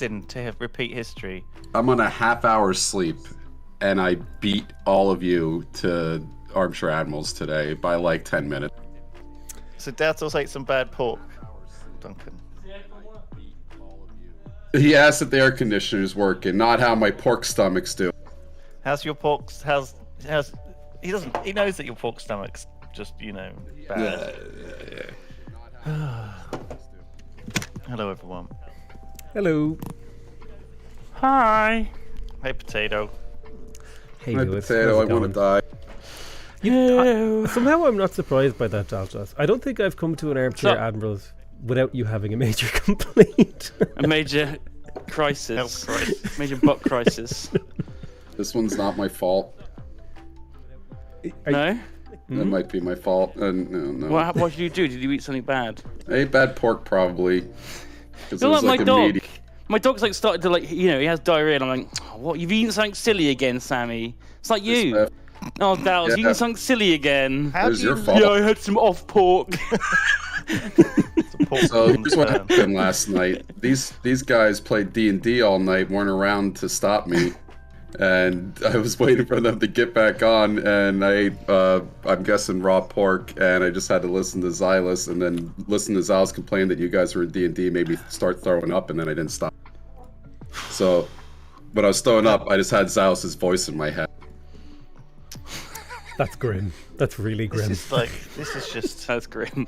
in to repeat history. I'm on a half-hour sleep, and I beat all of you to Armchair Admirals today by like 10 minutes. So Dattles ate some bad pork, Duncan. He asked if the air conditioner's working, not how my pork stomach's doing. How's your pork? How's he doesn't? He knows that your pork stomach's just bad. Hello everyone. Hello. Hi. Hey potato. Hey, My Lewis. potato, I want to die. Somehow I'm not surprised by that, Daltas. I don't think I've come to an Armchair Admirals without you having a major complaint. A major crisis. Health crisis. Major butt crisis. This one's not my fault. No? That might be my fault. No. What did you do? Did you eat something bad? I ate bad pork, probably. Because it You're was like like my a dog. meaty... My dog's like started to he has diarrhea, and I'm like, oh, what? You've eaten something silly again, Sammy. It's like you. Oh, Dallas, you eating something silly again. How It was do your you fault. Yeah, I had some off pork. So here's what happened last night. These guys played D&D all night, weren't around to stop me. And I was waiting for them to get back on, and I ate, I'm guessing, raw pork, and I just had to listen to Xylus, and then listen to Xylus complain that you guys were in D&D, made me start throwing up, and then I didn't stop. So, when I was throwing up, I just had Xylus's voice in my head. That's grim. That's really grim. This is just. That's grim.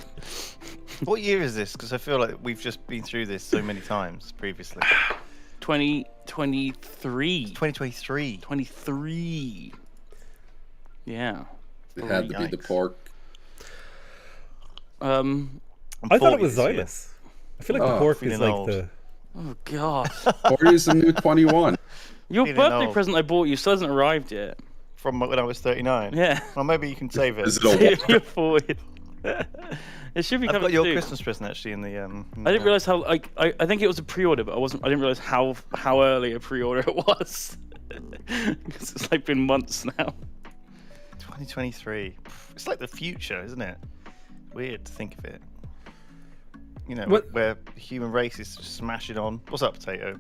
What year is this? Because I feel like we've just been through this so many times previously. 2023. 2023. 23. Yeah. It had to be the pork. I thought it was this year. Xylus. I feel like the pork is feeling like old. the... Oh, God. 40 is the new 21. Your Feeling birthday old. present I bought you still hasn't arrived yet. From when I was 39. Yeah. Well, maybe you can save it. Is it all You're forward. It should be I've coming got your soon. Christmas present actually in the. I didn't realize how I think it was a pre-order, but I didn't realize how early a pre-order it was. Because it's like been months now. 2023. It's like the future, isn't it? Weird to think of it. You know, What- where the human race is smashing on. What's up, potato?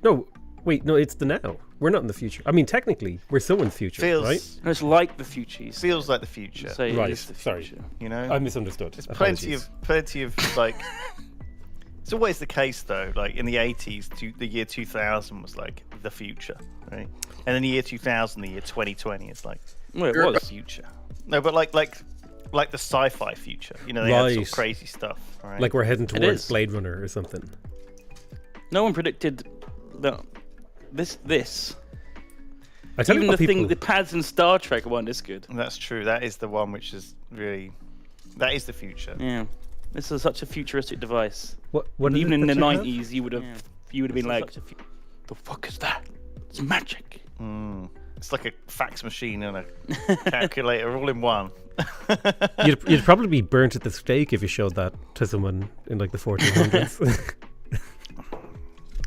No, wait, no, it's the now. We're not in the future. I mean, technically, we're so in the future, Feels right? And it's like the future. You feels like the future. say Right, it is the sorry. future. You know, I misunderstood. there's Apologies. plenty of like. It's always the case though. Like in the 80s, the year 2000 was like the future, right? And then the year 2000, the year 2020, it's like Well, it the was. future. No, but like the sci-fi future. You know, they had sort Right. of crazy stuff. Right? Like we're heading is. towards Blade Runner or something. No one predicted that this. I tell Even you the what, people... the pads in Star Trek weren't this good. That's true. That is the one which is really. That is the future. Yeah. This is such a futuristic device. What is Even it in the that you have? 90s, you would have been like, the fuck is that? It's magic. It's like a fax machine and a calculator all in one. You'd probably be burnt at the stake if you showed that to someone in like the 1400s.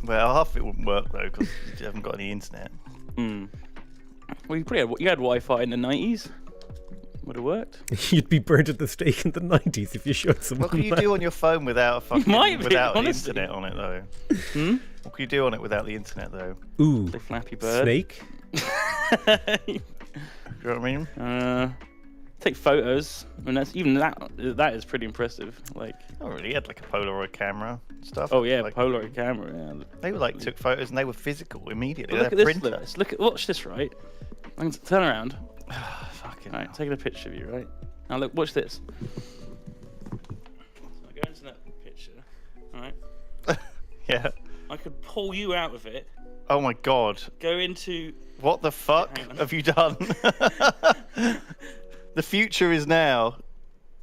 Well, half of it wouldn't work though because you haven't got any internet. Well, you had Wi-Fi in the 90s. Would have worked. You'd be burnt at the stake in the 90s if you showed someone. What can you that. do on your phone without a fucking might be, without the honestly. internet on it though? What can you do on it without the internet though? Ooh, The Flappy Bird. snake? You know what I mean? Take photos. I mean, that's even that is pretty impressive. Like, Not really. He had like a Polaroid camera and stuff. oh yeah, like, Polaroid camera. Yeah. They were like took photos and they were physical immediately. Look They at had a this, printer. Lewis. Watch this, right? I'm gonna turn around. Fucking Right, hell. taking a picture of you, right? Now look, watch this. So I go into that picture, right? Yeah. I could pull you out of it, Oh my god. go into. What the fuck Hang on. have you done? The future is now.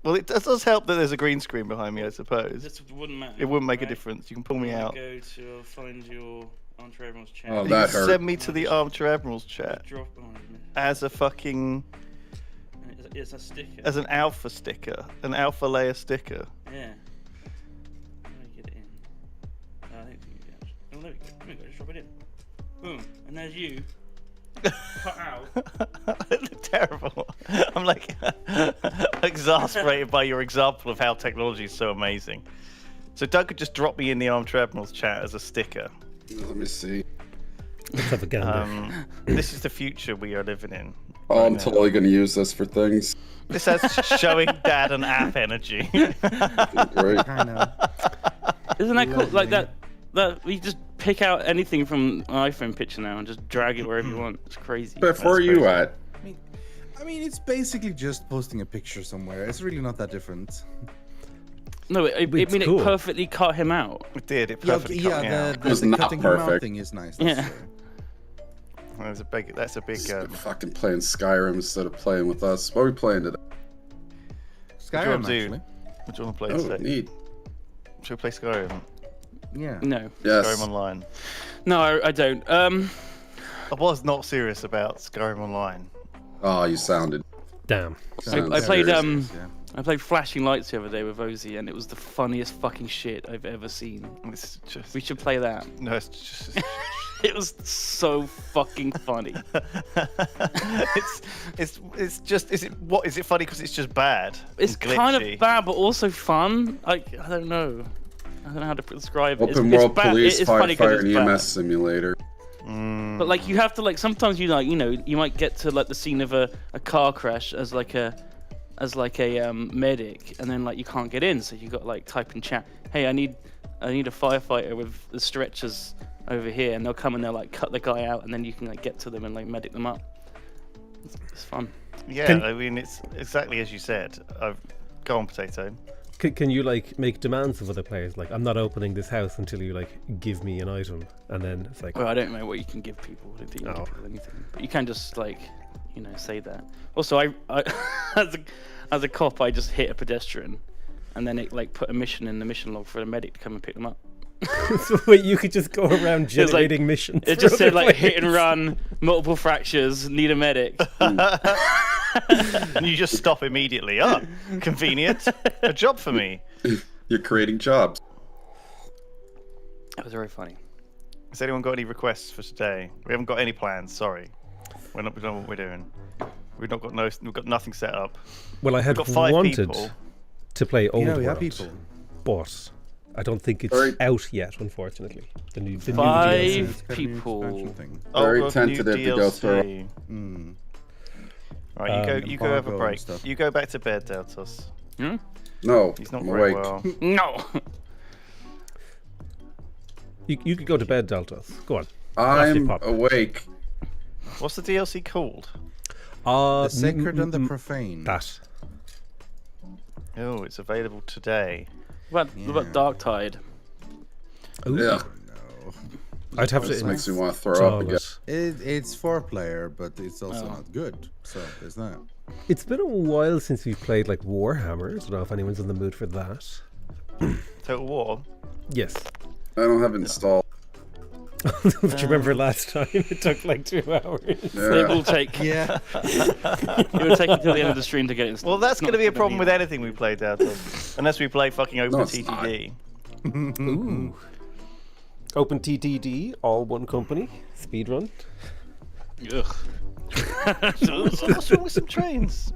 Well, it does help that there's a green screen behind me, I suppose. This wouldn't matter. It wouldn't make a right? difference. You can pull me I'm out. gonna go to find your Armchair Admirals chat. Oh, You that can hurt. send me to the Armchair Admirals chat Drop behind me. as a fucking It's a sticker. as an alpha sticker, an alpha layer sticker. Yeah. How do I get it in? I think you can get it. Oh, there we go. There we go. Just drop it in. Boom. And there's you. Cut out. It looked terrible. I'm like exasperated by your example of how technology is so amazing. So Doug could just drop me in the Armchair Admirals chat as a sticker. Let me see. Let's have a gander. This is the future we are living in. Oh, I'm now. totally gonna use this for things. This has showing Dad an app energy. Great. Kind of. Isn't that cool? Like that we just pick out anything from an iPhone picture now and just drag it wherever you want. It's crazy. Beth, where are you at? I mean, it's basically just posting a picture somewhere. It's really not that different. No, it cool. it perfectly cut him out. It did. It perfectly cut me out. It was the not cutting him out perfect. thing is nice. That's Yeah. true. That's a big. Fucking playing Skyrim instead of playing with us. What are we playing today? Skyrim, do? actually. What do you want to play Oh, today? neat. Should we play Skyrim? Yeah. No, Yes. Skyrim Online. no, I don't. I was not serious about Skyrim Online. Oh, you sounded. Damn. sounds I played serious. Yeah. I played Flashing Lights the other day with Ozzy, and it was the funniest fucking shit I've ever seen. It's just We should play that. no. It's just. It was so fucking funny. it's just. Is it funny because it's just bad? It's and kind glitchy? of bad, but also fun. Like I don't know how to describe it. Open it's world bad. police, It's funny 'cause firefighter, it's and bad. EMS simulator. But like you have to like sometimes you you might get to like the scene of a car crash as like a medic, and then like you can't get in, so you got to like type in chat, hey, I need a firefighter with the stretchers over here, and they'll come and they'll like cut the guy out, and then you can like get to them and like medic them up. It's fun. Yeah, I mean it's exactly as you said. Go on, Potato. Can you like make demands of other players? Like, I'm not opening this house until you like give me an item, and then it's like, Well, I don't know what you can give people. I don't think you can Oh. give people anything, but you can just like say that. Also, I as a cop, I just hit a pedestrian, and then it like put a mission in the mission log for the medic to come and pick them up. so wait, you could just go around It's like- generating missions. It for just said other like hit and players. run, multiple fractures, need a medic. And you just stop immediately. Oh, convenient. A job for me. You're creating jobs. That was very funny. Has anyone got any requests for today? We haven't got any plans. Sorry, we don't know what we're doing. We've got nothing set up. Well, I had We've got 5 wanted people. to play Old Yeah, World, we have people. but I don't think it's Very- out yet, unfortunately. The new DLC. 5 It's got a new people. expansion thing. Very World tentative new to go through. DLC. Mm. Right, you go have a embargo and break. stuff. You go back to bed, Deltos. Hmm? No, He's not I'm very awake. well. No. You could go to bed, Deltas. Go on. I'm Pop. awake. What's the DLC called? The sacred and the profane. That. Oh, it's available today. What about Dark Tide? Ooh. Yeah, No. I'd have this to makes me want to throw install up again. it. It's 4-player, but it's also Oh. not good. So there's that. It's been a while since we've played like Warhammer. I don't know if anyone's in the mood for that. Total War. Yes. I don't have it installed. Do you remember last time? It took like 2 hours. It Yeah. will take. Yeah. It will take until the end of the stream to get it. Well, that's It's not going to be a gonna problem with anything we play, Deltos. Unless we play fucking No, it's OpenTTD. Ooh. Open TTD, all one company, speedrun. Ugh. What's wrong with some trains?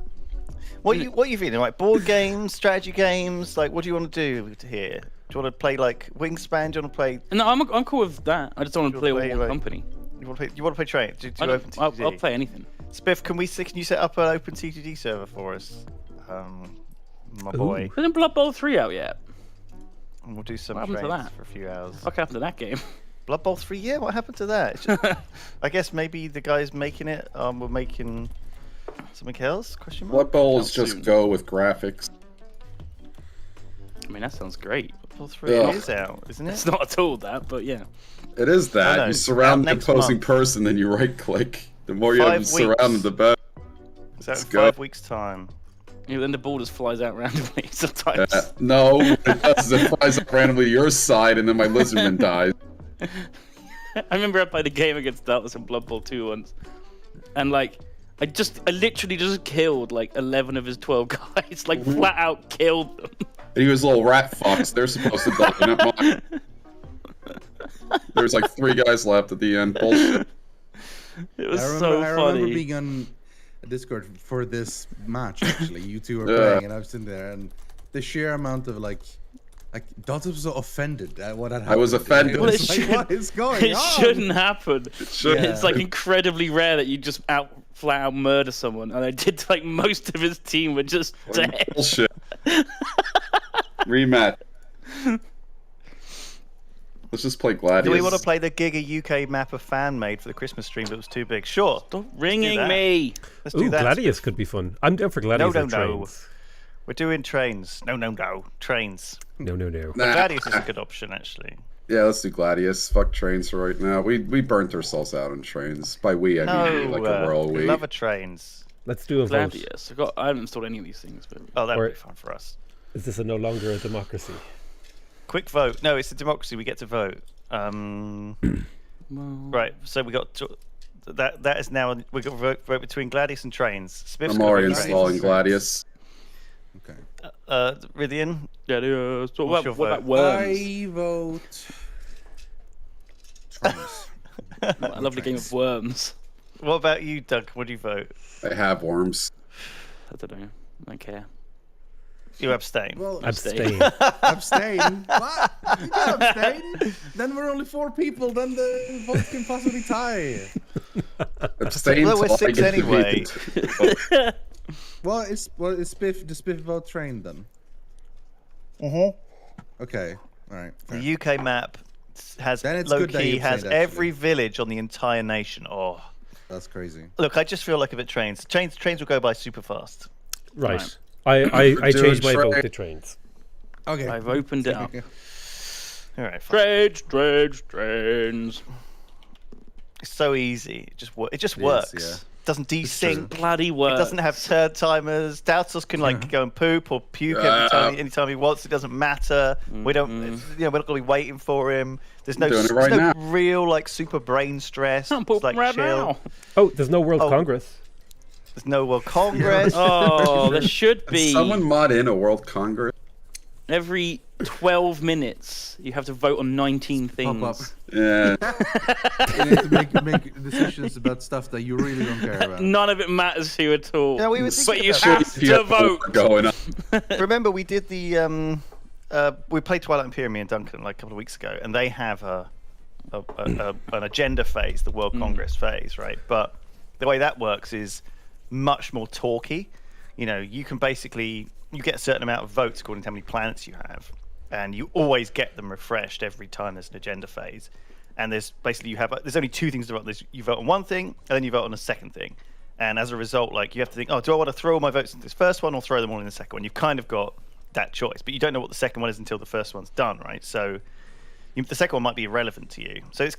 What you feeling? Like board games, strategy games? Like what do you want to do here? Do you want to play like Wingspan? Do you want to play? No, I'm cool with that. I just don't want to play with play, one like- company. You want to play train? Do I'll OpenTTD? play anything. Spiff, can you set up an OpenTTD server for us? My boy. Isn't Blood Bowl 3 out yet? And we'll do some What happened to trains that? for a few hours. What happened to that game? Blood Bowl 3, yeah, what happened to that? It's just, I guess maybe the guys making it were making something else? Question mark? Blood Bowl is How just soon? go with graphics. I mean, that sounds great. Blood Bowl 3 Ugh. is out, isn't it? It's not at all that, but yeah. It is that. know. You surround the Out next opposing month. person, then you right click. The more you have them 5 weeks. surrounded, the better. It's out in Let's go. 5 weeks' time. You know, then the ball just flies out randomly sometimes. No, what it does is it flies up randomly to your side, and then my lizardman dies. I remember I played a game against Dallas in Blood Bowl 2 once, and like, I literally just killed like 11 of his 12 guys, like flat out killed them. And he was a little rat fox. They're supposed to die, not mine. There's like 3 guys left at the end. Bullshit. It was I so remember funny. being on Discord for this match. Actually, you two were Yeah. playing, and I was in there, and the sheer amount of like Like, Dot was so offended at what had happened. I was offended. It Well, was it like, should- what is going It on? shouldn't happen. shouldn't. It's like incredibly rare that you just flat out murder someone, and I did like most of his team were just dead. Bullshit. Rematch. Let's just play Gladius. Do we want to play the Giga UK map a fan made for the Christmas stream that was too big? Sure. Stop ringing that. me. Let's do Ooh, that. Gladius could be fun. I'm down for Gladius No, or no, no. trains. We're doing trains. No. Trains. No. Nah. Gladius is a good option, actually. Yeah, let's do Gladius. Fuck trains for right now. We burnt ourselves out on trains. By we, I mean like a royal we we. love a trains. Let's do a vote. Gladius. I haven't installed any of these things, but Oh, that would Or- be fun for us. Is this no longer a democracy? Quick vote. No, it's a democracy. We get to vote. Right. So we got that. That is now. We got to vote between Gladius and trains. Smith's I'm gonna already vote trains. installing Gladius. Okay. Rythian. Gladius. What's your What about vote? worms? I vote. Trains. A lovely game of worms. What about you, Doug? What do you vote? I have worms. I don't know. I don't care. You abstain. Well, Abstain. abstain. What? You can abstain. Then we're only 4 people. Then the vote can possibly tie. Abstain Well, we're till I 6 get anyway. defeated. Well, is Spiff the Spiff vote train then? Okay. All right. fair. The UK map has Then it's low good that key you has played, every actually. village on the entire nation. Oh, That's crazy. look, I just feel like if it trains will go by super fast. Right. I Doing changed my vote train. to trains. Okay. I've opened it up. All right, fine. Trains. It's so easy. It just is, works. yeah. Doesn't desync. Bloody It works. doesn't have turn timers. Doubters can like go and poop or puke anytime he wants. It doesn't matter. We don't. We're not gonna be waiting for him. There's no, Doing it right there's no now. real like super brain stress. I'm It's pooping like right chill. now. Oh, there's no World Oh. Congress. There's no World Congress. Oh, there should be. Someone mod in a World Congress. Every 12 minutes, you have to vote on 19 Pop up. things. Yeah. You need to make decisions about stuff that you really don't care about. None of it matters to you at all. Yeah, we were but thinking you about have that. to vote. going on. Remember, we did the we played Twilight Imperium, me and Duncan, like a couple of weeks ago, and they have an agenda phase, the World Congress phase, right? But the way that works is much more talky. You know, you can basically you get a certain amount of votes according to how many planets you have, and you always get them refreshed every time there's an agenda phase. And there's basically there's only 2 things to vote. You vote on one thing, and then you vote on a second thing. And as a result, like you have to think, oh, do I want to throw all my votes into this first one or throw them all in the second one? You've kind of got that choice, but you don't know what the second one is until the first one's done, right? So the second one might be irrelevant to you. So it's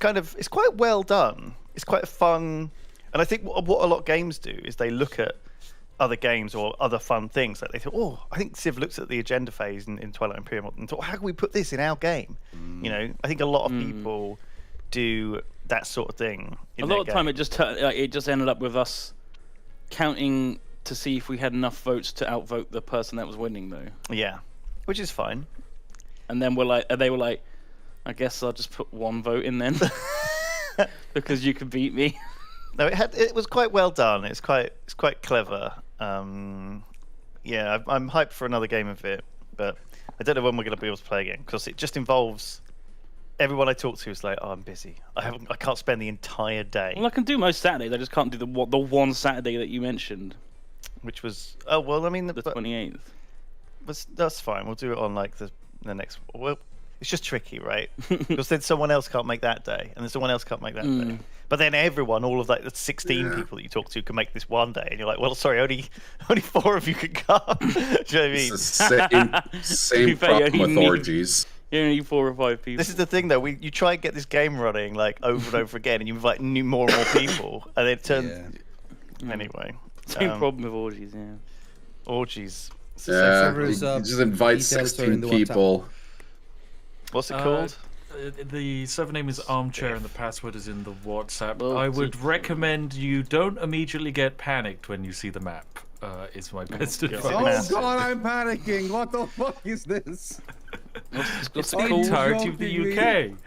quite well done. It's quite fun. And I think what a lot of games do is they look at other games or other fun things. Like they thought, oh, I think Civ looks at the agenda phase in Twilight Imperium and thought, how can we put this in our game? You know, I think a lot of people do that sort of thing. A lot of the time, it just ended up with us counting to see if we had enough votes to outvote the person that was winning, though. Yeah, which is fine. And then they were like, I guess I'll just put 1 vote in then, because you could beat me. No, it was quite well done. It's quite clever. Yeah, I'm hyped for another game of it, but I don't know when we're going to be able to play again because it just involves everyone I talk to is like, oh, I'm busy. I can't spend the entire day. Well, I can do most Saturdays. I just can't do the one Saturday that you mentioned, Which was I mean the 28th. that's fine. We'll do it on like the next. Well, it's just tricky, right? Because then someone else can't make that day, and then someone else can't make that day. But then everyone, all of that, that's 16 people that you talk to, can make this one day, and you're like, well, sorry, only 4 of you can come. Do you know what I mean? It's the same fair, you problem with only need- orgies. You only need 4 or 5 people. This is the thing, though. You try and get this game running like over and over again, and you invite more and more people, and it turns. Anyway, Same problem with orgies, yeah. orgies. Yeah, servers you up, just invite details are in 16 the WhatsApp. people. What's it called? The server name is Armchair and the password is in the WhatsApp. Well, I would recommend you don't immediately get panicked when you see the map. Is my best advice. Oh Massive. god, I'm panicking. What the fuck is this? What's It's it the called? entirety of the Joking UK.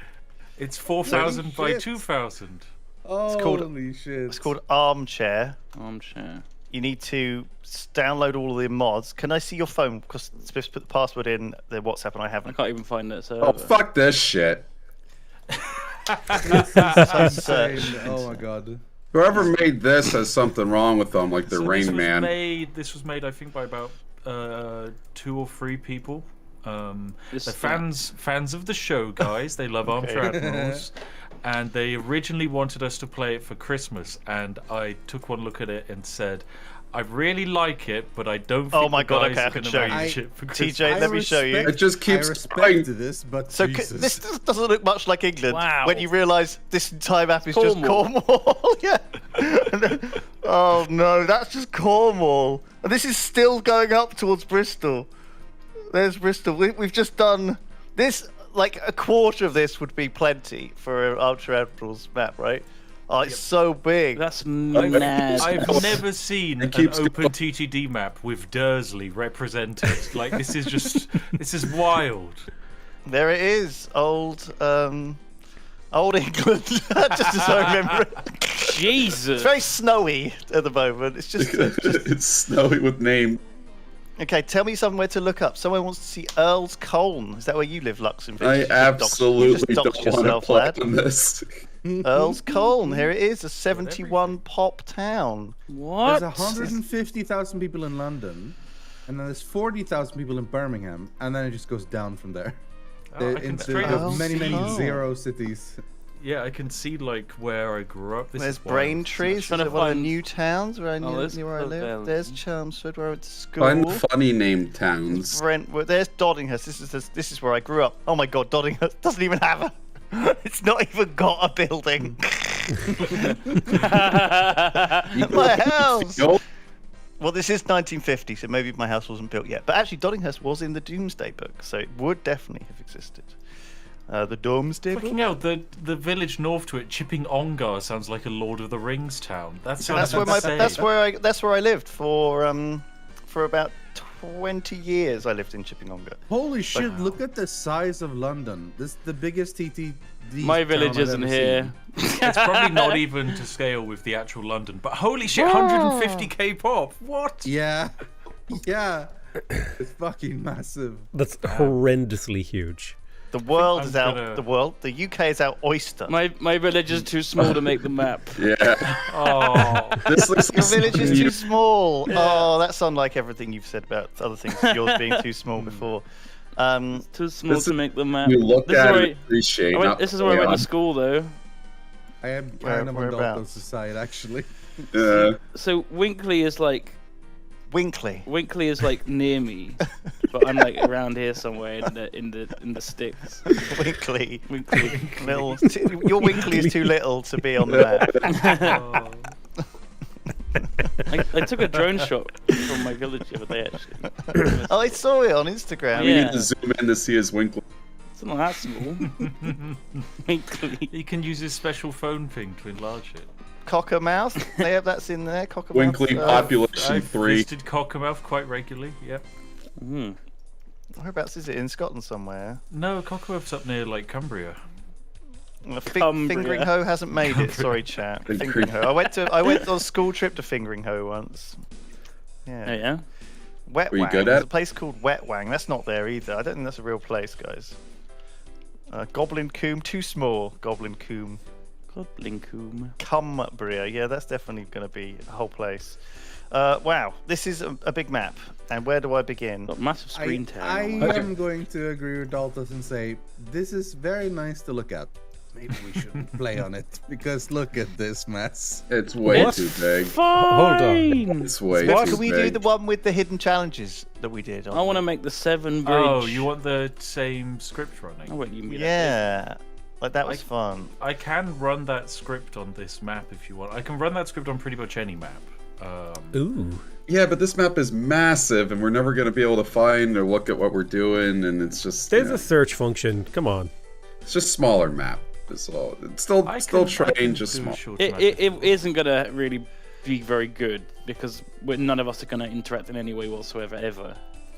It's 4,000 Holy by shit. 2,000. Holy shit. It's called Armchair. Armchair. you need to download all of the mods. Can I see your phone? Because Spiff's put the password in the WhatsApp and I I haven't. can't even find it. So Oh, fuck this shit. Insane. Oh my god. Whoever made this has something wrong with them, like the Rain Man. This was made, I think, by about 2 or 3 people. This They're is fans of the show, guys. They love Armchair Admirals. And they originally wanted us to play it for Christmas. And I took one look at it and said, I really like it, but I don't think Oh my God, guys okay, I are can going show to you. manage it for Christmas. TJ, let me show you. It just keeps I respect going. this, but So Jesus. this doesn't look much like England. Wow. When you realise this entire map is just Cornwall. Cornwall. Yeah. And then- oh no, that's just Cornwall. And this is still going up towards Bristol. There's Bristol. We've just done this. Like a quarter of this would be plenty for an Armchair Admirals map, right? Oh, it's so big. That's mad. I've never seen an keeps open going. TTD map with Dursley represented. Like, this is wild. There it is, old England. Just as I remember it. Jesus. It's very snowy at the moment. It's just It's snowy with name. okay. Tell me somewhere to look up. Someone wants to see Earl's Colne. Is that where you live, Luxembourg? I You just absolutely doxed don't want to yourself, play lad. on this. Earl's Colne. Here it is, a 71 pop town. What? There's 150,000 people in London, and then there's 40,000 people in Birmingham, and then it just goes down from there. Oh, I can Into straight up many see. zero cities. Yeah, I can see like where I grew up. This There's is wild. Braintree. Is trying to one of the find- new towns where I there's- knew where I oh, live. there. There's Chelmsford, where I went to school. Find the funny named towns. Brentwood. There's Doddinghurst. This is where I grew up. Oh my God, Doddinghurst doesn't even have a. It's not even got a building. My house. Yo, Well, this is 1950, so maybe my house wasn't built yet. But actually, Doddinghurst was in the Domesday Book, so it would definitely have existed. The Domesday Book. Fucking hell, the village north to it, Chipping Ongar, sounds like a Lord of the Rings town. That sounds insane. That's where I lived for about 20 years. I lived in Chipping-Ongar. Holy shit! Look at the size of London. This is the biggest TTD. My village town I've isn't ever here. seen. It's probably not even to scale with the actual London, but holy shit, 150k pop! What? Yeah, yeah. It's fucking massive. That's horrendously huge. The world I'm is out. gonna- The UK is our oyster. My village is too small to make the map. yeah. Oh, This looks Your like village is something too you- small. Oh, that's unlike everything you've said about other things. Yours being too small before. Too small This to is- make the map. you look This is at where and appreciate. not this is where I went play to school, though. I am kind of on whereabouts? Dalton's side, actually. on. Yeah. So Winkley is like Winkley. near me, but I'm like around here somewhere in the sticks. Winkley. Winkley. Little. Your Winkley is too little to be on the map. I took a drone shot from my village the other day, actually. Oh, I saw it on Instagram. We Yeah. need to zoom in to see his winkle. It's not that small. Winkley. you can use his special phone thing to enlarge it. Cockermouth. That's in there. Cockermouth. Winkley population I've 3. visited Cockermouth quite regularly. Yep. Mm. Whereabouts is it? In Scotland somewhere. No, Cockermouth's up near like Cumbria. Cumbria. Fingering Hoe hasn't made it. Sorry, chat. Fingering Hoe. I went on a school trip to Fingering Hoe once. Oh Yeah. yeah. Wet Were you Wang. good There's at a place called Wet Wang. That's not there either. I don't think that's a real place, guys. Goblin Coombe, too small. Goblin Coombe. Godlincoom. Cumbria. Yeah, that's definitely going to be a whole place. Wow, this is a big map. And where do I begin? Got massive screen I time. am going to agree with Dalton and say this is very nice to look at. Maybe we shouldn't play on it because look at this mess. It's way What? too big. Hold on. It's way What? too Can we big. do the one with the hidden challenges that we did? I want to make the 7 bridge. Oh, you want the same script running? I won't even be that Yeah. Like, that was fun. I can run that script on this map if you want. I can run that script on pretty much any map. Ooh. Yeah, but this map is massive, and we're never going to be able to find or look at what we're doing, and it's just There's you know, a search function. Come on. it's just smaller map. It's all. It's still I train, can just do a small. short It, map it, if it isn't gonna really be very good because none of us are gonna interact in any way whatsoever ever.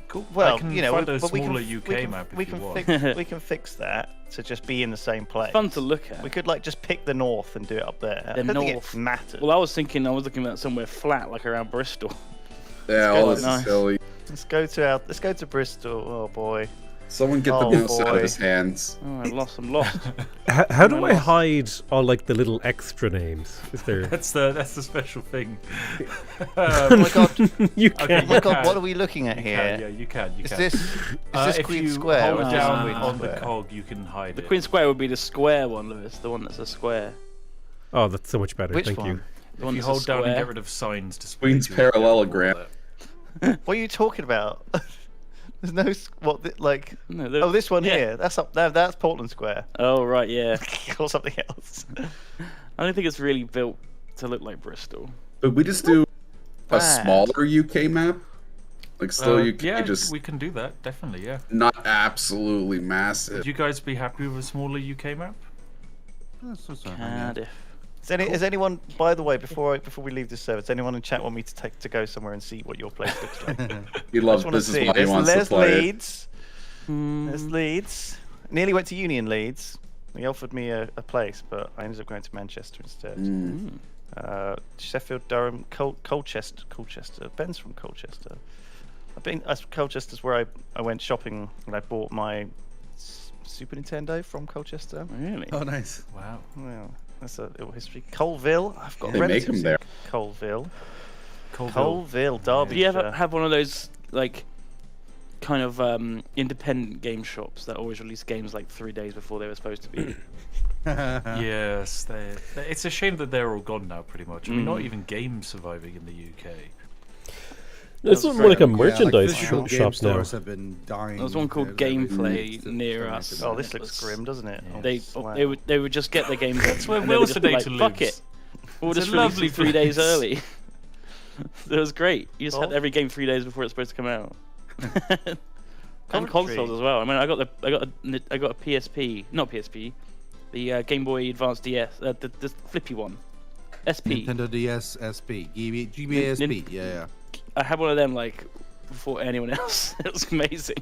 Cool. Well, I can you know, find a but smaller UK map if you want. we can fix that to just be in the same place. Fun to look at. We could like just pick the north and do it up there. The I don't think north. it matters. Well, I was looking at somewhere flat, like around Bristol. Yeah, all this Nice. is silly. Let's go to Bristol. Oh boy. Someone get the Oh, mouse out boy. of his hands. Oh, I'm lost. How do I hide all like the little extra names? Is there? That's the special thing. Oh my god. You Okay, can. Oh my you god. can. What are we looking at You here? can, yeah, you can. Is this if Queen you Square? hold or is this down Queen on the Square? cog, you can hide The it. Queen Square would be the square one, Lewis. The one that's a square. Oh, that's so much better. Which Thank one? you. The one If you that's hold a down and square. get rid of signs to Queen's parallelogram. What are you talking about? There's no like. No, Oh, this one yeah. here. That's up. That's Portland Square. Oh, right, yeah. Or something else. I don't think it's really built to look like Bristol. But we just do a Bad. smaller UK map. Like still UK, yeah, just we can do that. Definitely, yeah. not absolutely massive. Would you guys be happy with a smaller UK map? Cardiff. Is anyone, by the way, before we leave this service, anyone in chat want me to go somewhere and see what your place looks like? He I loves just want to this is see. why he wants to There's play it. Leeds. There's Leeds. Nearly went to uni in Leeds. They offered me a place, but I ended up going to Manchester instead. Sheffield, Durham, Colchester. Ben's from Colchester. Colchester's where I went shopping and I bought my Super Nintendo from Colchester. Really? Oh, nice. Wow. Well, that's a little history. Colville. I've got They make relatives them in there. Colville. Colville. Colville, Derbyshire. Do you ever have one of those, like, kind of independent game shops that always release games like 3 days before they were supposed to be? Yes, it's a shame that they're all gone now, pretty much. I mean, not even games surviving in the UK. It's That's more like a great. merchandise physical game shop now. stores have been dying. There was one called They're Gameplay really- near they're us. Oh, this looks grim, doesn't it? Oh, wow. They would just get their games. That's where and they would just be Wilson like, ate fuck to it. We'll It's just a release lovely it 3 days place. early. It was great. You just had Oh. every game 3 days before it's supposed to come out. And Coventry. consoles as well. I mean, I got a PSP, not PSP, the Game Boy Advance DS, the flippy one, SP. Nintendo DS SP, GBA SP. Yeah, I had one of them like before anyone else. It was amazing.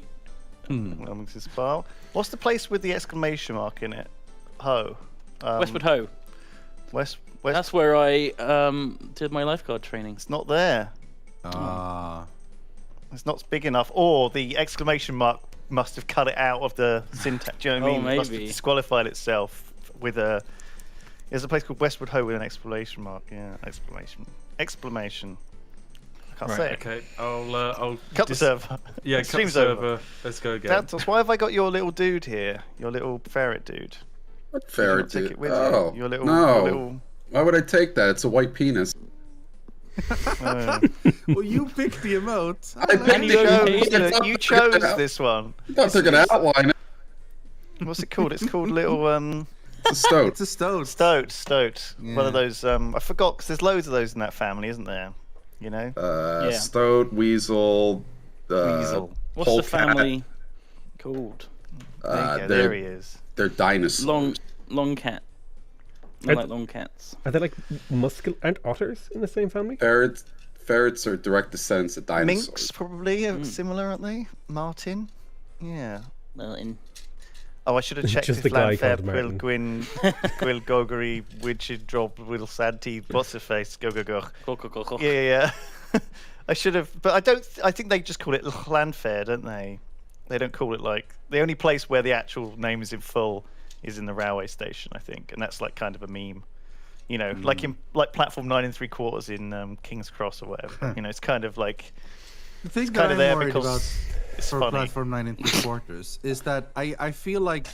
Leamington Spa. What's the place with the exclamation mark in it? Ho. Westwood Ho. West. That's where I did my lifeguard training. It's not there. yeah. It's not big enough, or the exclamation mark must have cut it out of the syntax. Do you know what I Oh, mean? It must have maybe. disqualified itself with a. There's a place called Westwood Ho with an exclamation mark. Yeah, exclamation. I can't say it. Okay, I'll Cut the server. Yeah, cut the Stream's server. over. Let's go again. That's why have I got your little dude here? Your little ferret dude. What Did you ferret not take dude? it with Oh, you? Your little. no. Your little Why would I take that? It's a white penis. Well, you picked the emote. I picked you the you chose this one. I thought they're gonna outline it. What's it called? It's called little It's a stoat. It's a stone. Stoat. One Yeah. of those. I forgot because there's loads of those in that family, isn't there? You know. Yeah. Stoat, weasel, Weasel. What's the polecat. family called? There he is. They're dinosaurs. Long cat. I like long cats. Are they like aren't otters in the same family? Ferrets are direct descendants of dinosaurs. Minks probably are similar, aren't they? Martin. Yeah. Oh, I should have checked Just if the guy Lanfair, called Quill, Martin. Gwyn, Quill, Gogery, Widget, Drob, Will, Santi, what's her face, go. Yeah. I should have, but I don't. I think they just call it Lanfair, don't they? They don't call it like the only place where the actual name is in full is in the railway station, I think, and that's like kind of a meme. You know, like platform 9 3/4 in King's Cross or whatever. You know, it's kind of like The thing it's that kind I'm of there worried because about it's for funny. platform 9 3/4 is that I feel like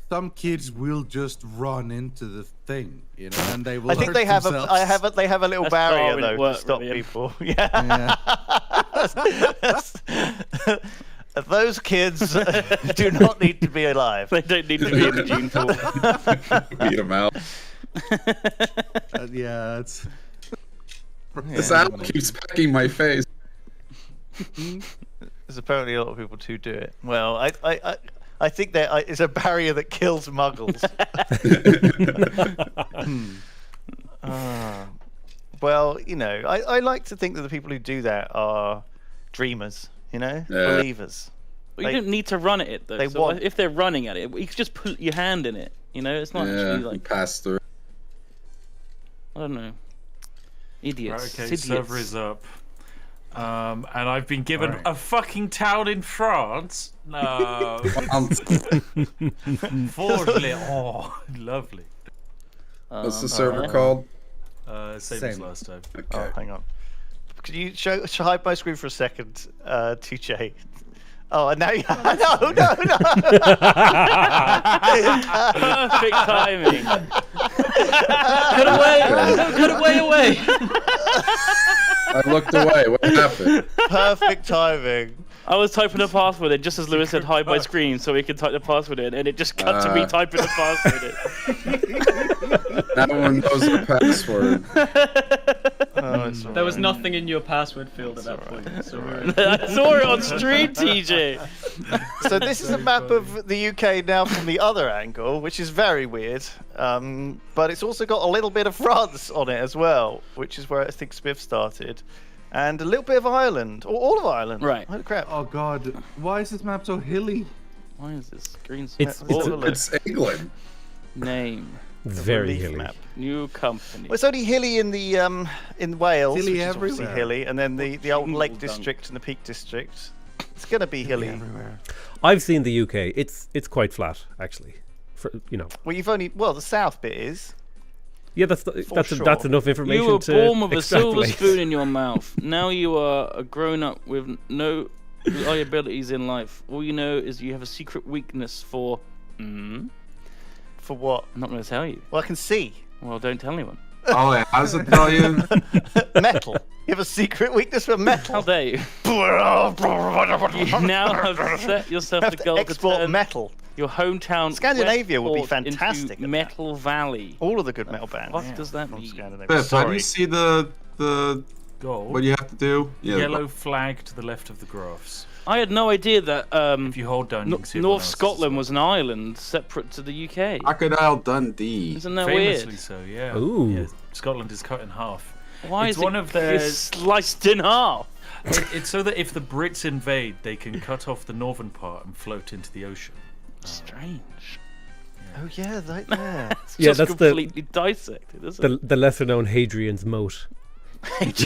some kids will just run into the thing, you know, and they will. I think hurt they have themselves. they have a little That's barrier Darwin at though to work, stop really. people. Yeah. Those kids do not need to be alive. They don't need to be in the gene pool. Beat them out. Yeah, it's. This owl keeps pecking my face. There's apparently a lot of people who do it. Well, I think there is a barrier that kills muggles. Well, you know, I like to think that the people who do that are dreamers. You know, Yeah. believers. Well, you don't need to run at it though. they So want- if they're running at it, you can just put your hand in it. You know, it's not actually Yeah, like pass through. I don't know. Idiots. Right, okay, Idiots. server is up. And I've been given Alright. a fucking town in France. No. Forley. Oh, lovely. What's the server alright. called? Same as Same. last time. Oh, hang on. Could you hide my screen for a second, TJ? Oh, and now you... no. Perfect timing. Cut away. I looked away. What happened? Perfect timing. I was typing the password in just as Lewis said hide my screen so we could type the password in, and it just cut to me typing the password in. Now one knows the password. Oh, it's There was nothing in your password field at that point. So I saw it on stream, TJ. So this is a map of the UK now from the other angle, which is very weird. But it's also got a little bit of France on it as well, which is where I think Smith started. And a little bit of Ireland, or all of Ireland. Right. Holy crap. Oh god, why is this map so hilly? Why is this green It's- It's England. name? Very Relief hilly. map. New company. Well, it's only hilly in the in Wales, Hilly which is obviously everywhere. hilly, and then the old Shingle Lake dunk. District and the Peak District. It's gonna be hilly everywhere. I've seen the UK. It's quite flat actually. For Well, you've only the south bit is. yeah, that's sure. that's enough information You were to born with a silver extrapolate. spoon in your mouth. Now you are a grown up with no liabilities in life. All you know is you have a secret weakness for. For what? I'm not going to tell you. Well, I can see. Well, don't tell anyone. Oh, yeah, how's it tell you? Metal. You have a secret weakness for How metal. dare you? You now have set yourself have the to goal to export turn metal. your hometown Scandinavia would be Westport into fantastic at that. Metal Valley. All of the good metal bands. What does that from mean? Scandinavia. Biff, how do Sorry. you see the Goal. what you have to do? Yeah, Yellow flag to the left of the graphs. I had no idea that If you hold down, you can see everyone North else's Scotland as was an island separate to the UK. Crocodile Dundee. Isn't that well. Famously weird? so, yeah. Ooh. Yeah, Scotland is cut in half. Why It's is one it of their- sliced in half? It's so that if the Brits invade, they can cut off the northern part and float into the ocean. Strange. Oh yeah, right there. It's Yeah, just that's the- completely dissected, isn't The lesser known Hadrian's Moat. it?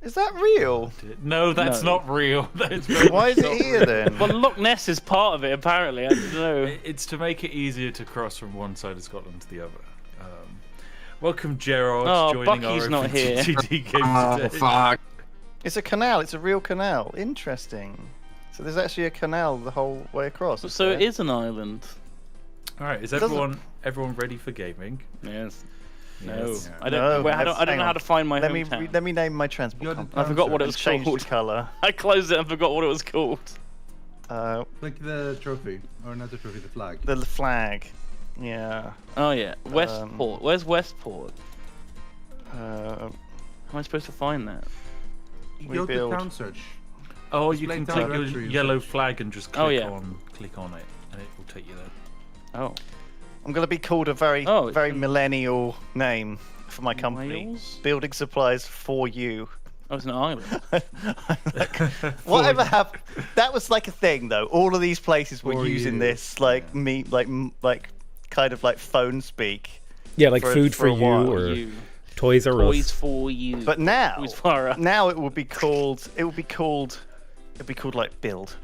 Is that real? No, that's No. not real. That's very Why is much it not here real. then? Well, Loch Ness is part of it, apparently. I don't know. It's to make it easier to cross from one side of Scotland to the other. Welcome, Gerard, Oh, joining Bucky's our not here. OpenTTD game Oh, today. fuck. It's a canal. It's a real canal. Interesting. So there's actually a canal the whole way across. is So it there? is an island. All right, is Doesn't- everyone ready for gaming? Yes. No. Yes. I don't. No, I don't hang know how on. to find my Let me hometown. let me name my transport You're the company. I forgot what it was Change called. the color. I closed it and forgot what it was called. Like the trophy, or not the trophy, the flag. The flag. Yeah. Oh yeah, Westport. Where's Westport? Uh, How am I supposed to find that? You We go build- to town search. Oh, you Display can town click your directory and yellow such. flag and just click Oh, yeah. click on it, and it will take you there. Oh, I'm gonna be called a very Oh, it's very in- millennial name for my company. Wales? Building supplies for you. oh, it's an island. Whatever happened? That was like a thing, though. All of these places were For using you. this, like kind of like phone speak. Yeah, like For- food for for a you while, or You. Toys R Toys Us. for you. But now, Toys for us. now it would be called. It'd be called like Build.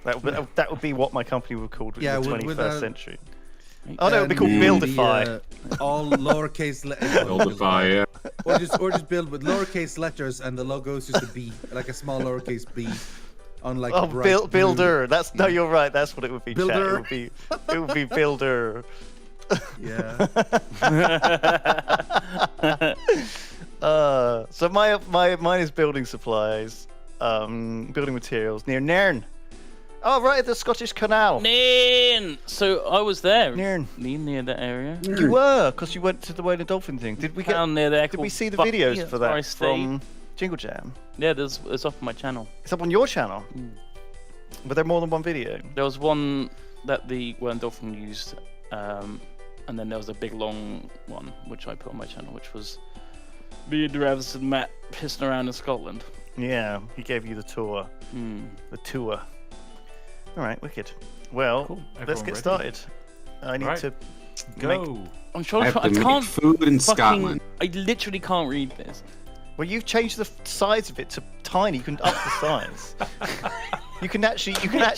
That would be what my company would be called Yeah, in the with 21st a- century. Oh no, it would be called And Buildify. all lowercase letters. Buildify, yeah. Or just build with lowercase letters and the logo is just a B, like a small lowercase B, on like. Oh, bright blue. Builder. That's no, you're right. That's what it would be. Chat. Builder. It would be Builder. Yeah. So mine is building supplies, building materials near Nairn. Oh, right at the Scottish Canal. Nairn. So I was there. Nairn. Near that area. You were, because you went to the Whale and Dolphin thing. Did we get? Down near there. Did we called see the Bucky, videos that's for where I that stayed. from Jingle Jam? Yeah, it's off my channel. It's up on your channel. Were there more than one video? There was one that the Wern Dolphin used, and then there was a big long one which I put on my channel, which was me and Ravs and Matt pissing around in Scotland. Yeah, he gave you the tour. Hmm. The tour. All right, wicked. Well, Cool. let's Everyone get ready? started. I need Right. to Go. I'm I trying have to. to I make can't. food in Fucking, Scotland. I literally can't read this. Well, you've changed the size of it to tiny. You can up the size. You can actually. You don't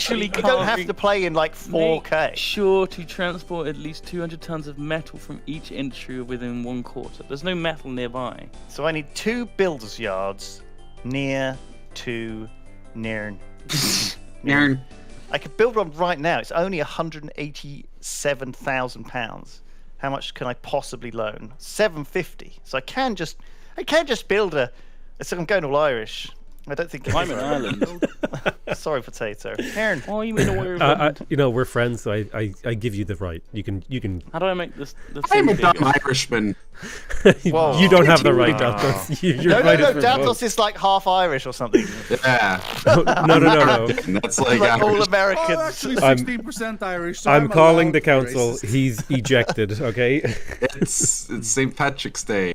can't have read- to play in like 4K. Make sure to transport at least 200 tons of metal from each industry within 1 quarter. There's no metal nearby. So I need 2 builders' yards near to Nairn. Aaron, I could build one right now. It's only £187,000. How much can I possibly loan? 750. So I can just build a. So I'm going all Irish. I don't think I'm in Ireland. Sorry, potato. Aaron. Oh, you mean Ireland? We're friends, so I give you the right. You can. How do I make this? The I'm thing a dumb bigger? Irishman. Whoa. You don't have the right, Wow. Daltos. You're No, right as for Dantos both. is like half Irish or something. Yeah. No. That's like, Like all Irish. Americans. Oh, actually, I'm- 16% Irish. So I'm calling allowed the to be council. racist. He's ejected. Okay. It's St. Patrick's Day.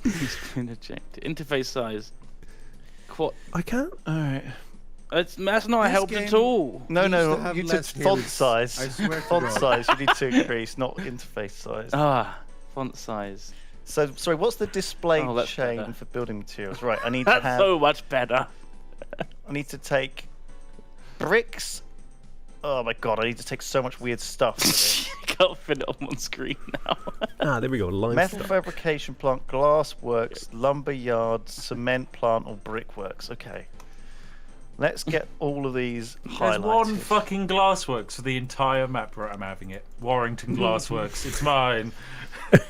He's been ejected. Interface size. Quad. I can't. All right. That's not This helped at game- all. No, Used no. to have You less said font hills. size. I swear to Font God. size. You need to increase, not interface size. Font size. So, sorry. What's the display Oh, that's chain better. for building materials? Right. I need to That's have. so much better. I need to take bricks. Oh my god! I need to take so much weird stuff. with it. Can't fit it on one screen now. There we go. Metal Limestone. fabrication plant, glass works, lumber yard, cement plant, or brickworks. Okay. Let's get all of these There's highlighted. one fucking glassworks for the entire map. Right, I'm having it. Warrington Glassworks. It's mine.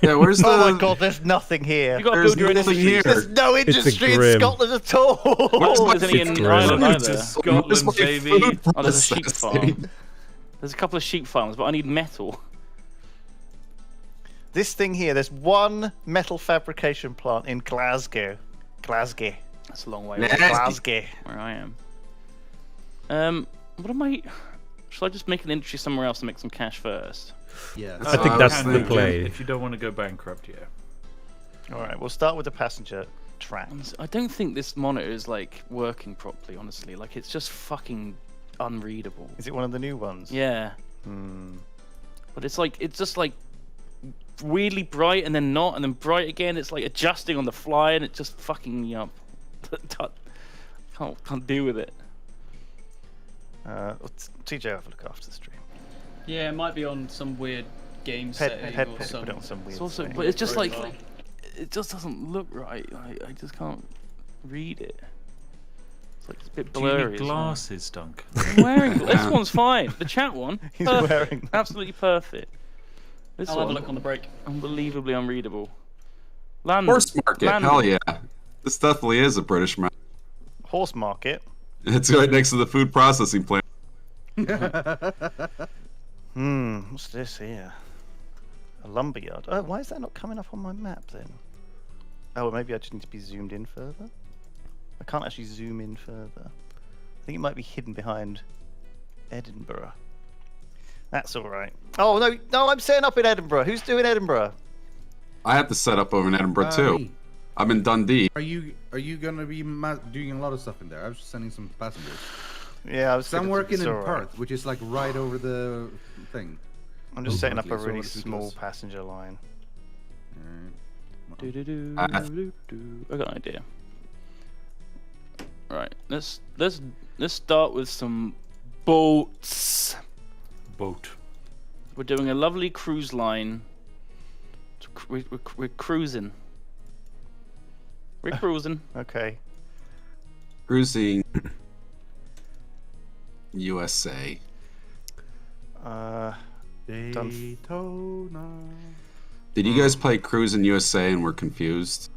Yeah, where's the? Oh my god! There's nothing here. You got to There's build your nothing industry. here. There's no industry in grim. Scotland at all. Where's my There's any in grim. Ireland Where's either. my Scotland, baby. food Oh, there's a sheep processing? farm. There's a couple of sheep farms, but I need metal. This thing here, there's one metal fabrication plant in Glasgow. Glasgow. That's a long way Nah. away Glasgow. where I am. What am I? Shall I just make an industry somewhere else to make some cash first? Yeah. I think that's Can the do, play. If you don't want to go bankrupt, yeah. All right, we'll start with the passenger track. I don't think this monitor is like working properly. Honestly, like it's just fucking unreadable. Is it one of the new ones? Yeah, Hmm. but it's just like weirdly bright and then not, and then bright again. It's like adjusting on the fly, and it just fucking me up. Can't deal with it. TJ, have a look after the stream. Yeah, it might be on some weird game Head setting or put some. it on some weird. It's also, thing. but it's just like profile. it just doesn't look right. I just can't read it. It's like it's a bit Do you blurry. need as well. glasses, Dunk? I'm wearing this one's fine. The chat one, He's perfect. wearing them. Absolutely perfect. This I'll have a one, look on the break. unbelievably unreadable. Land, Horse market. land- Hell yeah. This definitely is a British map. Horse market. It's right next to the food processing plant. What's this here? A lumberyard. Oh, why is that not coming up on my map then? Oh, maybe I just need to be zoomed in further. I can't actually zoom in further. I think it might be hidden behind Edinburgh. That's all right. Oh no, I'm setting up in Edinburgh. Who's doing Edinburgh? I have to set up over in Edinburgh too. Me. I'm in Dundee. Are you gonna be doing a lot of stuff in there? I was just sending some passengers. Yeah, I was. So I'm gonna- working it's in all right. Perth, which is like right over the thing. I'm just setting up a Luckily, so really it's too small close. passenger line. Do-do-do, do-do. I got an idea. Right, let's start with some boats. Boat. We're doing a lovely cruise line. We're cruising. We're cruising. Okay. Cruising USA. Daytona. Did you guys play Cruising USA and were confused?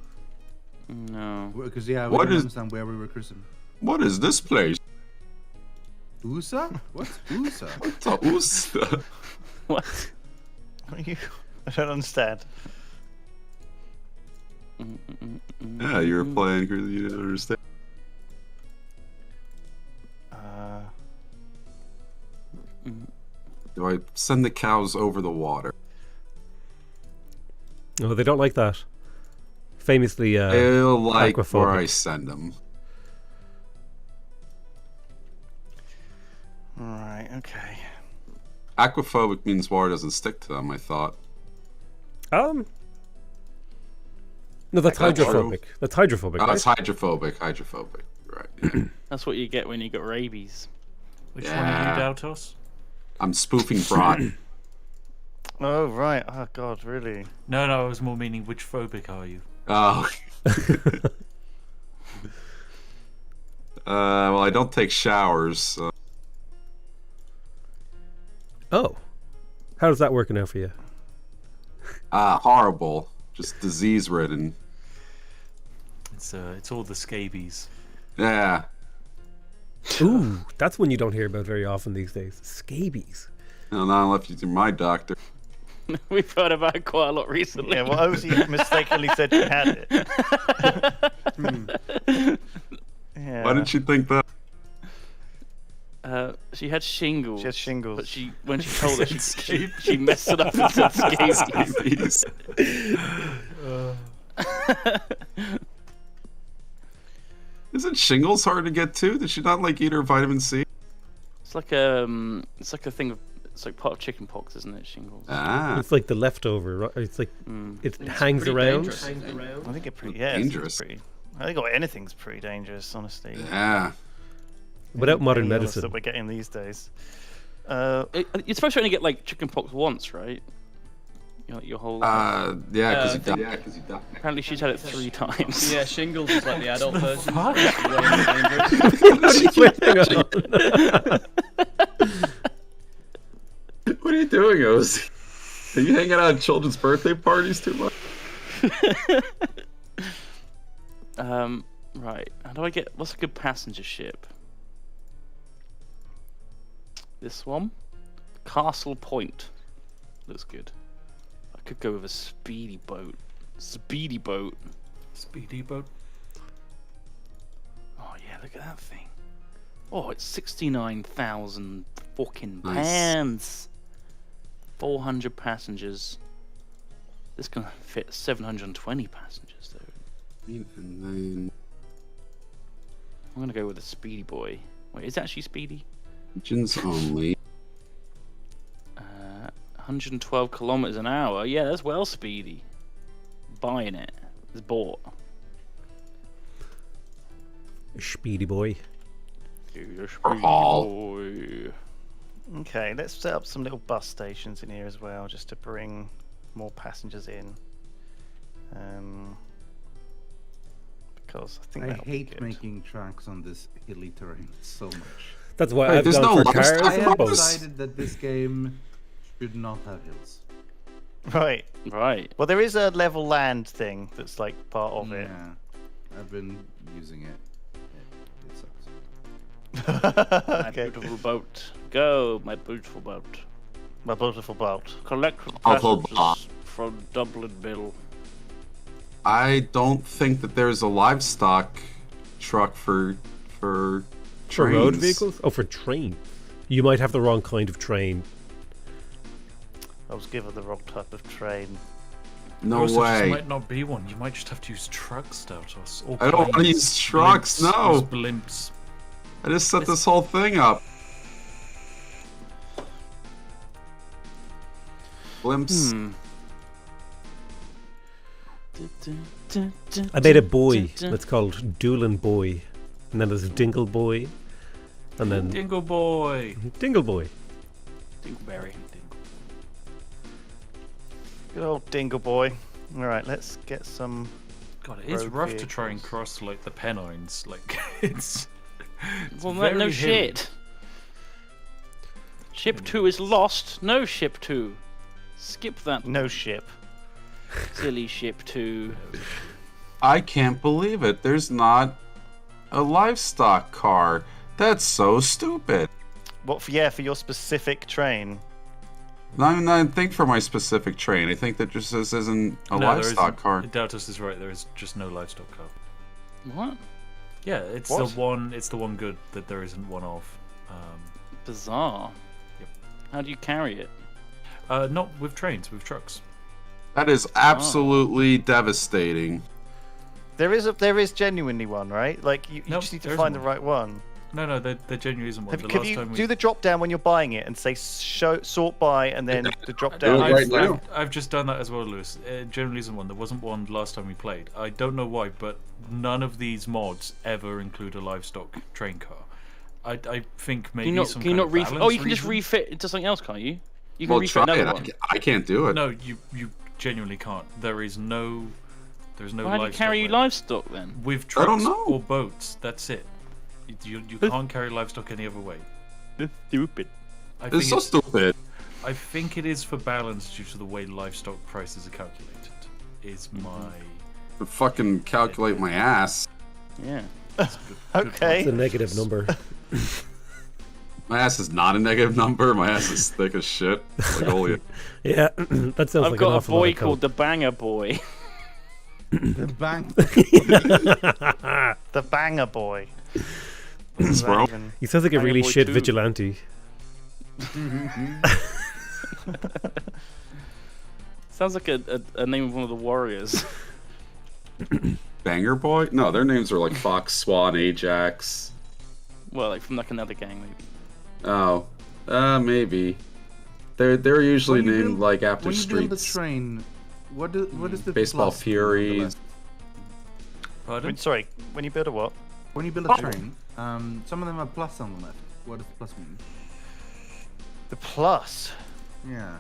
No. Because yeah, we What didn't is- understand where we were cruising. What is this place? USA? What's USA? What? What are you? I don't understand. Yeah, you were playing Cruising. You didn't understand. Do I send the cows over the water? No, they don't like that. Famously, They'll like where aquaphobic. I send them. Right. Okay. Aquaphobic means water doesn't stick to them, I thought. No, that's That's true. hydrophobic. That's hydrophobic, Oh, right? it's hydrophobic. Hydrophobic. Right. Yeah. That's what you get when you got rabies. Which one are you, Doutos? I'm spoofing Bron. Oh right. Oh God, really? No, I was more meaning which phobic are you? Oh. Well, I don't take showers. So. Oh. How's that working out for you? Horrible. Just disease-ridden. It's all the scabies. Yeah. Ooh, that's one you don't hear about very often these days. Scabies. No, not unless you're my doctor. We've heard about it quite a lot recently. Yeah. Well, Ozzy mistakenly said she had it. Yeah. Why did you think that? She had shingles. She had shingles. But when she told us, she messed it up and said scabies. Isn't shingles hard to get to? Did she not like eat her vitamin C? It's like a thing of, it's like part of chicken pox, isn't it? Shingles. Ah, It's like the leftover, right? It's like it hangs Pretty around. dangerous, isn't it? I think it's pretty. Yeah. dangerous. It's pretty. I think anything's pretty dangerous, honestly. yeah. Without modern Any illness medicine. that we're getting these days. You're supposed to only get like chicken pox once, right? Your whole life. Yeah, because Yeah, you die. Apparently she's had it 3 times. Yeah, shingles is like the adult version. Fuck? Way more dangerous. What are you doing, Ozzy? Are you hanging out at children's birthday parties too much? Right. How do I get? What's a good passenger ship? This one, Castle Point, looks good. I could go with a speedy boat. Speedy boat. Speedy boat. Oh yeah, look at that thing. Oh, it's 69,000 fucking Nice. pounds. 400 passengers. This can fit 720 passengers though. And then I'm gonna go with a speedy boy. Wait, is it actually speedy? engines only. 112 kilometers an hour. Yeah, that's well speedy. Buying it. It's bought. Speedy boy. Speedy Haul. boy. Okay, let's set up some little bus stations in here as well, just to bring more passengers in. Because I think I that'll be hate good. making tracks on this hilly terrain so much. That's why Wait, I've there's gone no for lifestyle cars I and have boats. decided that this game should not have hills. Right. Right. Well, there is a level land thing that's like part of it. Yeah, I've been using it. It sucks. My Okay. beautiful boat. Go, my beautiful boat. My beautiful boat. Collect Awful passengers from Dublin Bill. I don't think that there's a livestock truck for For trains. road vehicles? Oh, for train. You might have the wrong kind of train. I was given the wrong type of train. No Also, just way. might not be one. You might just have to use trucks, Doutos. Or I don't want to planes, use trucks. blimps, No, use blimps. I just set this whole thing up. Blimps. I made a boy that's called Doolin Boy. And then there's Dingle Boy. And then Dingle boy. Dingle Boy. Dingleberry. Good old Dingle boy. All right, let's get some. God, it is Road rough to try and vehicles. cross like the Pennines. Like it's. Well, very no hilly. shit. Ship 2 is lost. No ship 2. Skip that No ship. silly ship 2. I can't believe it. There's not a livestock car. That's so stupid. What for? Yeah, for your specific train. Not even I think for my specific train. I think that just this isn't a No, there livestock isn't. car. Doutos is right. There is just no livestock car. What? Yeah, it's What? the one. It's the one good that there isn't one of. Bizarre. Yep. How do you carry it? Not with trains, with trucks. That is absolutely devastating. There is genuinely one, right? Like you Nope, just need to there find the isn't right one. No, there genuinely isn't one. Can you do the drop down when you're buying it and say sort by and then the drop down? Do it right now. I've just done that as well, Lewis. Generally isn't one. There wasn't one last time we played. I don't know why, but none of these mods ever include a livestock train car. I think maybe Can you not refit? Oh, you can just refit. refit into something else, can't you? You can Well, refit try another it. one. I can't do it. No, you genuinely can't. There's no How do you livestock carry there. livestock then? With I don't trucks know. or boats. That's it. You can't carry livestock any other way. Stupid. I It's think so stupid. I think it is for balance due to the way livestock prices are calculated. Is my To fucking calculate my ass. Yeah. Okay. It's a negative number. My ass is not a negative number. My ass is thick as shit. Like holy. Yeah, that sounds I've like got an a awful lot boy of called code. the Banger Boy. The bank. The banger boy. What's wrong? He sounds like a Banger really Boy shit 2. vigilante. Sounds like a name of one of the warriors. Banger Boy? No, their names are like Fox, Swan, Ajax. Well, like from like another gang, maybe. Oh, maybe. They're usually When you named build- like after when you build the streets. train, what is the Baseball plus on the Furies. left? pardon. Sorry, when you build a what? When you build a train, some of them have plus on the left. What does plus mean? The plus. Yeah.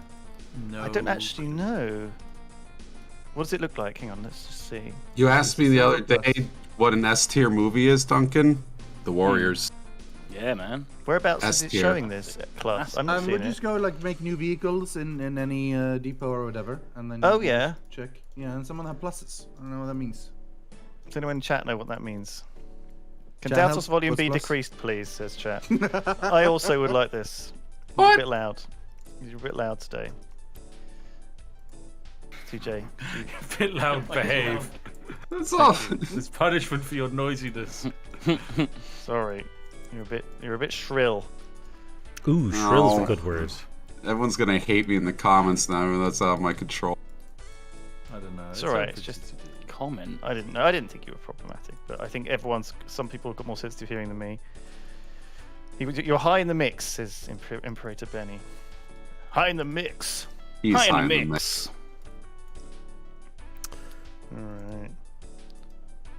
No. I don't actually know. What does it look like? Hang on, let's just see. You asked me the other day what an S tier movie is, Duncan. The Warriors. Yeah, man. Whereabouts is it S-tier. showing this club? I'm not We seeing just it. go like make new vehicles in any depot or whatever, and then. Oh, you yeah. Check. Yeah, and some of them have pluses. I don't know what that means. Does anyone in chat know what that means? Can Chat, Daltos help? volume What's be plus? decreased, please? Says chat. I also would like this. It's What? a bit loud. You're a bit loud today. TJ. A bit loud, behave. That's all. It's punishment for your noisiness. Sorry. You're a bit shrill. Ooh, shrill's No. a good word. Everyone's gonna hate me in the comments now. And that's out of my control. I don't know. It's alright, it's just Comment. I didn't think you were problematic, but I think some people have got more sensitive hearing than me. You're high in the mix, says Imperator Benny. High in the mix. He's High in high the in the mix. Alright.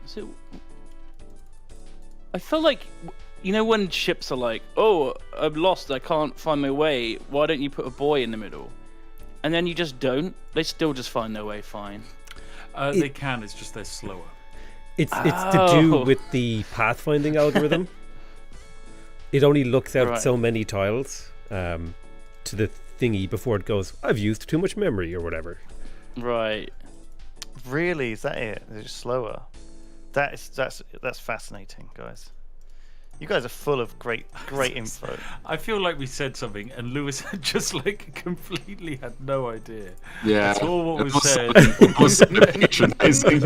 So, I feel like, when ships are like, oh, I'm lost, I can't find my way, why don't you put a buoy in the middle? And then you just don't. They still just find their way fine. They can. It's just they're slower. It's to do Oh. with the pathfinding algorithm. It only looks out Right. so many tiles to the thingy before it goes, I've used too much memory or whatever. Right. Really? Is that it? Is it slower? That's fascinating, guys. You guys are full of great info. I feel like we said something, and Lewis had just completely had no idea. Yeah. That's all what It was was said. it was patronizing.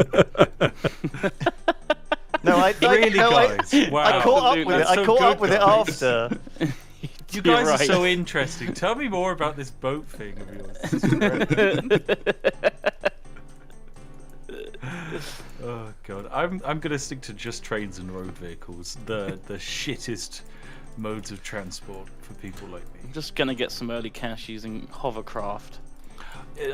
No, Really, guys? Wow. I caught up with it. That's I so caught up good, with it guys. after. You You're guys are right. so interesting. Tell me more about this boat thing of yours. Oh god, I'm gonna stick to just trains and road vehicles, the shittest modes of transport for people like me. I'm just gonna get some early cash using hovercraft.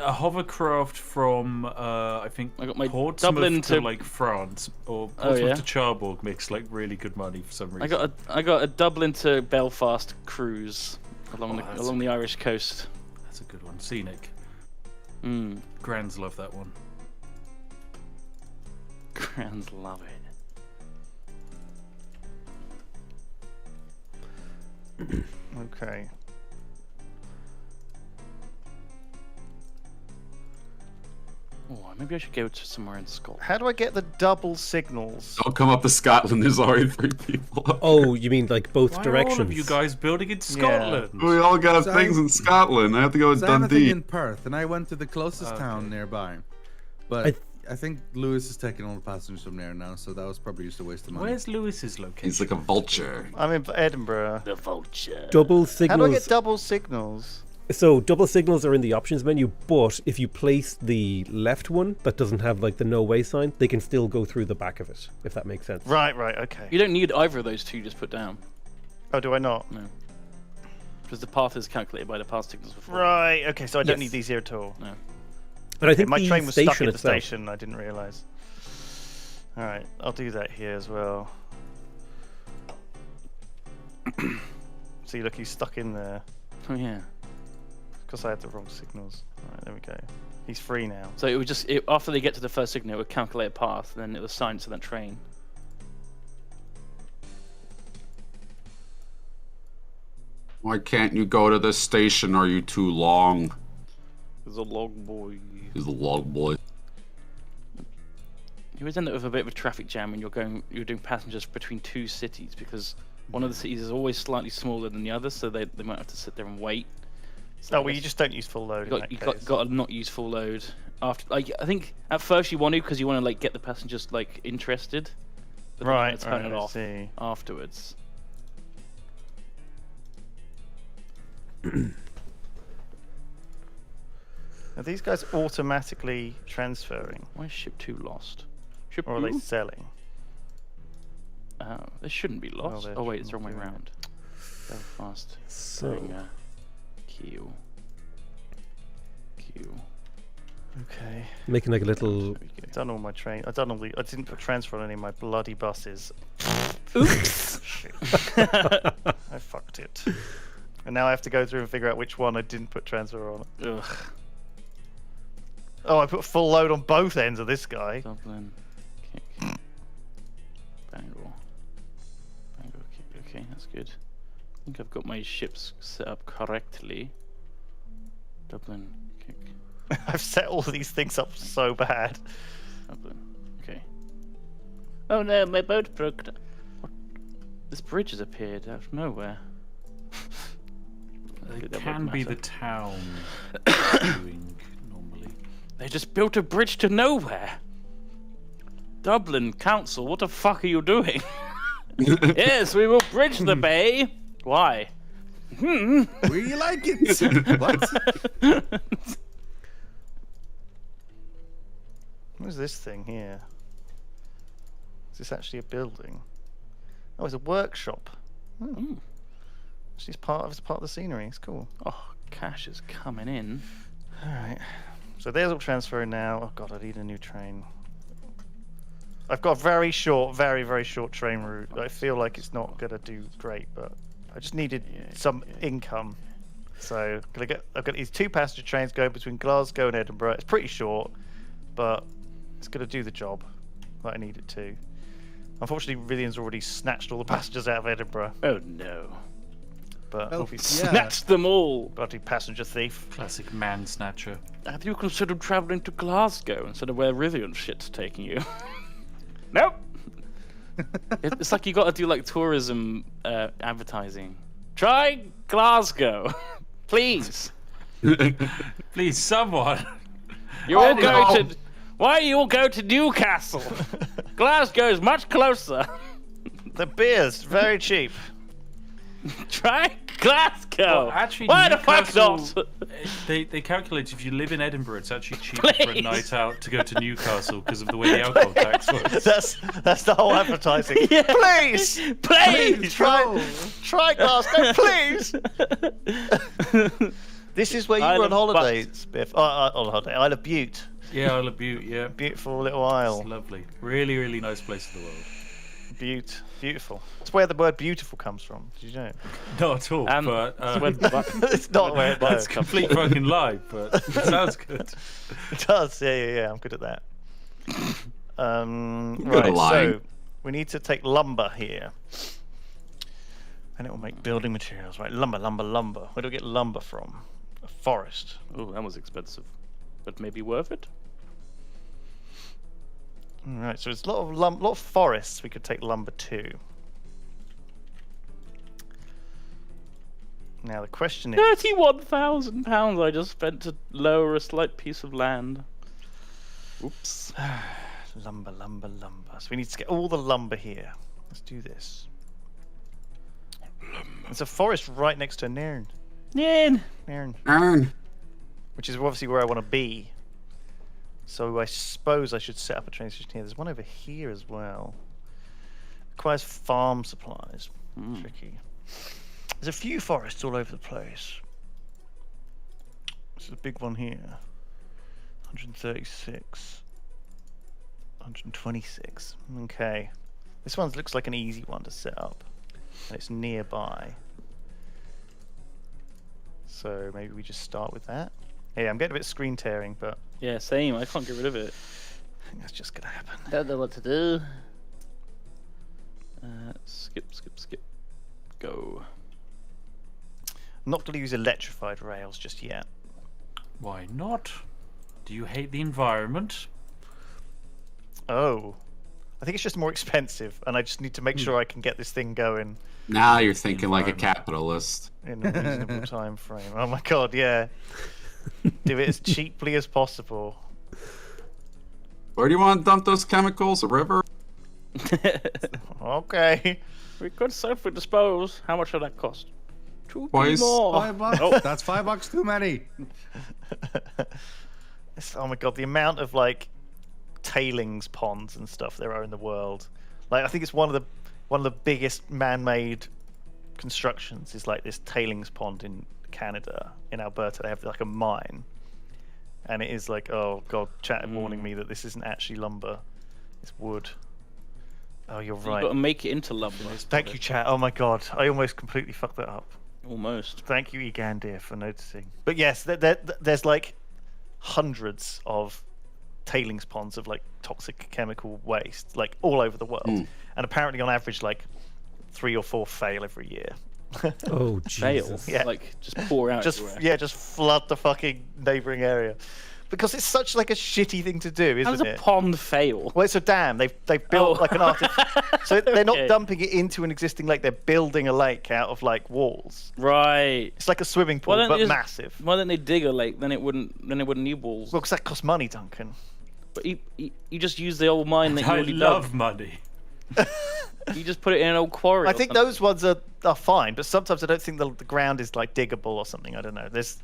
A hovercraft from I think I got my Portsmouth Dublin to to- France, or Oh, Portsmouth yeah? to Cherbourg makes really good money for some reason. I got a Dublin to Belfast cruise along Oh, that's along the Irish coast. That's a good one. Scenic. Mm. Grands love that one. Grands love it. Okay. Oh, maybe I should go to somewhere in Scotland. How do I get the double signals? Don't come up to Scotland. There's already 3 people. Oh, you mean like both Why directions? are all of you guys building in Scotland? We all got So things in Scotland. I have to go to So I have a thing Dundee. in Perth, and I went to the closest town nearby. But I think Lewis is taking all the passengers from there now, so that was probably just a waste of money. Where's Lewis's location? He's like a vulture. I'm in Edinburgh. The vulture. Double How do I get signals. double signals? So double signals are in the options menu, but if you place the left one that doesn't have like the no way sign, they can still go through the back of it, if that makes sense. Right, okay. You don't need either of those two just put down. Oh, do I not? No. Because the path is calculated by the path signals before. Right, okay, so I don't Yes. need these here at all. No. But I think my the train was stuck station at the itself, station, I didn't realise. Alright, I'll do that here as well. See, look, he's stuck in there. Oh yeah. Because I had the wrong signals. Alright, there we go. He's free now. So it would just after they get to the first signal, it would calculate a path, and then it would assign to that train. Why can't you go to this station? Are you too long? There's a log boy. He's a log boy. You always end up with a bit of a traffic jam when you're doing passengers between two cities, because one of the cities is always slightly smaller than the other, so they might have to sit there and wait. So Oh, well, you just don't use full load. you got to not use full load after. Like, I think at first you want to, because you want to like get the passengers like interested, but then you wanna turn it I off see. afterwards. Are these guys automatically transferring, Why is ship 2 lost? Ship or are they 2? selling? They shouldn't be lost. they're Oh wait, it's the not wrong way doing it. around. Belfast. So Q. Okay. making like a little. I've done all my train. I've done all the. I didn't put transfer on any of my bloody buses. Oops. Shit. I fucked it. And now I have to go through and figure out which one I didn't put transfer on. Ugh. Oh, I put full load on both ends of this guy. Dublin. Kick. Bangor. Kick. Okay, that's good. I think I've got my ships set up correctly. Dublin. Kick. I've set all these things up so bad. Dublin. Okay. Oh no, my boat broke. What? This bridge has appeared out of nowhere. It That can wouldn't be the matter. town doing normally. They just built a bridge to nowhere. Dublin Council, what the fuck are you doing? Yes, we will bridge the bay. Why? We like it. What? What is this thing here? Is this actually a building? Oh, it's a workshop. Oh. Actually, it's part of the scenery. It's cool. Oh, cash is coming in. All right. So there's all transferring now. Oh god, I need a new train. I've got a very short, very short train route. I feel like it's not gonna do great, but I just needed some income. So I've got these 2 passenger trains going between Glasgow and Edinburgh. It's pretty short, but it's gonna do the job that I need it to. Unfortunately, Rillian's already snatched all the passengers out of Edinburgh, Oh no. but Oh, obviously yeah. Snatched them all. bloody passenger thief. Classic man snatcher. Have you considered travelling to Glasgow instead of where Rillian shit's taking you? Nope. It's like you got to do like tourism advertising. Try Glasgow, please. Please, someone. You all go to. Why you all go to Newcastle? Glasgow's much closer. The beer's very cheap. Try Glasgow. Well, actually, Why the fuck Newcastle- not? They calculate if you live in Edinburgh, it's actually cheaper for a Please. night out to go to Newcastle because of the way the alcohol tax works. That's the whole advertising. Yeah. Please, Please. try Glasgow, please. This is where you Isle were on of Butt. holidays, Biff. On holiday, Isle of Bute. Yeah, Isle of Bute, yeah. Beautiful little It's isle. lovely. Really, really nice place in the world. Bute, beautiful. That's where the word beautiful comes from. Did you know? Not at all, And but it's when It's not where it that's does. complete fucking lie, but it sounds good. It does. Yeah. I'm good at that. Good at Right. lying. So we need to take lumber here, and it will make building materials. Right. Lumber. Where do we get lumber from? A forest. Oh, that was expensive, but maybe worth it. All right. So it's a lot of forests we could take lumber to. Now the question is. £31,000 I just spent to lower a slight piece of land. Oops. Lumber. So we need to get all the lumber here. Let's do this. There's a forest right next to a nairn. Nin. Arn. Which is obviously where I want to be. So I suppose I should set up a train station here. There's one over here as well. Requires farm supplies. Tricky. There's a few forests all over the place. This is a big one here. 136. 126. Okay. This one looks like an easy one to set up. And it's nearby. So maybe we just start with that. Yeah, I'm getting a bit screen tearing, but Yeah, same. I can't get rid of it. I think that's just gonna happen. Don't know what to do. Skip. Go. I'm not gonna use electrified rails just yet. Why not? Do you hate the environment? Oh. I think it's just more expensive, and I just need to make sure I can get this thing going Now you're thinking like a capitalist. in a reasonable time frame. Oh my god, yeah. Do it as cheaply as possible. Where do you want to dump those chemicals? A river? Okay. We could self-dispose. How much would that cost? 2p Twice. more. $5. Oh. That's $5 too many. Oh my god, the amount of like tailings ponds and stuff there are in the world. Like I think it's one of the biggest man-made constructions is like this tailings pond in Canada, in Alberta. They have like a mine, and it is like, oh god, chat warning me that this isn't actually lumber, it's wood. Oh, you're You've right. got to make it into lumber. Thank you, chat. Oh my god, I almost completely fucked that up. Almost. Thank you, Egandir, for noticing. But yes, there's like hundreds of tailings ponds of like toxic chemical waste, like all over the world, and apparently on average, like 3 or 4 fail every year. Oh, Fail. Jesus. Yeah. Like, just pour out Just everywhere. just flood the fucking neighboring area, because it's such like a shitty thing to do, How does isn't a it? pond fail? Well, it's a dam. They've built Oh. like an so they're not Okay. dumping it into an existing lake. They're building a lake out of like walls. Right. It's like a swimming pool, Why don't but they just- massive. Why don't they dig a lake? Then it wouldn't need walls. Well, because that costs money, Duncan. But you just use the old mine that you I already love dug. money. You just put it in an old quarry. I or think something. those ones are fine, but sometimes I don't think the ground is like diggable or something. I don't know. There's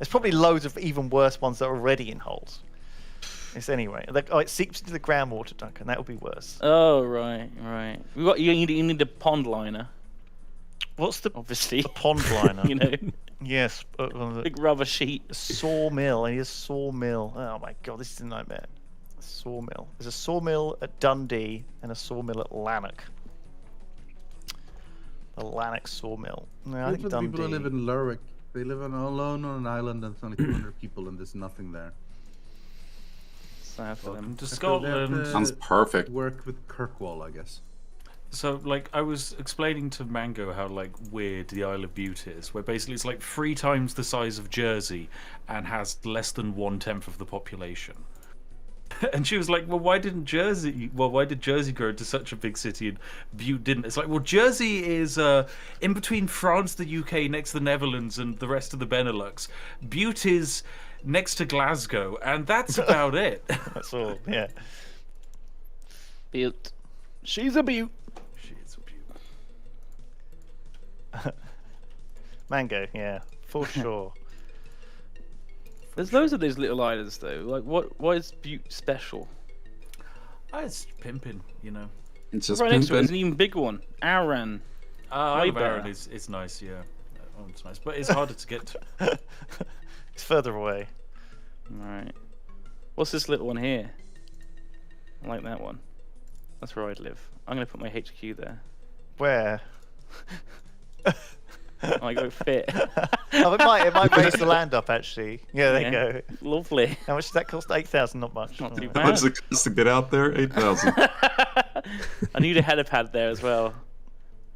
probably loads of even worse ones that are already in holes. It's anyway. Like, it seeps into the groundwater, Duncan. That would be worse. Oh right. You need a pond liner, What's the obviously. pond liner? You know, Yes, big rubber sheet. a sawmill. I need a sawmill. Oh my god, this is a nightmare. A sawmill. There's a sawmill at Dundee and a sawmill at Lanark. The Lanark sawmill. No, I Look think at the Dundee. people who live in Lerwick. They live alone on an island and it's only 200 people and there's nothing there. Sad for them. Welcome to So they have Scotland. to Sounds perfect. Work with Kirkwall, I guess. So, like, I was explaining to Mango how, like, weird the Isle of Bute is, where basically it's like 3 times the size of Jersey and has less than 1/10 of the population. And she was like, well, why did Jersey grow into such a big city and Bute didn't? It's like, well, Jersey is in between France, the UK, next to the Netherlands, and the rest of the Benelux. Bute is next to Glasgow, and that's about it. That's all. Yeah. Butte. She's a butte. Shit's a Bute. Mango. Yeah, for sure. There's loads of these little islands though. Like, what is Butte special? It's pimping, you know. It's just Right next to it, there's an pimping. even bigger one. Aran. Isle of better. Arran is nice, yeah. Oh, it's nice, but it's harder to get to. It's further away. Right. What's this little one here? I like that one. That's where I'd live. I'm gonna put my HQ there. Where? I go fit. Oh, it might raise the land up actually. Yeah, there you Yeah. go. Lovely. How much does that cost? 8,000, not much. Not too Oh. How much does it cost to get out there? 8,000. I need a helipad there as well.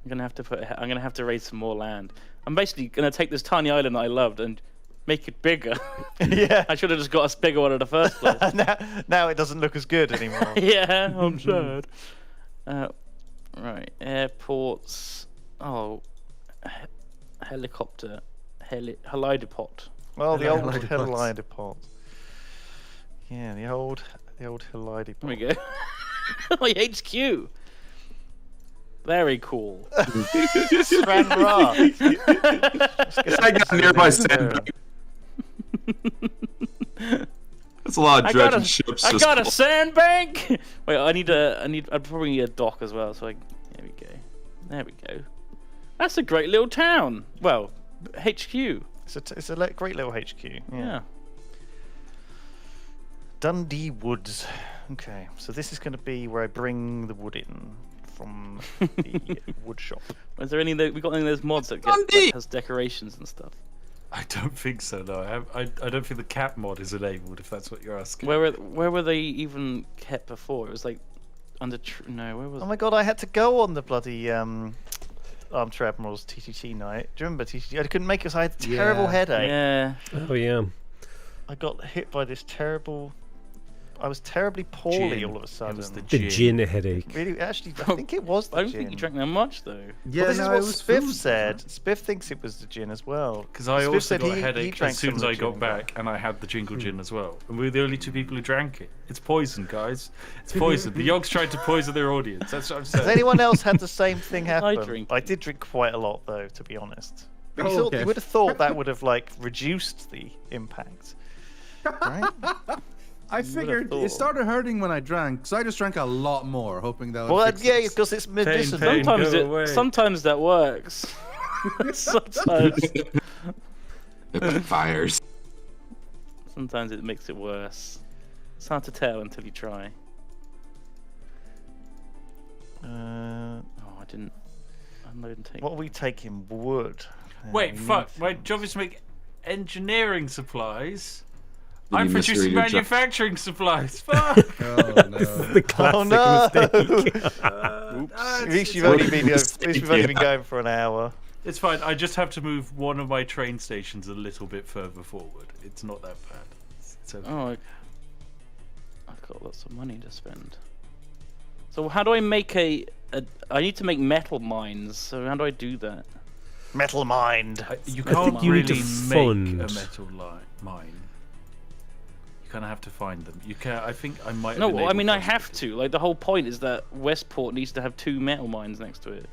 I'm gonna have to raise some more land. I'm basically gonna take this tiny island that I loved and make it bigger. Yeah. I should have just got us bigger one in the first place. now it doesn't look as good anymore. Yeah, I'm sad. Right, airports. Oh, helicopter, heliport. Well, the old Helidiport. Helidiport. Yeah, the old Helidiport. There we go. My HQ. Very cool. Strand Ra. I got nearby sandbag. That's a lot of dredging ships. I just got a sandbank. Wait, I'd probably need a dock as well. So there we go. That's a great little town. Well, HQ. It's a great little HQ. Yeah. Dundee Woods. Okay, so this is going to be where I bring the wood in from the wood shop. Is there we got any of those mods that has decorations and stuff? I don't think so. No, I don't think the cat mod is enabled. If that's what you're asking. Where were they even kept before? It was like under. No, where was? Oh my god! I had to go on the bloody Armchair Admirals TTT night. Do you remember TTT? I couldn't make it because I had a terrible headache. Yeah. Oh yeah. I got hit by this terrible. I was terribly poorly all of a sudden. It was The gin headache. Really, actually, I think it was the I don't gin. think you drank that much though. Yeah, Well, this is no, what it was Spiff food. said. Spiff thinks it was the gin as well. Because I Spiff also said got a he headache drank as soon some as of I the got gin. back, and I had the jingle gin as well. And we were the only two people who drank it. It's poison, guys. It's poison. The Yogs tried to poison their audience. That's what I'm saying. Has anyone else had the same thing happen? drink. I did drink quite a lot though, to be honest. You, Oh, thought, okay. you would have thought that would have like reduced the impact, right? I figured it started hurting when I drank, so I just drank a lot more, hoping that would Well, fix yeah, it. because it's medicinal. pain. Go away. Sometimes that works. Sometimes it backfires. sometimes it makes it worse. It's hard to tell until you try. Oh, I didn't unload and take. What are we taking? Wood. Wait, we fuck. need My things. job is to make engineering supplies. Did I'm you producing misread your job? manufacturing supplies. Fuck. Oh no. The classic Oh no! mistake. At least we've only been going for an hour. It's fine. I just have to move one of my train stations a little bit further forward. It's not that bad. It's okay. Oh, I've got lots of money to spend. So how do I make I need to make metal mines. So how do I do that? Metal mind. You I think can't you need to really fund. make a metal mine. You kind of have to find them. You can. I think I might. No, have well, I enabled mean I those have before. to. Like the whole point is that Westport needs to have 2 metal mines next to it.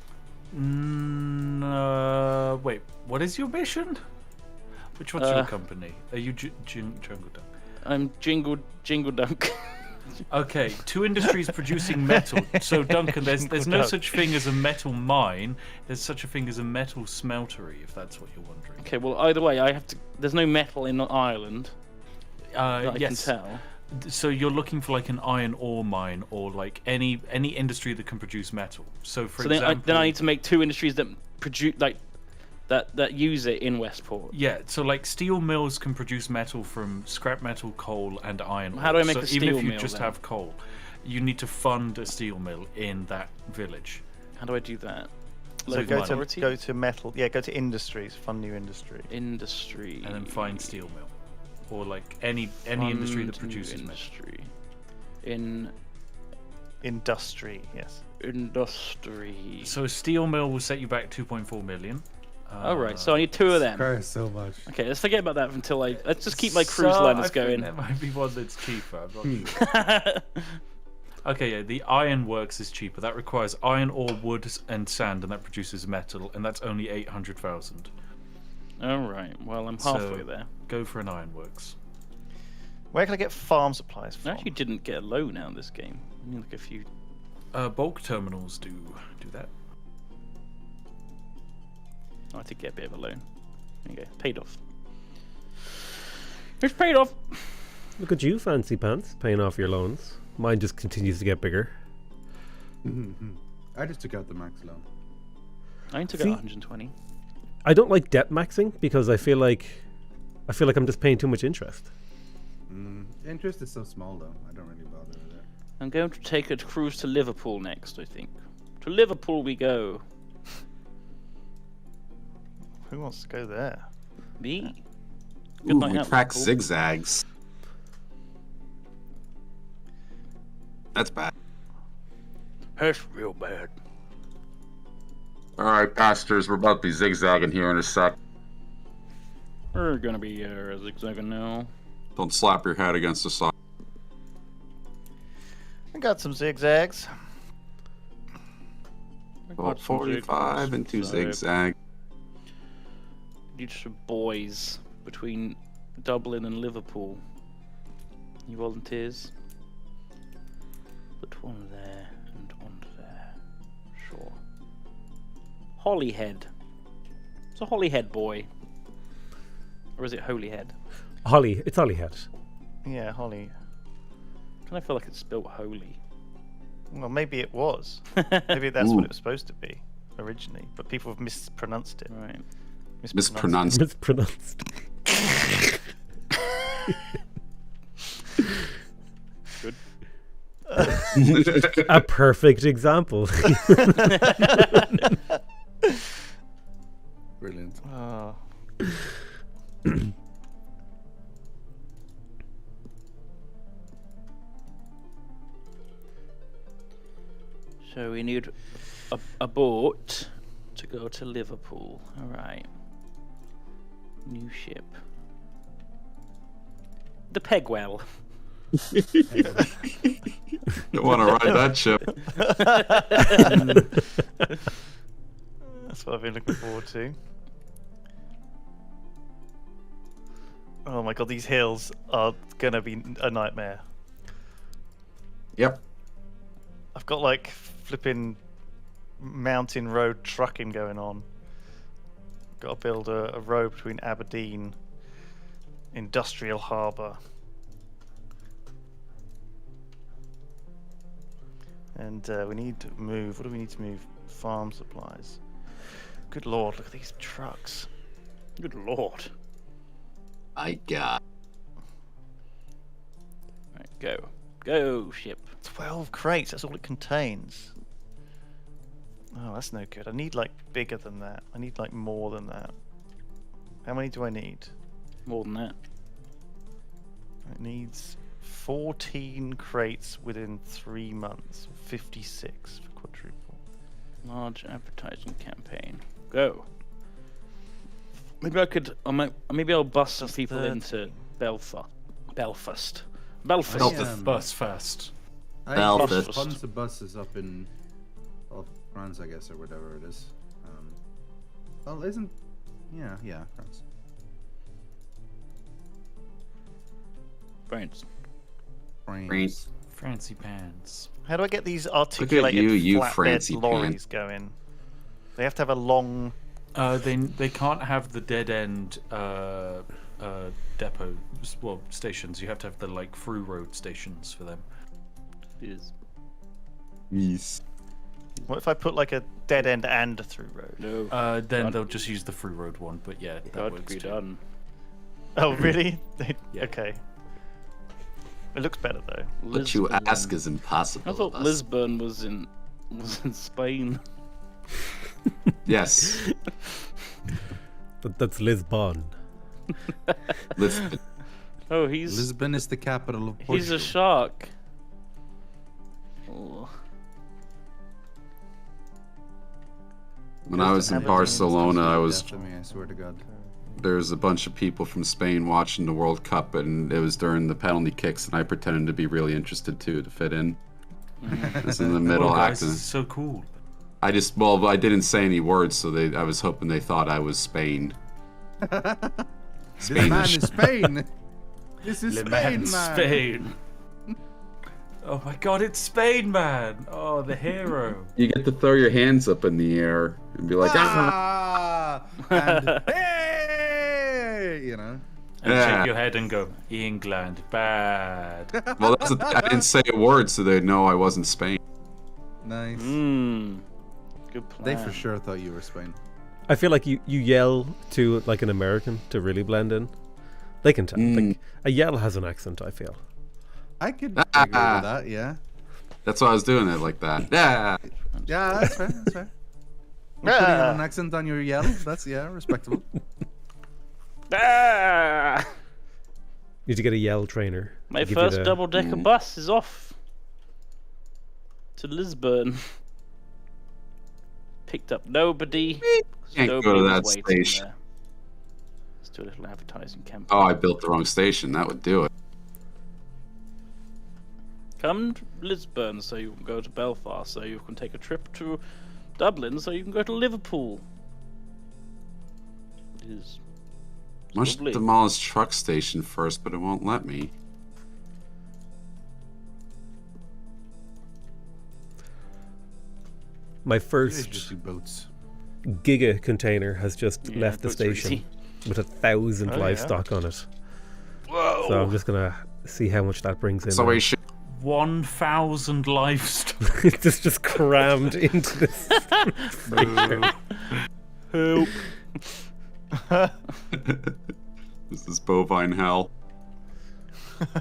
Wait, what is your mission? Which one's your company? Are you Jungle Dunk? I'm Jingle Dunk. Okay, 2 industries producing metal. So Duncan, there's no such thing as a metal mine. There's such a thing as a metal smeltery, if that's what you're wondering. Okay, well either way, I have to. There's no metal in Ireland that I Yes. can tell. So you're looking for like an iron ore mine or like any industry that can produce metal. So for So then example, I need to make 2 industries that produce that use it in Westport. yeah, so like steel mills can produce metal from scrap metal, coal, and iron ore. How do I make so a even steel if you mill, just then? have coal, you need to fund a steel mill in that village. How do I do that? So Local authority? go to metal. Yeah, go to industries. Fund new industry. Industry. And then find steel mill, or like any industry that Fund new produces metal. industry. Industry. Yes. Industry. So a steel mill will set you back 2.4 million. All right, so I need 2 of them. Christ, so much. Okay, let's forget about that until let's just keep my cruise So, liners I think going. There might be one that's cheaper. I'm not sure. Okay, yeah, the ironworks is cheaper. That requires iron ore, wood, and sand, and that produces metal, and that's only 800,000. All right, well I'm halfway So, there. Go for an ironworks. Where can I get farm supplies I from? actually didn't get a loan out of this game. I mean, like a few. Bulk terminals do that. I did get a bit of a loan. There you go, paid off. It's paid off. Look at you, fancy pants, paying off your loans. Mine just continues to get bigger. I just took out the max loan. I only took See? out 120. I don't like debt maxing because I feel like I'm just paying too much interest. Interest is so small though. I don't really bother with it. I'm going to take a cruise to Liverpool next, I think. To Liverpool we go. Who wants to go there? Me? Ooh, night we out, track Liverpool. zigzags. That's bad. That's real bad. All right, pastors, we're about to be zigzagging here in a sec. We're gonna be zigzagging now. Don't slap your head against the side. I got some zigzags. We're Well, 45 and 2 zigzag. You just boys between Dublin and Liverpool. You volunteers? Put one there and one there. Sure. Holyhead. It's a Holyhead boy. Or is it Holyhead? Holly, it's Hollyhead. Yeah, Holly. Kind of feel like it's spelled holy. Well, maybe it was. Maybe that's what it was supposed to be originally, but people have mispronounced it. Right. Mispronounced. Mispronounced. Good. A perfect example. Brilliant. Oh. So we need a boat to go to Liverpool. All right. New ship. The Pegwell. Don't want to ride that ship. That's what I've been looking forward to. Oh my god, these hills are gonna be a nightmare. Yep. I've got like flipping mountain road trucking going on. Got to build a road between Aberdeen, Industrial Harbour, and we need to move. What do we need to move? Farm supplies. Good lord, look at these trucks. Good lord. My God. Right, go. Go, ship. 12 crates, that's all it contains. Oh, that's no good. I need like bigger than that. I need like more than that. How many do I need? More than that. It needs 14 crates within 3 months. 56 for quadruple. Large advertising campaign. Go. Maybe I could. Maybe I'll bust some That's people 13. into Belfast. Belfast. Bus first. I Belfast. have tons of buses up in France, I guess, or whatever it is. Well, isn't... Yeah, France. France. France. Fancy pants. How do I get these articulated you flatbed Francie lorries going? They have to have a long... They can't have the dead end depot stations. You have to have the like through road stations for them. Yes. Yes. What if I put like a dead end and a through road? No. Then they'll just use the through road one. But yeah, that Got to works be too. done. Oh, really? Yeah. Okay. It looks better though. What you Lisbon. ask is impossible. I thought of us. Lisbon was in Spain. Yes. That's Lisbon. Lisbon. Oh, he's Lisbon is the capital of Portugal. he's a shark. Oh. When I was in Aberdeen. Barcelona, I was Death to me, I swear to God. there's a bunch of people from Spain watching the World Cup, and it was during the penalty kicks, and I pretended to be really interested too to fit in. I was in the middle Oh, guys, acting. this is so cool. I didn't say any words, so I was hoping they thought I was Spain. This man is Spain. This is Le Spain, Mans, man. Spain. Oh my God, it's Spain, man! Oh, the hero. You get to throw your hands up in the air and be like, Ah! And hey! You know. And Yeah. shake your head and go, England, bad. Well, I didn't say a word, so they'd know I wasn't Spain. Nice. Good plan. They for sure thought you were Spain. I feel like you yell to like an American to really blend in. They can tell. Like, a yell has an accent, I feel. I could agree with that, yeah. That's why I was doing it like that. Yeah. Yeah, that's fair, that's fair. You're putting an accent on your yell, that's, yeah, respectable. Ah! Need to get a yell trainer. My to give first you the- double-decker bus is off to Lisbon. Picked up nobody. 'cause Can't go nobody to was that waiting station. there. Let's do a little advertising campaign. Oh, I built the wrong station. That would do it. Come to Lisbon so you can go to Belfast so you can take a trip to Dublin, so you can go to Liverpool. It is I must lovely. demolish truck station first, but it won't let me. My Just first do boats. Giga container has just Yeah, left the boats are station easy. with 1,000 Oh, yeah. livestock on it. Whoa! So I'm just gonna see how much that brings in. So now. we should. 1,000 livestock. It's just crammed into this. Help! This is bovine hell.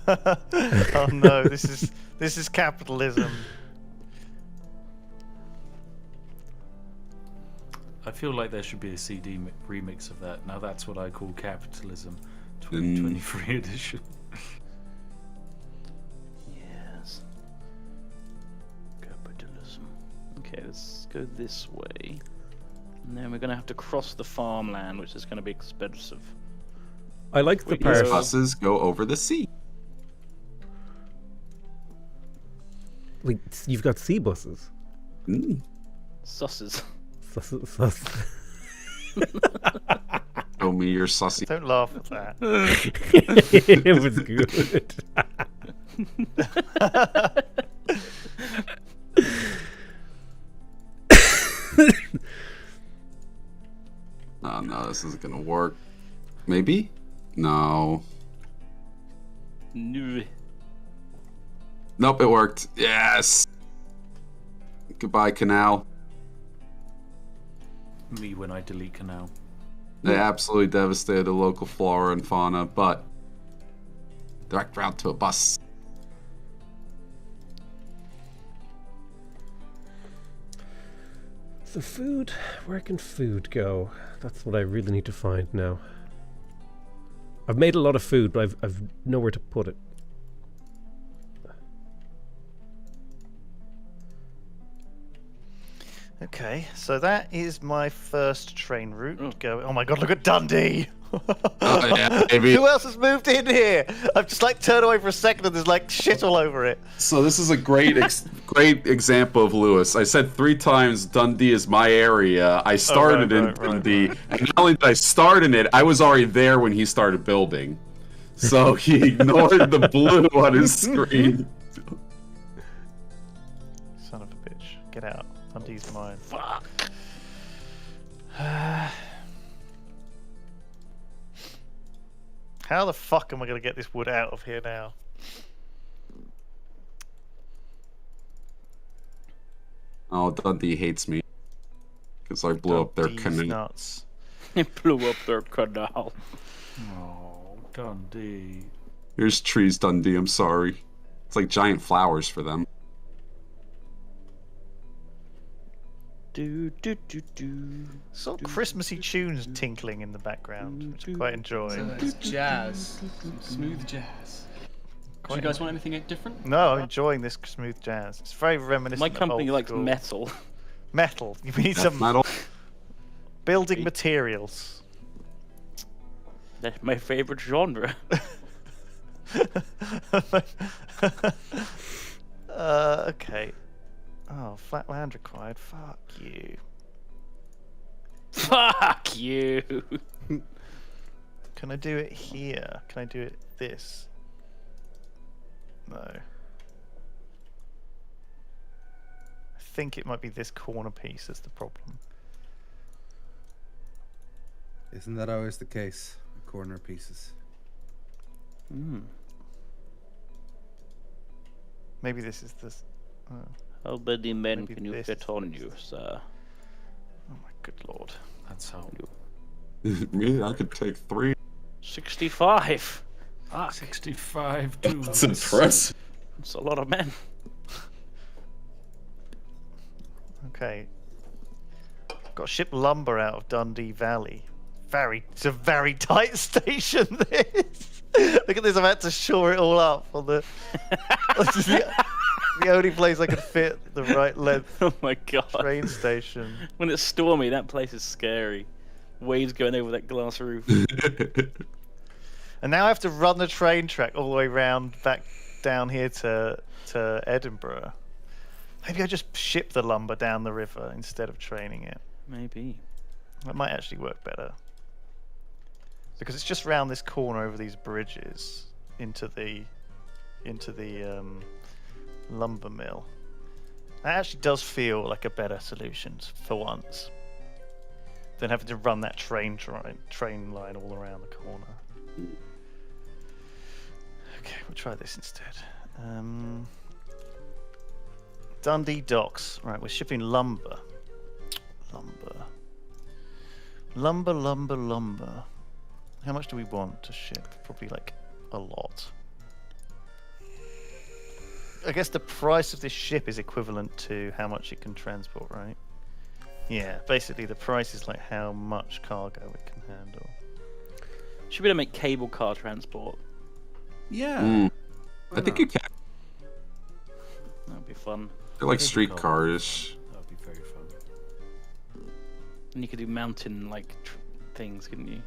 Oh no, this is capitalism. I feel like there should be a CD remix of that. Now that's what I call capitalism, 2023 edition. Yes. Capitalism. Okay, let's go this way. And then we're gonna have to cross the farmland, which is gonna be expensive. I like the Wait, part. yes. Buses go over the sea. Wait, you've got sea buses. Mm. Susses. Show me your sussy. Don't laugh at that. It was good. Oh no, this isn't gonna work. Maybe? No. No. Nope, it worked. Yes! Goodbye, canal. Me when I delete canal. They absolutely devastated the local flora and fauna, but direct route to a bus. So food, where can food go? That's what I really need to find now. I've made a lot of food, but I've nowhere to put it. Okay, so that is my first train route. Oh. Oh my god, look at Dundee! Oh, yeah, baby. Who else has moved in here? I've just like turned away for a second and there's like shit all over it. So this is a great great example of Lewis. I said 3 times Dundee is my area. I started in Dundee, and not only did I start in it, I was already there when he started building. So he ignored the blue on his screen. Son of a bitch. Get out. Dundee's mine. Fuck. How the fuck am I going to get this wood out of here now? Oh, Dundee hates me because I blew up their Dundee's canal. nuts. It blew up their canal. Oh, Dundee. Here's trees, Dundee. I'm sorry. It's like giant flowers for them. Do do do do. Sort of Christmassy tunes tinkling in the background, which I quite enjoy. So it's jazz. Some smooth jazz. Do you guys want anything different? No, I'm enjoying this smooth jazz. It's very reminiscent My of company old likes school. metal. Metal. You need some Metal. building materials. That's my favorite genre. Okay. Oh, flat land required. Fuck you. Fuck you. Can I do it here? Can I do it this? No. I think it might be this corner piece that's the problem. Isn't that always the case? The corner pieces. Maybe this is this. Oh, How many men Maybe can you this fit is on this. you, sir? oh my good lord. That's how. Me, I could take 3. 65. Fuck. 65 That's dudes. impressive. That's a lot of men. Okay. Got to ship lumber out of Dundee Valley. It's a very tight station, this. Look at this, I've had to shore it all up on the... the only place I could fit the right length Oh my god. train station. When it's stormy, that place is scary. Waves going over that glass roof. And now I have to run the train track all the way round back down here to Edinburgh. Maybe I just ship the lumber down the river instead of training it. Maybe. That might actually work better. Because it's just round this corner over these bridges into the lumber mill. That actually does feel like a better solution for once than having to run that train line all around the corner. Okay, we'll try this instead. Dundee Docks. Right, we're shipping lumber. Lumber. How much do we want to ship? Probably like a lot. I guess the price of this ship is equivalent to how much it can transport, right? Yeah, basically the price is like how much cargo it can handle. Should be able to make cable car transport. Yeah. I think you can. That'd be fun. They're like streetcars. That'd be very fun. And you could do mountain things, couldn't you?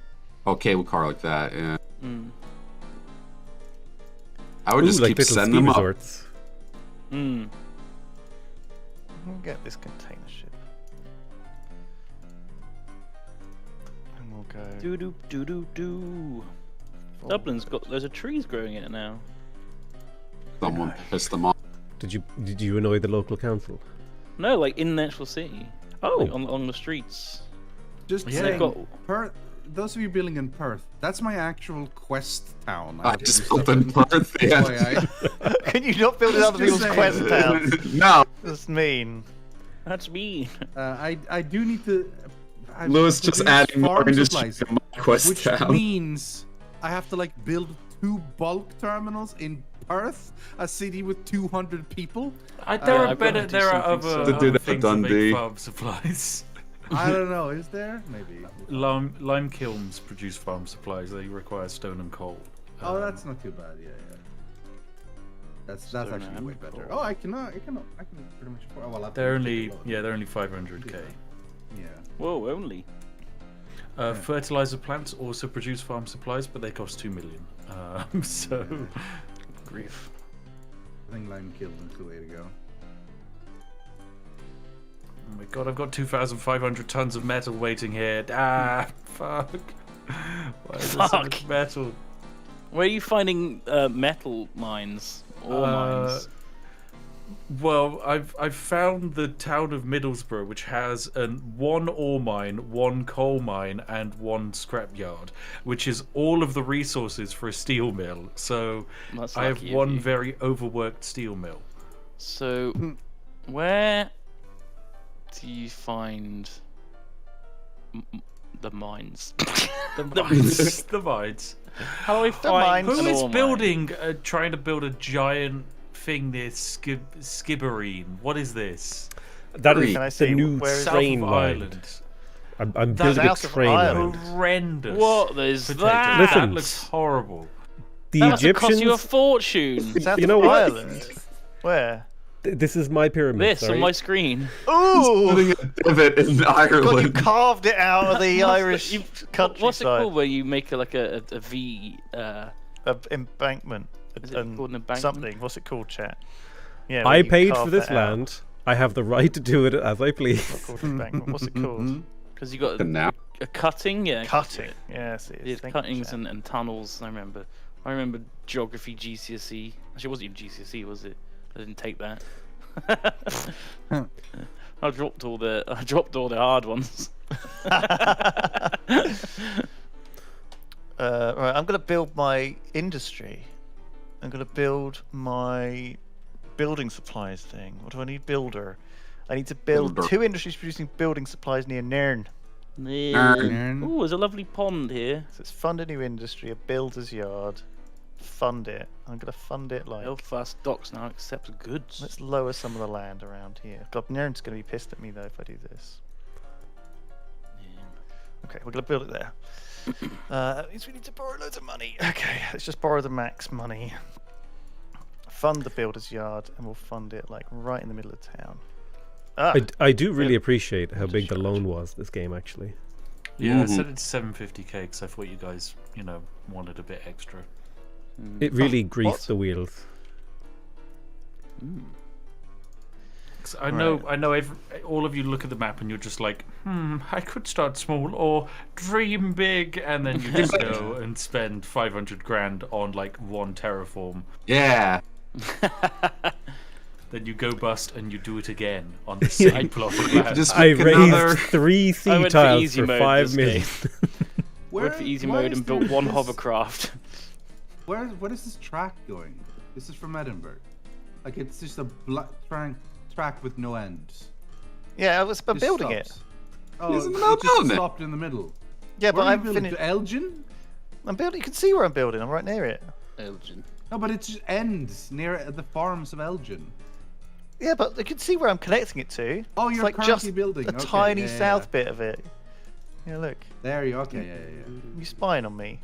Oh, cable car like that. Yeah. Mm. I would just like keep little sending ski them up. resorts. Mm. We'll get this container ship. And we'll go. Do. Dublin's got loads of trees growing in it now. Someone pissed them off. Did you annoy the local council? No, like in the actual city. Oh. Like on the streets. Just Yeah. saying, Got- Perth. Those of you building in Perth, that's my actual quest town. I just built in Perth. Yeah. FYI. Can you not build in other Just people's saying. quest towns? No, That's mean. That's me. I do need to. I Lewis just produce adding more farm industry supplies, to my quest which town. means I have to build 2 bulk terminals in Perth, a city with 200 people. There I've are got better. to do There are something other, To do other that things for to make Dundee. farm supplies. I don't know. Is there? Maybe. Lime kilns produce farm supplies. They require stone and coal. Oh, that's not too bad. Yeah. That's actually and way better. coal. Oh, I can pretty much. Oh, well, They're only 500k. Yeah. Whoa, only. Fertilizer plants also produce farm supplies, but they cost 2 million. So, Grief. I think lime kiln is the way to go. oh my god, I've got 2,500 tons of metal waiting here. Ah, fuck. Why is there so much Fuck. metal? Where are you finding metal mines? Ore mines? Well, I've found the town of Middlesbrough, which has one ore mine, one coal mine, and one scrapyard, which is all of the resources for a steel mill. So That's I have lucky of one you. very overworked steel mill. So, where do you find the mines? The mines. The mines. How do I find mines. Who an is ore mine? building, trying to build a giant thing near Skibbereen? What is this? That is Can I the see new where is South train of line. Ireland. I'm That's building a South of train Ireland. line. Horrendous. What is Potato. that? Listen. That looks horrible. The That must cost you a Egyptians. fortune. South You know of what? Ireland? Where? This is my pyramid. This sorry. on my screen. Ooh! Building a divot in God, you Ireland. carved it out of the Irish countryside. What's it called where you make a V? Embankment. Is it called an embankment? Something. What's it called, chat? Yeah. where I you paid for carve this that out. land. I have the right to do it as I please. Not called embankment. What's it called? Because you got Canal. a cutting, yeah. Cutting. Yes, it Yeah, is. Thank you, cuttings chat. and tunnels. I remember geography GCSE. Actually, it wasn't even GCSE, was it? I didn't take that. I dropped all the hard ones. Right, I'm going to build my industry. I'm going to build my building supplies thing. What do I need? Builder. I need to build Builder. 2 industries producing building supplies near Nairn. Oh, there's a lovely pond here. So it's fund a new industry, a builder's yard. Fund it. I'm going to fund it like... Belfast docks now accepts goods. Let's lower some of the land around here. God, Nairn's going to be pissed at me though if I do this. Okay, we're going to build it there. That means we need to borrow loads of money. Okay, let's just borrow the max money. Fund the builder's yard, and we'll fund it like right in the middle of town. Ah, I do really appreciate how big the loan was this game, actually. Yeah, I said it's 750k because I thought you guys, wanted a bit extra. It really greased what? the wheels. I know all of you look at the map and you're just like, I could start small or dream big, and then you just go and spend 500 grand on like one terraform. Yeah. Then you go bust and you do it again on the same plot of land. Just I make another- raised 3 I sea went for tiles easy for mode 5 this million. Went for easy why mode is and there built one this- hovercraft. What is this track going? This is from Edinburgh. Like it's just a black track with no end. Yeah, I'm Just building it. stops. Oh, Isn't it that just building it? stopped in the middle. Yeah, Where but are you I'm building? finished. To Elgin? I'm building. You can see where I'm building. I'm right near it. Elgin. No, but it just ends near the farms of Elgin. Yeah, but you can see where I'm connecting it to. Oh, It's you're like currently just building. a Okay, tiny yeah, yeah, south yeah. bit of it. Yeah, look. There you. Okay, yeah. You spying on me?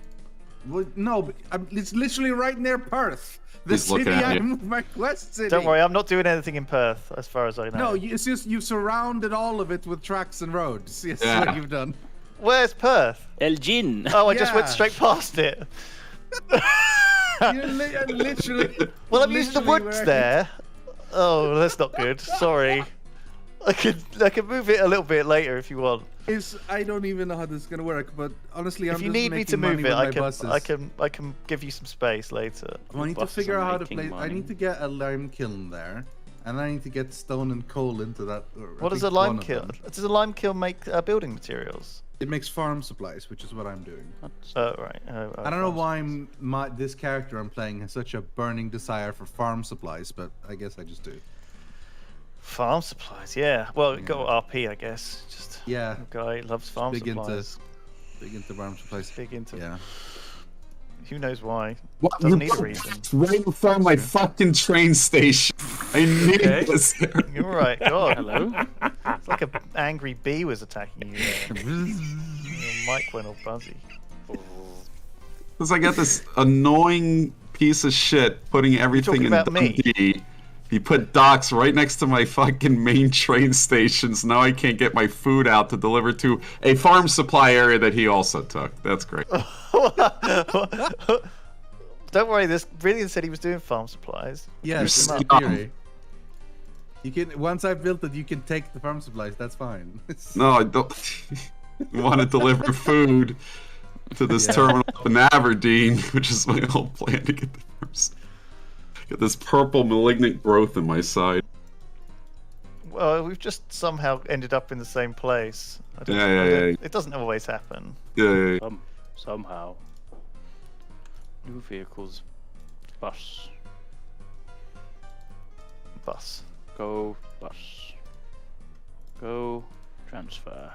Well, no, but it's literally right near Perth. The He's looking city at you. I'm my quest city. Don't worry, I'm not doing anything in Perth, as far as I know. No, it's just you surrounded all of it with tracks and roads. Yes, Yeah. what you've done. Where's Perth? Elgin. Oh, I just went Yeah. straight past it. You're literally. Well, I'm using the literally woods where- there. Oh, that's not good. Sorry. I could move it a little bit later if you want. I don't even know how this is gonna work, but honestly, I'm If you just need me to making move money it, with my buses. I can give you some space later. I need to buses figure are out how to making play. I money. need to get a lime kiln there, and I need to get stone and coal into that. or What at does a least lime one of kiln? them. Does a lime kiln make building materials? It makes farm supplies, which is what I'm doing. Oh right. I don't know why this character I'm playing has such a burning desire for farm supplies, but I guess I just do. Farm supplies, yeah. Well, it got RP, I guess. Just Yeah, a guy who loves farm big supplies. big into farm supplies. Big into. Yeah. Who knows why? What? Doesn't You need a put reason. this right in front of my fucking train station. I need Okay. this. You're right. God. Hello. It's like an angry bee was attacking you there. Your mic went all buzzy. Because I got this annoying piece of shit putting everything talking in about me? Dundee. He put docks right next to my fucking main train stations. Now I can't get my food out to deliver to a farm supply area that he also took. That's great. Don't worry, this Brilliant said he was doing farm supplies. Yes, You're in scum. theory. You can once I've built it, you can take the farm supplies. That's fine. No, I don't want to deliver food to this terminal up in Aberdeen, which is my whole plan to get the farms. Get this purple malignant growth in my side. Well, we've just somehow ended up in the same place. I don't- Yeah. It doesn't always happen. Yeah. Somehow. New vehicles. Bus. Bus. Go bus. Go transfer.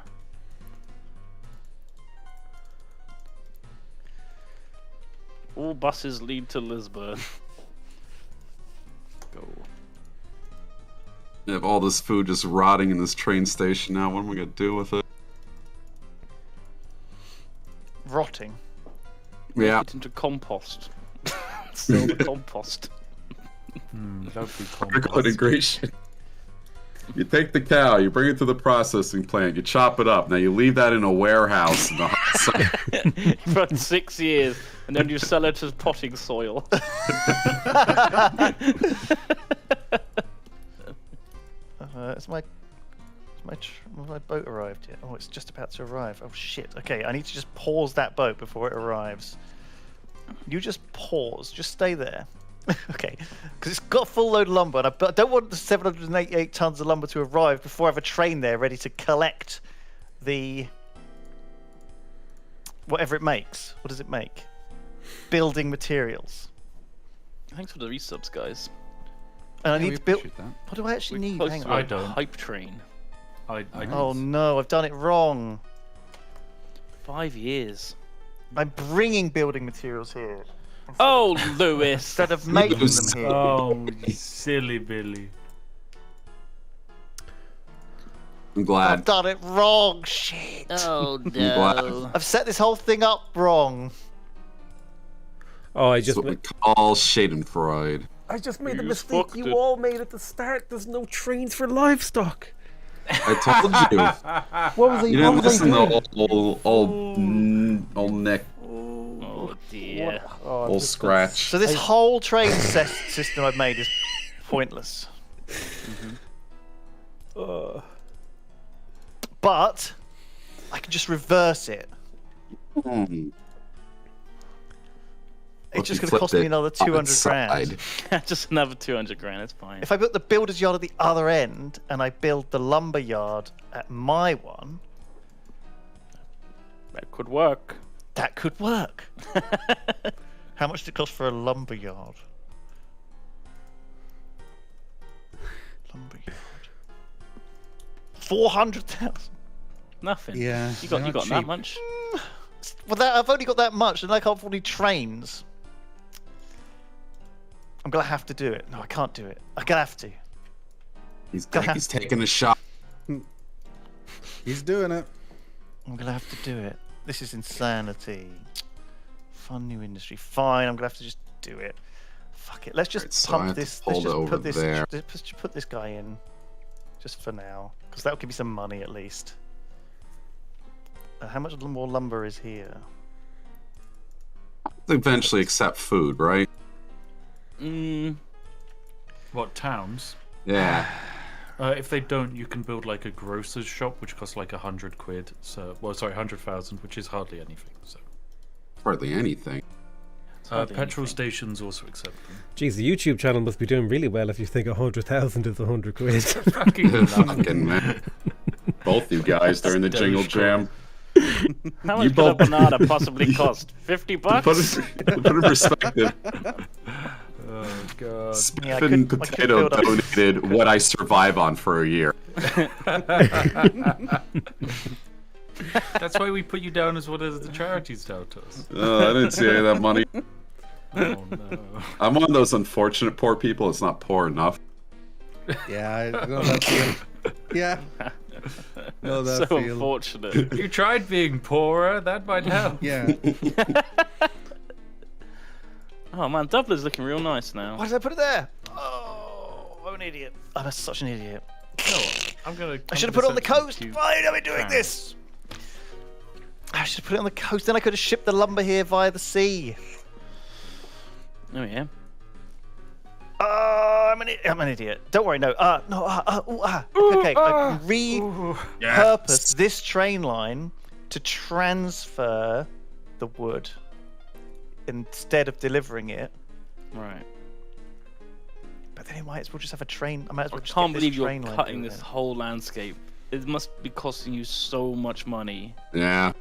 All buses lead to Lisbon. Go. I have all this food just rotting in this train station now. What am I gonna do with it? Rotting. Yeah. Make it into compost. Sell the compost. That would be Vertical compost. integration. You take the cow, you bring it to the processing plant, you chop it up. Now you leave that in a warehouse in the hot sun. For 6 years, and then you sell it as potting soil. Has my boat arrived yet? Oh, it's just about to arrive. Oh shit. Okay, I need to just pause that boat before it arrives. You just pause. Just stay there. Okay, because it's got a full load of lumber, and I don't want the 788 tons of lumber to arrive before I have a train there ready to collect the whatever it makes. What does it make? Building materials. Thanks for the resubs, guys. And I Yeah, need we to build. appreciate that. What do I actually need? Close Hang to on. I a don't. Hype train. I Oh no, I've done it wrong. 5 years. I'm bringing building materials here Oh, Lewis. instead of making them here. Oh, silly Billy. I'm I've glad. done it wrong. Shit. Oh glad. no. I've set this whole thing up wrong. Oh, I That's just what we call Schadenfreude. I just made the You mistake fucked you it. all made at the start. There's no trains for livestock. I told you. What was I? You what didn't was I listen doing? to old Nick, Oh dear. Oh, I'm old just- Scratch. So this whole train system I've made is pointless. But I can just reverse it. It's just going to cost me another 200 grand. Just another 200 grand. It's fine. If I put the builder's yard at the other end and I build the lumber yard at my one, That could work. that could work. How much does it cost for a lumber yard? Lumber yard. 400,000. Nothing. Yeah, You they're got not that cheap. much? Well, I've only got that much, and I can't afford any trains. I'm gonna have to do it. No, I can't do it. I'm gonna have to. He's taking a shot. He's doing it. I'm gonna have to do it. This is insanity. Fun new industry. Fine, I'm gonna have to just do it. Fuck it. Let's just Right, so I pump have to this. pull Let's it just over put this. there. Just put this guy in, just for now, because that'll give me some money at least. How much more lumber is here? Eventually accept food, right? What, towns? Yeah. If they don't, you can build like a grocer's shop, which costs like 100 quid. So, well, sorry, 100,000, which is hardly anything. So, Hardly anything. petrol stations also accept them. Jeez, the YouTube channel must be doing really well if you think 100,000 is 100 quid. Fucking man. Both you guys during the jingle jam. How much could a banana possibly cost? 50 bucks? Put in perspective. Oh god. Spiffin Potato donated what I survive on for a year. That's why we put you down as one of the charities down to us. I didn't see any of that money. Oh no. I'm one of those unfortunate poor people. It's not poor enough. Yeah, I know that feel. Yeah. No, that So feel. unfortunate. You tried being poorer, that might help. Yeah. Oh man, Dublin's looking real nice now. Why did I put it there? Oh, I'm an idiot. I'm such an idiot. I'm gonna. I should have put it on the coast. Why am I doing this? I should have put it on the coast. Then I could have shipped the lumber here via the sea. Oh yeah. I'm an idiot. Don't worry. No. Okay. I repurpose this train line to transfer the wood instead of delivering it. Right. But then it might as well just have a train. I might as well I just can't get believe this you're train line cutting doing this it. whole landscape. It must be costing you so much money. Yeah.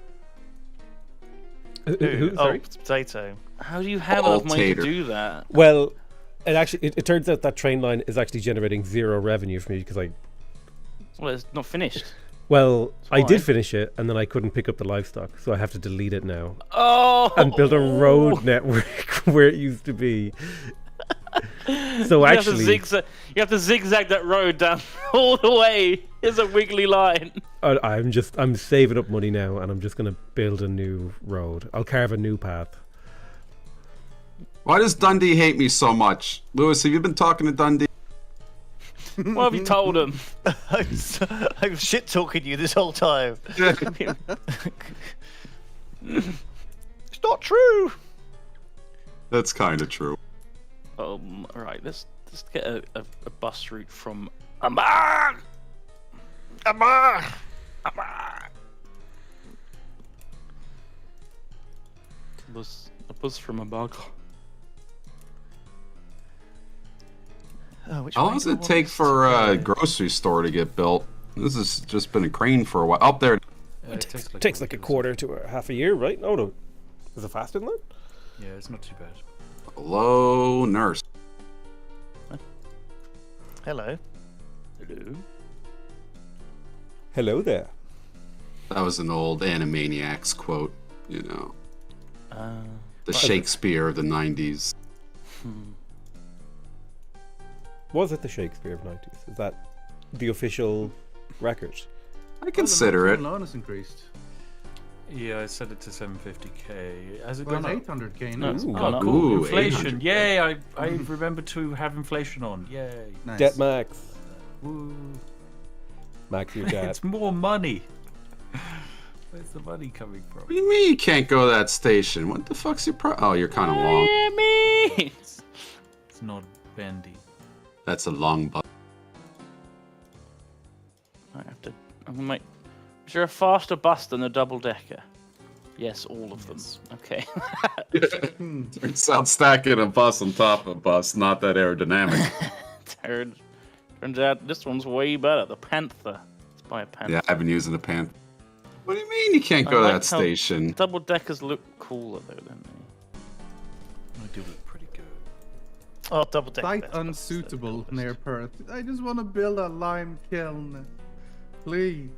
Who, Oh, sorry? potato. How do you have enough money to Tater. do that? Well, it turns out that train line is actually generating zero revenue for me because Well, it's not finished. I did fine. finish it and then I couldn't pick up the livestock, so I have to delete it now Oh! and build a road network where it used to be. So You actually, have to zigzag that road down all the way. It's a wiggly line. I'm saving up money now and I'm just gonna build a new road. I'll carve a new path. Why does Dundee hate me so much? Lewis, have you been talking to Dundee? What have you told him? I'm shit talking you this whole time. It's not true. That's kind of true. Right. Let's get a bus route from Amman. Amar. A bus from Amman. Oh, which How way long does do I it want take this for to a go? grocery store to get built? This has just been a crane for a while. Up there. It Takes like a quarter to a half a year, right? Oh no, is it faster than that? Yeah, it's not too bad. Hello, nurse. Hello. Hello. Hello there. That was an old Animaniacs quote, you know. The Right. Shakespeare of the 90s. Was it the Shakespeare of 90s? Is that the official record? I consider it. Loan has increased. Yeah, I set it to 750k. Has it Well, gone it's up? 800k No, now. it's Ooh. gone up. Cool. Ooh, Inflation. 800K. Yay! I remember to have inflation on. Yay. Nice. Debt max. Woo. Max your debt. It's more money. Where's the money coming from? What do you mean you can't go to that station? What the fuck's your Oh, you're kind of long. Miami. It's not bendy. That's a long bus. Mate, is there a faster bus than a double decker? Yes, all of them. Okay. Turns out stacking a bus on top of a bus, not that aerodynamic. Turns out this one's way better. The Panther. Let's buy a Panther. Yeah, I've been using the Panther. What do you mean you can't go to that station? Double deckers look cooler though, don't they? They do look pretty good. Oh, double deck. Site unsuitable near Perth. I just want to build a lime kiln. Please.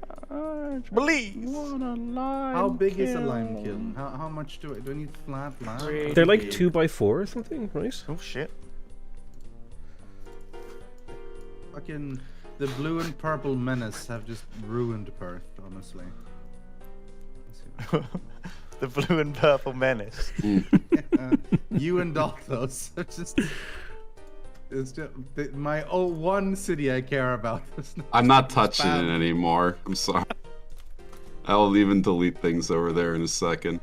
Please. What a lime How big is a lime kiln? How much do I need flat land? They're like 2x4 or something, right? Oh shit. Fucking the blue and purple menace have just ruined Perth, honestly. The blue and purple menace. You and Dalthos. It's just my one city I care about. I'm not touching it anymore. I'm sorry. I'll even delete things over there in a second.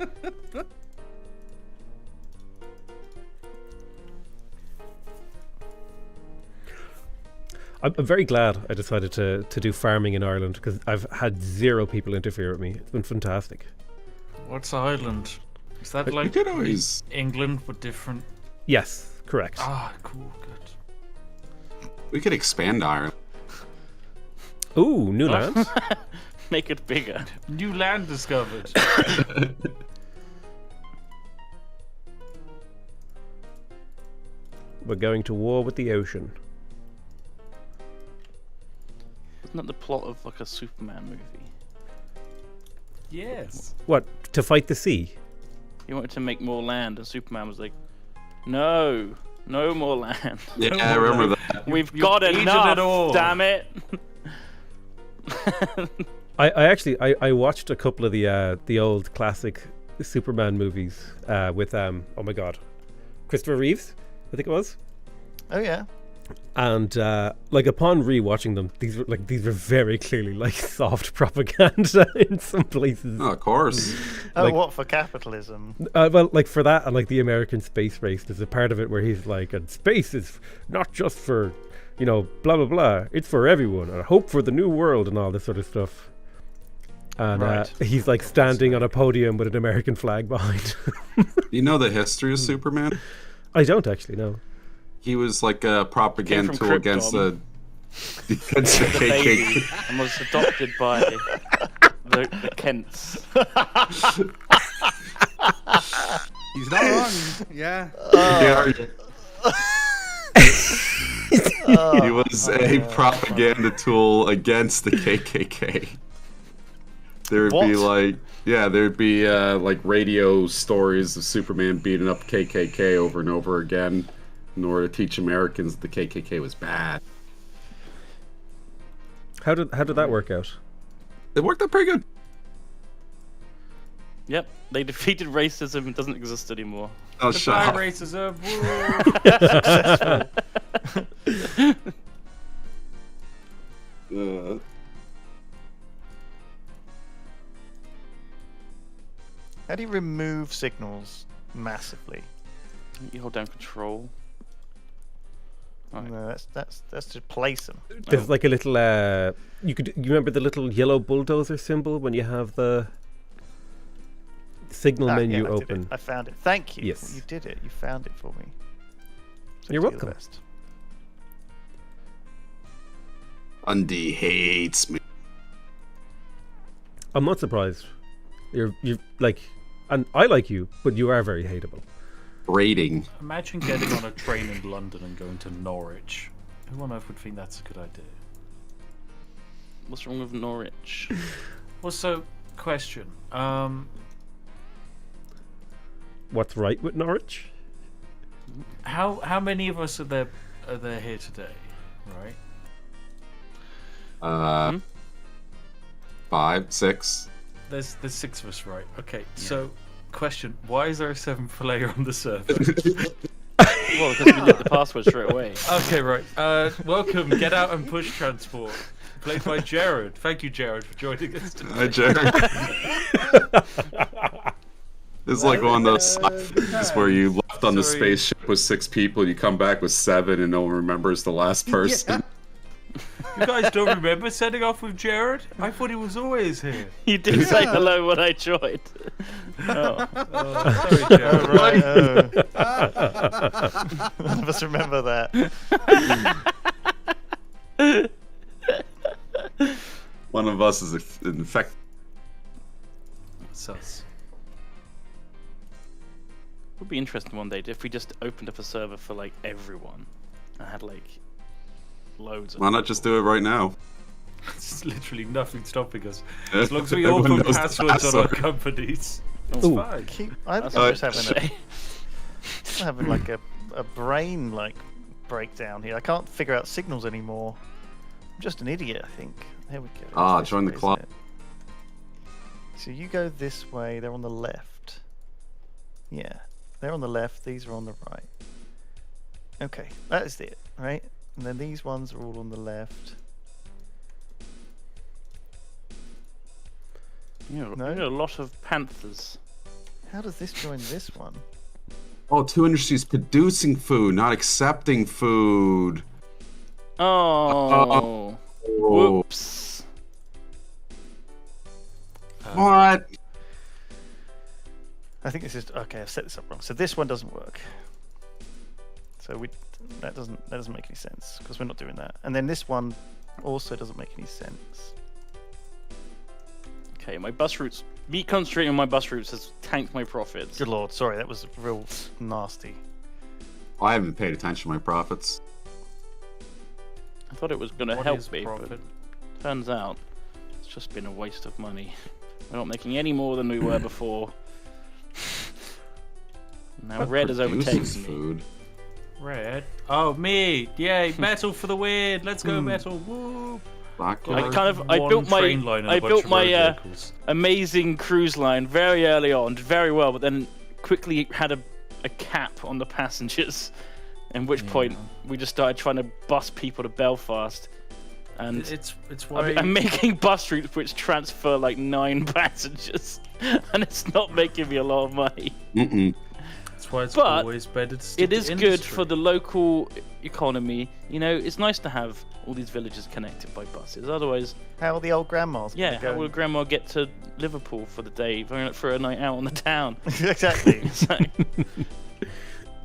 I'm very glad I decided to do farming in Ireland because I've had 0 people interfere with me. It's been fantastic. What's Ireland? Is that like could always- England but different? Yes, correct. Ah, cool, good. We could expand Ireland. Ooh, new lands. Make it bigger. New land discovered. We're going to war with the ocean. Isn't that the plot of like a Superman movie? Yes. What, to fight the sea? He wanted to make more land, and Superman was like, "No, no more land. Yeah, I remember that. We've You've got eaten enough. it all." Damn it!" I actually watched a couple of the old classic Superman movies with oh my god, Christopher Reeves, I think it was. Oh yeah. And like upon rewatching them, these were very clearly like soft propaganda in some places. Oh, of course. Oh, Like- what for capitalism? Well, like for that and like the American space race, there's a part of it where he's like, and space is not just for, you know, blah blah blah. It's for everyone, and hope for the new world and all this sort of stuff. And Right. he's like standing on a podium with an American flag behind. You know the history of Superman? I don't actually know. He was like a propaganda Came from tool against the Krypton. Baby, and was adopted by the Kents. He's not wrong. Yeah. He was a propaganda tool against the KKK. There'd be What? there'd be like radio stories of Superman beating up KKK over and over again in order to teach Americans that the KKK was bad. How did that work out? It worked out pretty good. Yep, they defeated racism. It doesn't exist anymore. Oh, Goodbye, shut up. racism. Woo. How do you remove signals massively? You hold down control. Right. No, that's just place them. There's like a little you remember the little yellow bulldozer symbol when you have the signal menu I did open. it. I found it. Thank you. Yes. You did it. You found it for me. You're the welcome. best. Undy hates me. I'm not surprised. You're like, and I like you, but you are very hateable. Rating. Imagine getting on a train in London and going to Norwich. Who on earth would think that's a good idea? What's wrong with Norwich? Well, so, question. What's right with Norwich? How many of us are there here today? Right? 5, 6. There's 6 of us, right? Okay. So, question: why is there a 7th layer on the server? Well, because we lit the password straight away. Okay, right. Welcome, Get Out and Push Transport, played by Jared. Thank you, Jared, for joining us today. Hi, Jared. It's like one of those sci-fis where you left on the Sorry. spaceship with 6 people, you come back with 7, and no one remembers the last person. You guys don't remember setting off with Jared? I thought he was always here. You did say hello when I joined. Oh. Sorry, Jared. None of us remember that. One of us is infected. Sus. It would be interesting one day if we just opened up a server for like everyone and had like loads of Why not just do it right now? It's literally nothing stopping us. Yeah. As long as we all Everyone put knows the passwords on our password. companies, it's Ooh. fine. I think That's I'm a just shame. having like a brain like breakdown here. I can't figure out signals anymore. I'm just an idiot, I think. There we go. Ah, It's this join the way, club. isn't it? So you go this way. They're on the left. Yeah, they're on the left. These are on the right. Okay, that is it, right? And then these ones are all on the left. You No? know, a lot of panthers. How does this join this one? Oh, 2 industries producing food, not accepting food. Oh. Oh, Whoops. what? I think this is okay. I've set this up wrong. So this one doesn't work. So that doesn't make any sense because we're not doing that. And then this one also doesn't make any sense. Okay, my bus routes. Me concentrating on my bus routes has tanked my profits. Good lord, sorry, that was real nasty. I haven't paid attention to my profits. I thought it was going to What help is me, profit? but turns out it's just been a waste of money. We're not making any more than we were before. Now What red has overtaken produces me. food? Red. Oh, me! Yay! Metal for the win! Let's go, metal! Woo! Black I gold. kind of I One built train line and my a bunch of road uh, vehicles. amazing cruise line very early on, did very well, but then quickly had a cap on the passengers. At which point we just started trying to bus people to Belfast, and It's why I'm making bus routes which transfer like 9 passengers, and it's not making me a lot of money. it's why it's but always better to stick It to is good industry. for the local economy. You know, it's nice to have all these villages connected by buses. Otherwise, How are the old grandmas? gonna yeah, go? how will Grandma get to Liverpool for the day for a night out on the town? Exactly. So,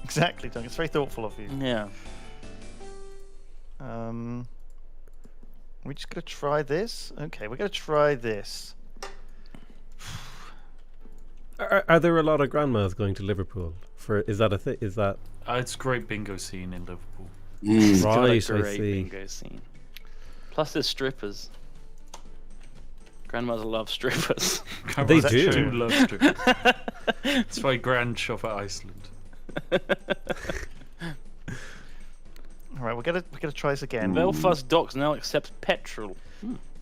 Exactly, Duncan. It's very thoughtful of you. yeah. We're just gonna try this. Okay, we're gonna try this. Are there a lot of grandmas going to Liverpool? Is that a thing? Is that It's a great bingo scene in Liverpool. It's got a right? I great see. bingo scene. Plus, there's strippers. Grandmas love strippers. They that do. true? Love strip. It's my grand shop at Iceland. All right, we're gonna try this again. Belfast docks now accepts petrol.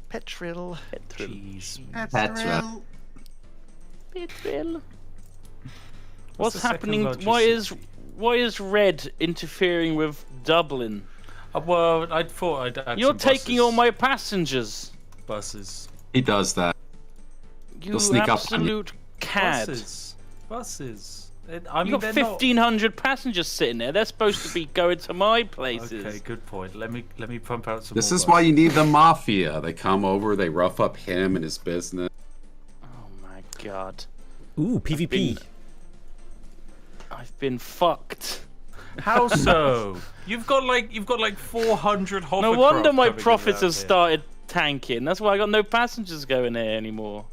Petrol. Petrol. Jeez. Petra. Petrol. What's What's the second happening? largest Why is red interfering with Dublin? Well, I thought I'd add You're some taking buses. all my passengers. buses. He does that. You sneak up on absolute cad. Buses. I mean, You got they're not- 1,500 passengers sitting there. They're supposed to be going to my places. Okay, good point. Let me pump out some. This more is why buses. you need the mafia. They come over, they rough up him and his business. Oh my god. Ooh, PvP. I've been fucked. How so? You've got like 400 hovercraft. No wonder my coming profits around have here. started tanking. That's why I got no passengers going there anymore.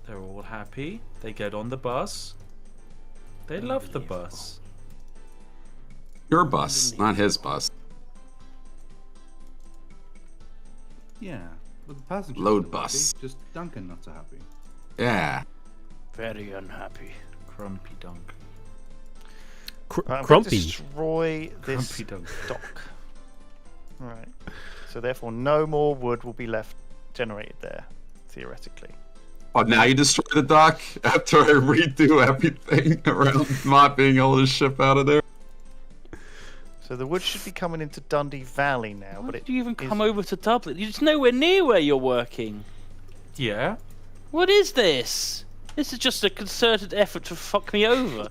They're all happy. They get on the bus. They love the bus. Your bus, not his bus. Yeah, but the passengers Load are bus. happy, just Duncan not so happy. Yeah. Very unhappy. Grumpy dunk. I'm gonna Crumpy. destroy this Grumpy dunk. dock. Right. So therefore, no more wood will be left generated there, theoretically. Oh, now you destroy the dock after I redo everything around not being able to ship out of there. So the wood should be coming into Dundee Valley now, Why but did it you even come is- over to Dublin? It's nowhere near where you're working. Yeah. What is this? This is just a concerted effort to fuck me over.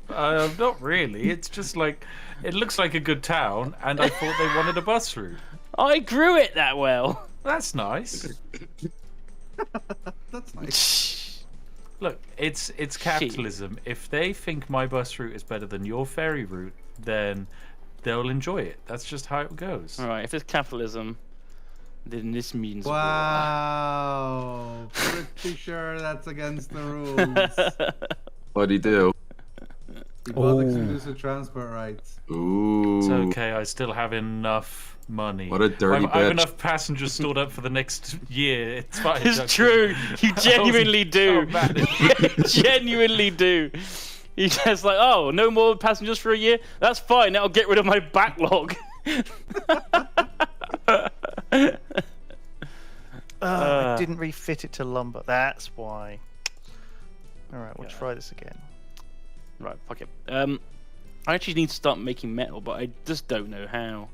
Not really. It's just like it looks like a good town, and I thought they wanted a bus route. I grew it that well. That's nice. That's nice. Look, it's capitalism. If they think my bus route is better than your ferry route, then they'll enjoy it. That's just how it goes. All right, if it's capitalism, then this means war. Wow. Pretty sure that's against the rules. What'd he do? You bought exclusive transport rights. Ooh. It's okay. I still have enough money. What a dirty I have bitch. enough passengers stored up for the next year. It's fine. It's true. You genuinely do. You genuinely do. You just like, oh, no more passengers for a year? That's fine. That'll get rid of my backlog. I didn't refit it to lumber. That's why. All right, we'll Yeah. try this again. Right, fuck it. I actually need to start making metal, but I just don't know how.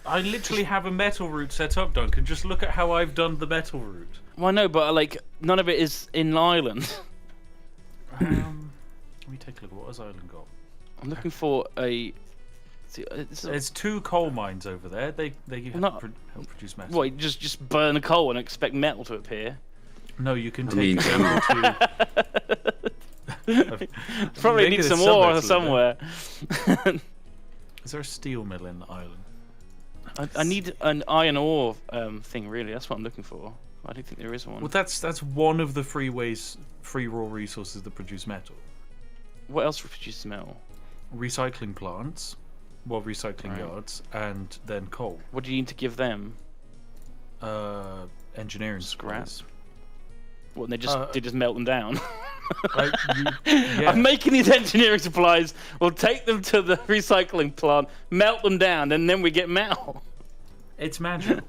I literally have a metal route set up, Duncan. Just look at how I've done the metal route. Well, no, but like none of it is in Ireland. Let me take a look. What has Ireland got? I'm looking for a. There's 2 coal mines over there. They Not- help produce metal. What? Just burn a coal and expect metal to appear? No, you can I take mean, them to. Probably Maybe need there's some some ore metal somewhere. Is there a steel mill in Ireland? I need an iron ore thing. Really, that's what I'm looking for. I don't think there is one. Well, that's one of the free raw resources that produce metal. What else produces metal? Recycling plants, recycling yards, and then coal. What do you need to give them? Engineering Scrap? supplies. What? They just melt them down. Yeah. I'm making these engineering supplies. We'll take them to the recycling plant, melt them down, and then we get metal. It's magical.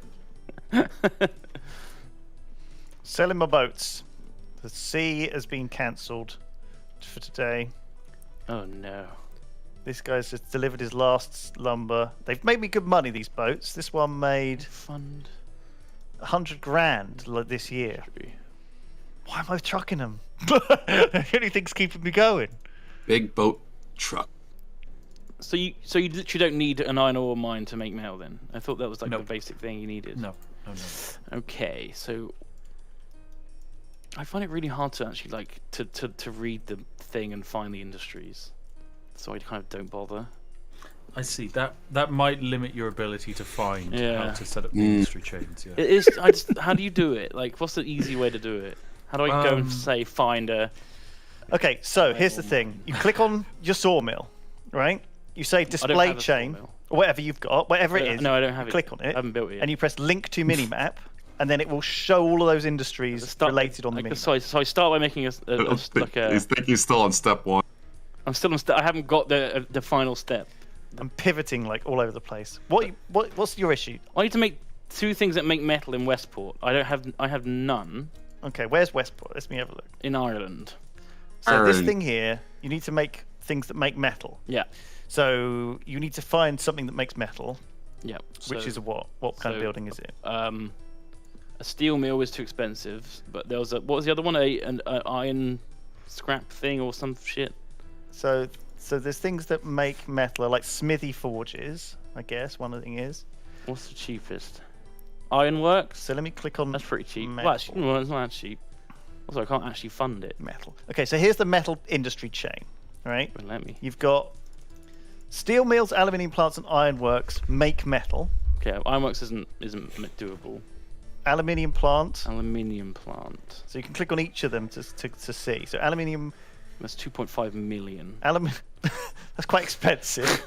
Selling my boats. The sea has been cancelled for today. Oh no. This guy's just delivered his last lumber. They've made me good money, these boats. This one made Fund. 100 grand this year. Why am I trucking them? The only thing's keeping me going. Big boat truck. So you literally don't need an iron ore mine to make metal then? I thought that was like No. the basic thing you needed. No. Okay, so I find it really hard to actually like to read the thing and find the industries. So I kind of don't bother. I see. That might limit your ability to find Yeah. how to set up the industry chains. Yeah. It is. How do you do it? Like, what's the easy way to do it? How do I go and say find a? Okay, so here's the thing. You click on your sawmill, right? You say display have a chain, sawmill. or whatever you've got, whatever it is. No, I don't have it. Click on it. I haven't built it yet. And you press link to minimap, and then it will show all of those industries related on the minimap. So I start by making like a. I think he's still on step 1. I'm still on. I haven't got the final step. I'm pivoting like all over the place. What's your issue? I need to make 2 things that make metal in Westport. I have none Okay, where's Westport? Let me have a look. in Ireland. So this Iron. thing here, you need to make things that make metal. Yeah. So you need to find something that makes metal, Yeah. which So, is what? What kind of so, building is it? a steel mill is too expensive, but there was what was the other one? An iron scrap thing or some shit. So there's things that make metal, like smithy forges, I guess. One of the thing is. What's the cheapest? Ironworks. So let me click on That's pretty cheap. metal. Well, actually, well, it's not that cheap. Also, I can't actually fund it. Metal. Okay, so here's the metal industry chain, right? But let me. You've got steel mills, aluminium plants, and ironworks make metal. Okay, ironworks isn't doable. Aluminium plant. Aluminium plant. So you can click on each of them to see. So aluminium. That's 2.5 million. That's quite expensive.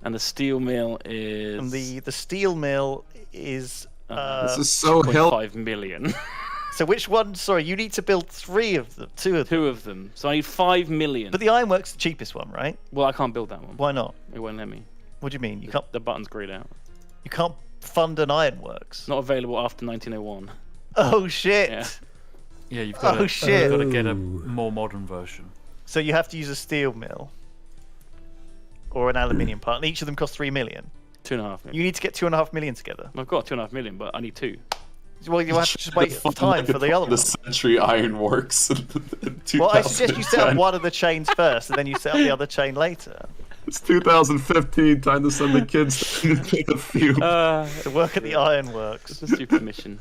And the steel mill is. And the steel mill is. This is so hell. 5 million. So which one? Sorry, you need to build 3 of them, 2 of them. 2 of them. So I need 5 million. But the ironworks the cheapest one, right? Well, I can't build that one. Why not? It won't let me. What do you mean? You can't. The button's grayed out. You can't fund an ironworks. Not available after 1901. Oh shit! Yeah. Yeah, you've got Oh, shit. You've got to get a more modern version. So you have to use a steel mill or an aluminium plant. And each of them costs 3 million. 2.5 million. You need to get 2.5 million together. I've got 2.5 million, but I need 2. Well, you have to just wait time for the other The one. Century Ironworks. Well, I suggest you set up one of the chains first, and then you set up the other chain later. It's 2015. Time to send the kids to the field. To work at the ironworks. It's a stupid mission.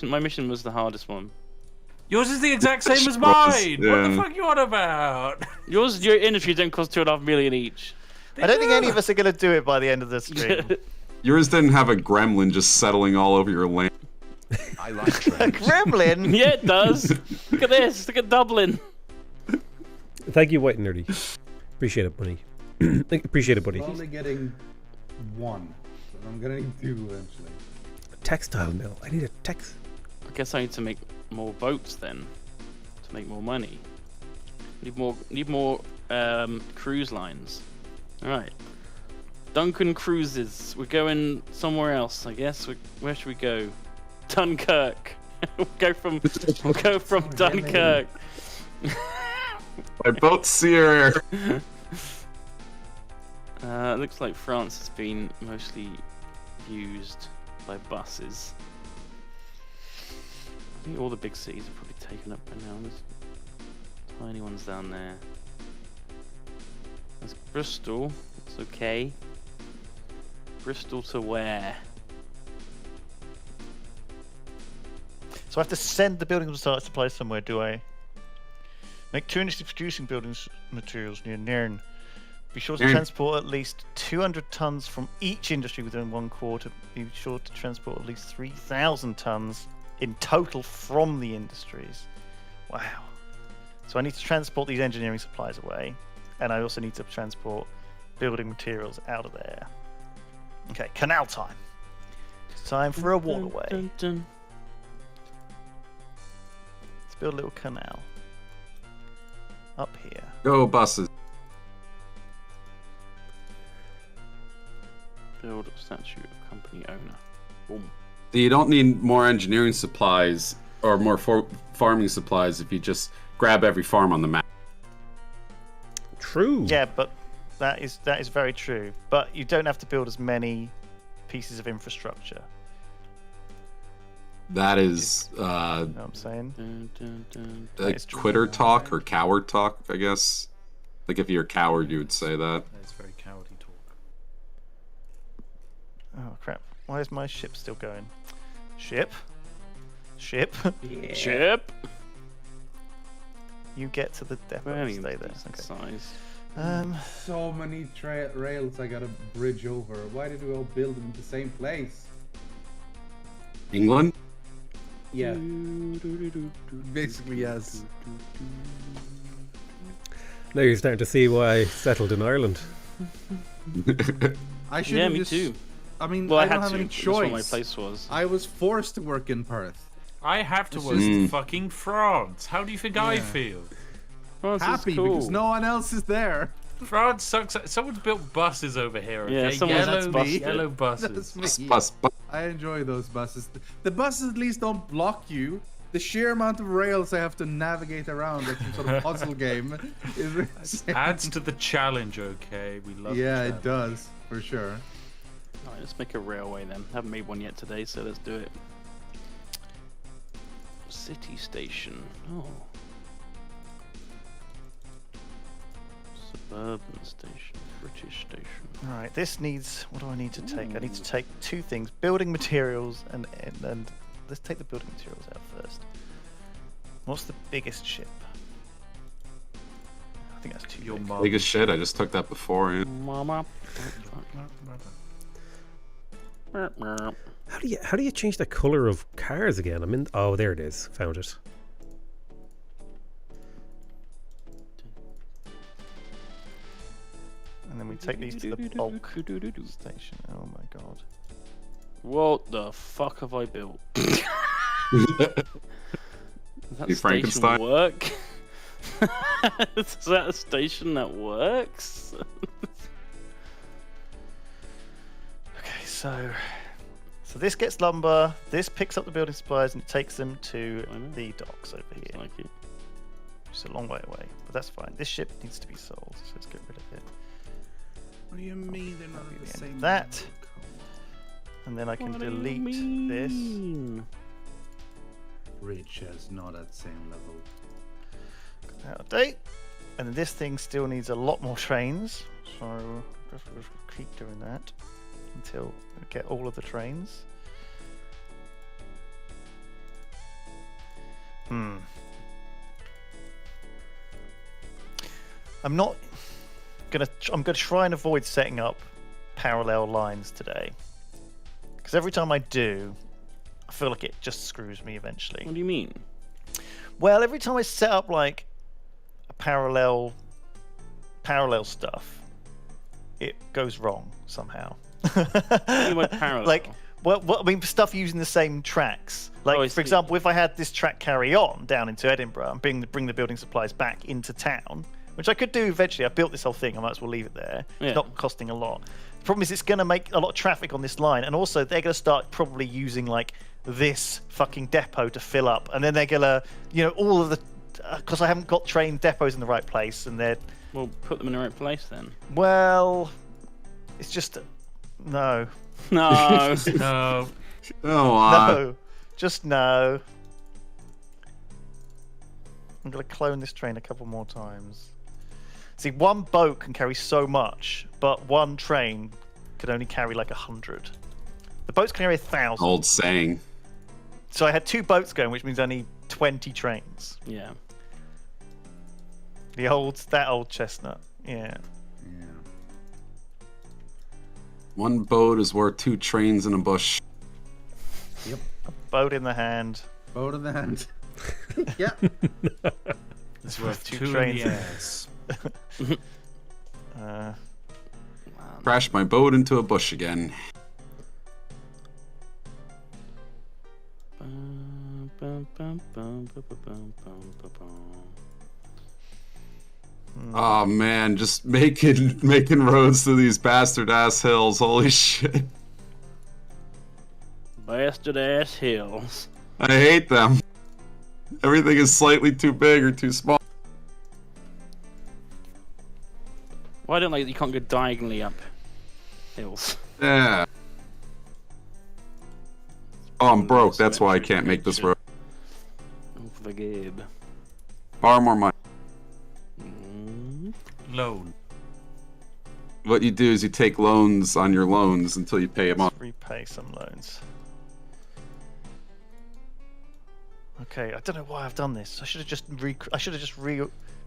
My mission was the hardest one. Yours is the exact same as mine. What the Yeah. fuck you on about? Your industry don't cost 2.5 million each. I don't think any of us are going to do it by the end of the stream. Yours didn't have a gremlin just settling all over your land. I like A trains. gremlin? Yeah, it does. Look at this. Look at Dublin. Thank you, White and Nerdy. Appreciate it, buddy. Appreciate it, buddy. I'm only getting one, but I'm gonna need two eventually. Textile mill. I need a text. I guess I need to make more boats then, to make more money. Need more cruise lines. All right. Duncan Cruises. We're going somewhere else, I guess. Where should we go? Dunkirk. we'll go from Dunkirk. My boat's Sierra. Looks like France has been mostly used by buses. I think all the big cities are probably taken up by now. There's tiny ones down there. There's Bristol. It's okay. Bristol to where? So I have to send the building supplies somewhere, do I? Make 2 industries producing building materials near Nairn. Be sure to Nairn. transport at least 200 tons from each industry within 1 quarter. Be sure to transport at least 3,000 tons in total from the industries. Wow. So I need to transport these engineering supplies away, and I also need to transport building materials out of there. Okay, canal time. It's time for a waterway. Dun, dun. Let's build a little canal. Up here. Go buses. Build a statue of company owner. Boom. You don't need more engineering supplies or more farming supplies if you just grab every farm on the map. True. Yeah, but that is very true. But you don't have to build as many pieces of infrastructure. That is You know what I'm saying? Dun, dun, dun. like It's true. quitter talk or coward talk, I guess. Like if you're a coward, you would say that. That's very cowardly talk. Oh crap! Why is my ship still going? Ship. Ship. You get to the depot Well, and you stay there. decent Okay. size. So many rails I gotta bridge over. Why did we all build them in the same place? England? Yeah. Basically, yes. Now you're starting to see why I settled in Ireland. I should Yeah, have me just, too. I mean, Well, I I don't had have to. any That's what my choice. place was. I was forced to work in Perth. I have to work in fucking France. How do you think I feel? France is Happy cool. because no one else is there. France sucks. Someone's built buses over here. Okay? Yeah, someone's yellow, busted. yellow That's buses. me. Bus. I enjoy those buses. The buses at least don't block you. The sheer amount of rails I have to navigate around like some sort of puzzle game is insane. Adds to the challenge. Okay, we love. Yeah, the it does for sure. Alright, let's make a railway then. Haven't made one yet today, so let's do it. City station. Oh. Suburban station. British station. All right. This needs. What do I need to take? I need to take 2 things: building materials and let's take the building materials out first. What's the biggest ship? I think that's too Your big. mum. Biggest shit. I just took that before. Yeah. Mama. How do you change the color of cars again? I'm in. Oh, there it is. Found it. And then we take these to the bulk station. Oh my god. What the fuck have I built? Does that You station Frankenstein? work? Is that a station that works? Okay, so this gets lumber. This picks up the building supplies and it takes them to I know. the docks over here. Like it. It's a long way away, but that's fine. This ship needs to be sold, so let's get rid of it. What do you mean they're not That'll be the the end same? of that. And then I can What do you delete this. mean? Bridge is not at the same level. Out of date. And this thing still needs a lot more trains. So just keep doing that until we get all of the trains. I'm gonna try and avoid setting up parallel lines today, because every time I do, I feel like it just screws me eventually. What do you mean? Well, every time I set up like a parallel stuff, it goes wrong somehow. What do you mean by parallel? Like, well, I mean, stuff using the same tracks. Like, for example, if I had this track carry on down into Edinburgh and bring the building supplies back into town, which I could do eventually. I built this whole thing. I might as well leave it there. Yeah. It's not costing a lot. The problem is it's going to make a lot of traffic on this line, and also they're going to start probably using like this fucking depot to fill up, and then they're going to, all of the, because I haven't got train depots in the right place, and they're. Well, put them in the right place then. Well, it's just no. No. No. No, just no. I'm going to clone this train a couple more times. See, one boat can carry so much, but one train could only carry like 100. The boats can carry 1,000. Old saying. So I had 2 boats going, which means I need 20 trains. Yeah. That old chestnut. Yeah. One boat is worth 2 trains in a bush. Yep. A boat in the hand. Boat in the hand. Yeah. It's worth 2 2 trains. in the ass. Crashed my boat into a bush again. Oh man, just making roads through these bastard ass hills. Holy shit. Bastard ass hills. I hate them. Everything is slightly too big or too small. Why don't you can't go diagonally up hills? Yeah. Oh, I'm broke. That's why I can't make this road. Oh, for the Gabe. Borrow more money. Loan. What you do is you take loans on your loans until you pay them off. Repay some loans. Okay, I don't know why I've done this. I should have just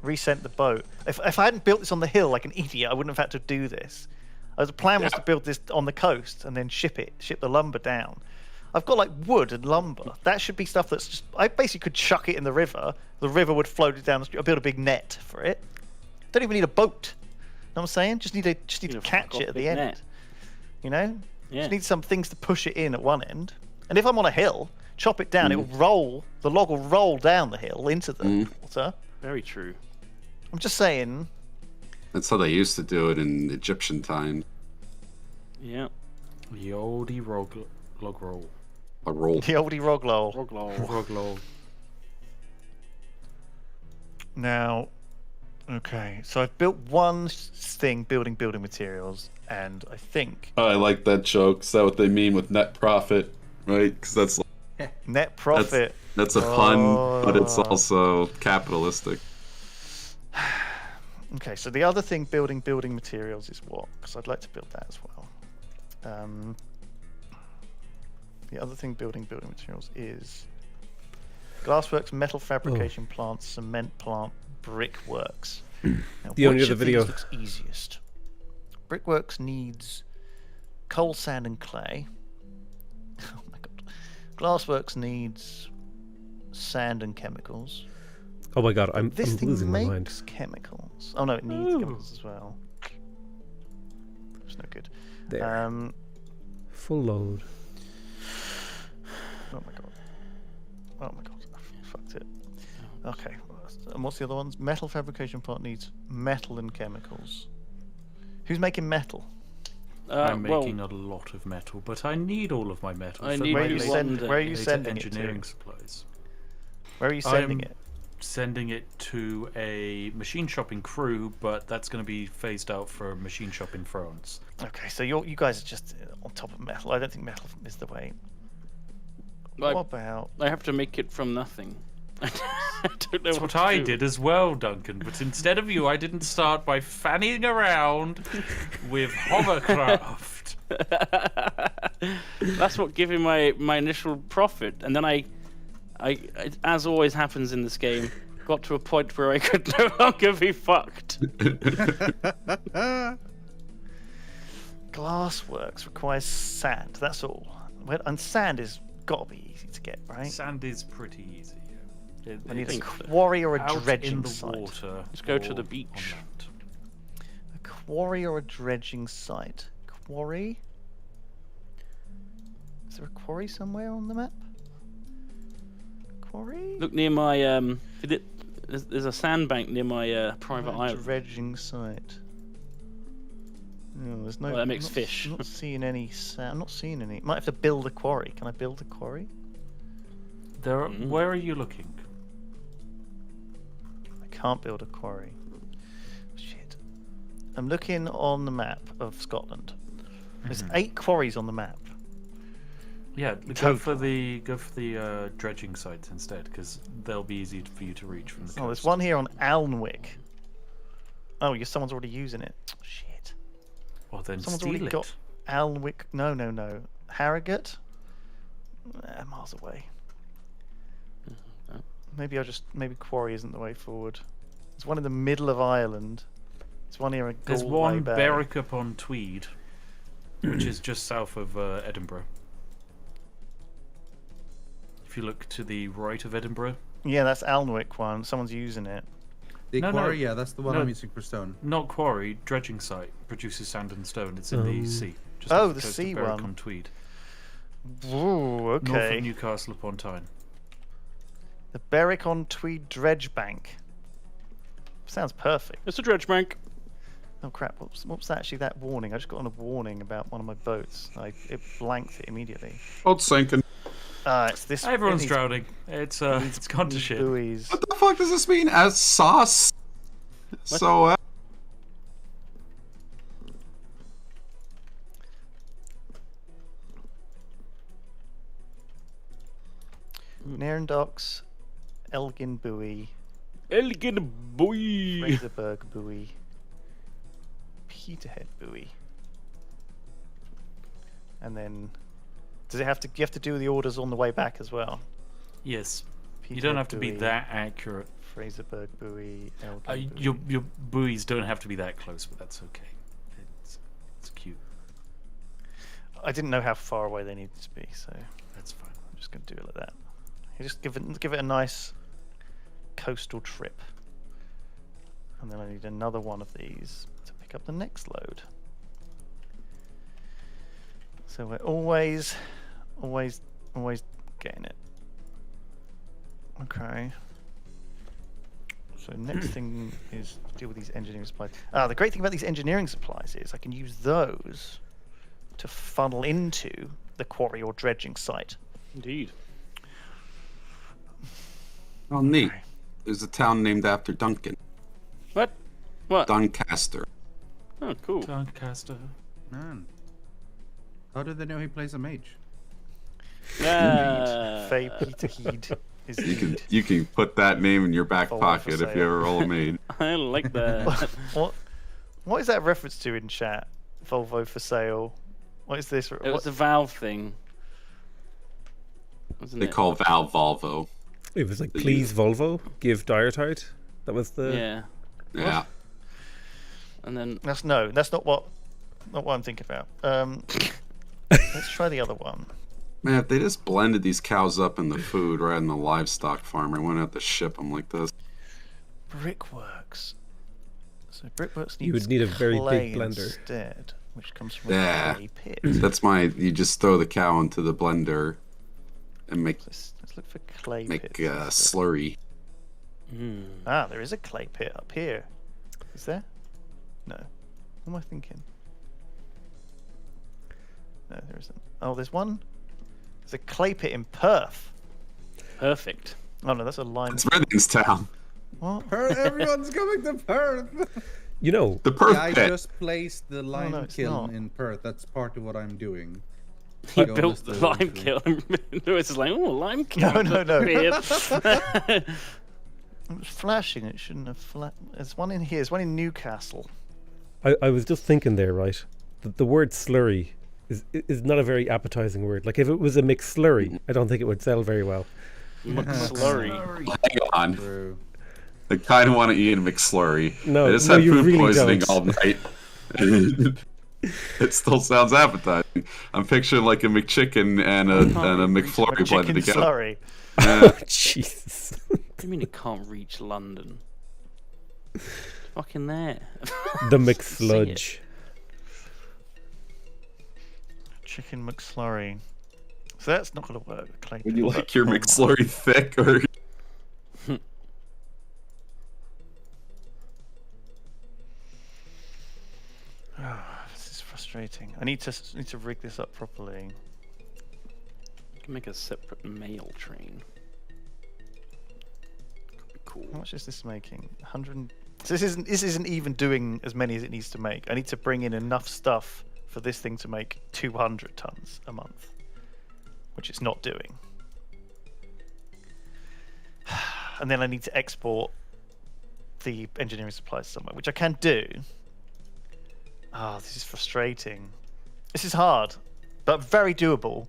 resent the boat. If I hadn't built this on the hill like an idiot, I wouldn't have had to do this. The plan was to build this on the coast and then ship the lumber down. I've got like wood and lumber. That should be stuff that's just. I basically could chuck it in the river. The river would float it down the street. I build a big net for it. Don't even need a boat. Know what I'm saying? Just need to catch it at the end. Net. Yeah. Yeah. Just need some things to push it in at one end. And if I'm on a hill, chop it down. It will roll. The log will roll down the hill into the water. Very true. I'm just saying. That's how they used to do it in Egyptian times. Yeah. The oldie log roll. A roll. The oldie roglol. Log roll. Now, okay, so I've built one thing, building materials, and I think I like that joke. Is that what they mean with net profit, right? Because that's net profit. That's a pun, but it's also capitalistic. Okay, so the other thing, building materials, is what? Because I'd like to build that as well. The other thing, building materials, is glassworks, metal fabrication plant, cement plant, brickworks. Now, The only which other of video. these looks easiest? Brickworks needs coal, sand, and clay. Oh my god. Glassworks needs sand and chemicals. Oh my god, I'm This thing losing my makes mind. chemicals. Oh no, it needs chemicals as well. It's no good. There. Full load. Oh my god. Oh my god. I fucked it. Okay. And what's the other ones? Metal fabrication plant needs metal and chemicals. Who's making metal? I'm making a lot of metal, but I need all of my metal. I for need my Where are you, Wonder. where are you data sending it engineering to? supplies. Where are you sending it? Sending it to a machine shop in Crewe, but that's going to be phased out for a machine shop in France. Okay, so you guys are just on top of metal. I don't think metal is the way What about? I have to make it from nothing. I don't know That's what to I do. did as well, Duncan. But instead of you, I didn't start by fanning around with hovercraft. That's what gave me my initial profit, and then I, as always happens in this game, got to a point where I could no longer be fucked. Glassworks requires sand. That's all. Well, and sand is gotta be easy to get, right? Sand is pretty easy. Yeah. I need a think quarry or a Out dredging in the site. water. Let's go to or the on beach. land. A quarry or a dredging site. Quarry. Is there a quarry somewhere on the map? Quarry. Look near my there's a sandbank near my private island. Dredging site. No, there's no. Well, that makes I'm not, fish. I'm not seeing any sand. I'm not seeing any. Might have to build a quarry. Can I build a quarry? There. Where are you looking? I can't build a quarry. Shit. I'm looking on the map of Scotland. There's 8 quarries on the map. Yeah, go for the dredging sites instead, because they'll be easy for you to reach from the coast. Oh, there's one here on Alnwick. Oh, someone's already using it. Shit. Well, then Someone's steal already it. got Alnwick. No. Harrogate. Miles away. Maybe quarry isn't the way forward. There's one in the middle of Ireland. There's one here in There's Galway one Bay. Berwick upon Tweed, which is just south of Edinburgh. If you look to the right of Edinburgh. Yeah, that's Alnwick one. Someone's using it. The No, quarry, no. yeah, that's the one No. I'm using for stone. Not quarry, dredging site produces sand and stone. It's in the sea. Just Oh, off the coast sea of Berwick one. on Tweed. Ooh, North okay. of Newcastle upon Tyne. The Berwick on Tweed dredge bank. Sounds perfect. It's a dredge bank. Oh crap! What's actually that warning? I just got on a warning about one of my boats. It blanked it immediately. Boat's sinking. It's this. Everyone's it needs drowning. It's gone to shit. buoys. What the fuck does this mean? As sauce? So, Nairn Docks, Elgin Buoy, Elgin boy. Fraserburgh Buoy, Peterhead Buoy, and then does it have to? You have to do the orders on the way back as well. Yes. You Peterhead don't have to be Buoy, that accurate. Fraserburgh Buoy, Elgin Buoy. Your buoys don't have to be that close, but that's okay. It's cute. I didn't know how far away they needed to be, so I'm That's fine. just gonna do it like that. You just give it a nice coastal trip, and then I need another one of these to pick up the next load. So we're always getting it. Okay. So next thing is deal with these engineering supplies. The great thing about these engineering supplies is I can use those to funnel into the quarry or dredging site. Indeed. oh, neat. There's a town named after Duncan. What? What? Doncaster. Oh, cool. Doncaster. Man. How do they know he plays a mage? Faye Peterhead is You can put that name in your back Volvo pocket for if you sale. ever roll a maid. I like that. What is that reference to in chat? Volvo for sale. What is this? It was a Valve thing. Wasn't They it? call Val Volvo. It was like, please Volvo, give diorite. That was the. Yeah. Yeah. And then That's not what I'm thinking about. Let's try the other one. Man, if they just blended these cows up in the food rather than the livestock farmer, wouldn't have to ship them like this. Brickworks. So brickworks needs You would need a very big clay blender. instead, which comes from Yeah. a clay pit. That's you just throw the cow into the blender and make Let's look for clay pits. slurry. There is a clay pit up here. Is there? No. What am I thinking? No, there isn't. Oh, there's one. There's a clay pit in Perth. perfect. Oh no, that's a lime. It's Redden's town. What? Everyone's coming to Perth! You know, The Perth Yeah, I pit. just placed the lime no, it's kiln not. in Perth. That's part of what I'm doing. He Go built Mr. the lime Wilson. kiln. And Lewis is like, oh, lime kiln. No. Weird. It was flashing. It shouldn't have There's one in here. There's one in Newcastle. I was just thinking there, right? The word slurry is not a very appetizing word. Like if it was a McSlurry, I don't think it would sell very well. McSlurry. Hang on. True. I kind of want to eat a McSlurry. No, I just no, had you food really poisoning don't. all night. It still sounds appetizing. I'm picturing like a McChicken and a McFlurry blended Chicken together. slurry. Yeah. Jesus. What do you mean it can't reach London? Fucking there. The See McSludge. Chicken McSlurry. So that's not going to work. Clay. Would you like your McSlurry thick or? This is frustrating. I need to rig this up properly. You can make a separate mail train. Could be cool. How much is this making? 100. So this isn't even doing as many as it needs to make. I need to bring in enough stuff for this thing to make 200 tons a month, which it's not doing. And then I need to export the engineering supplies somewhere, which I can do. This is frustrating. This is hard, but very doable.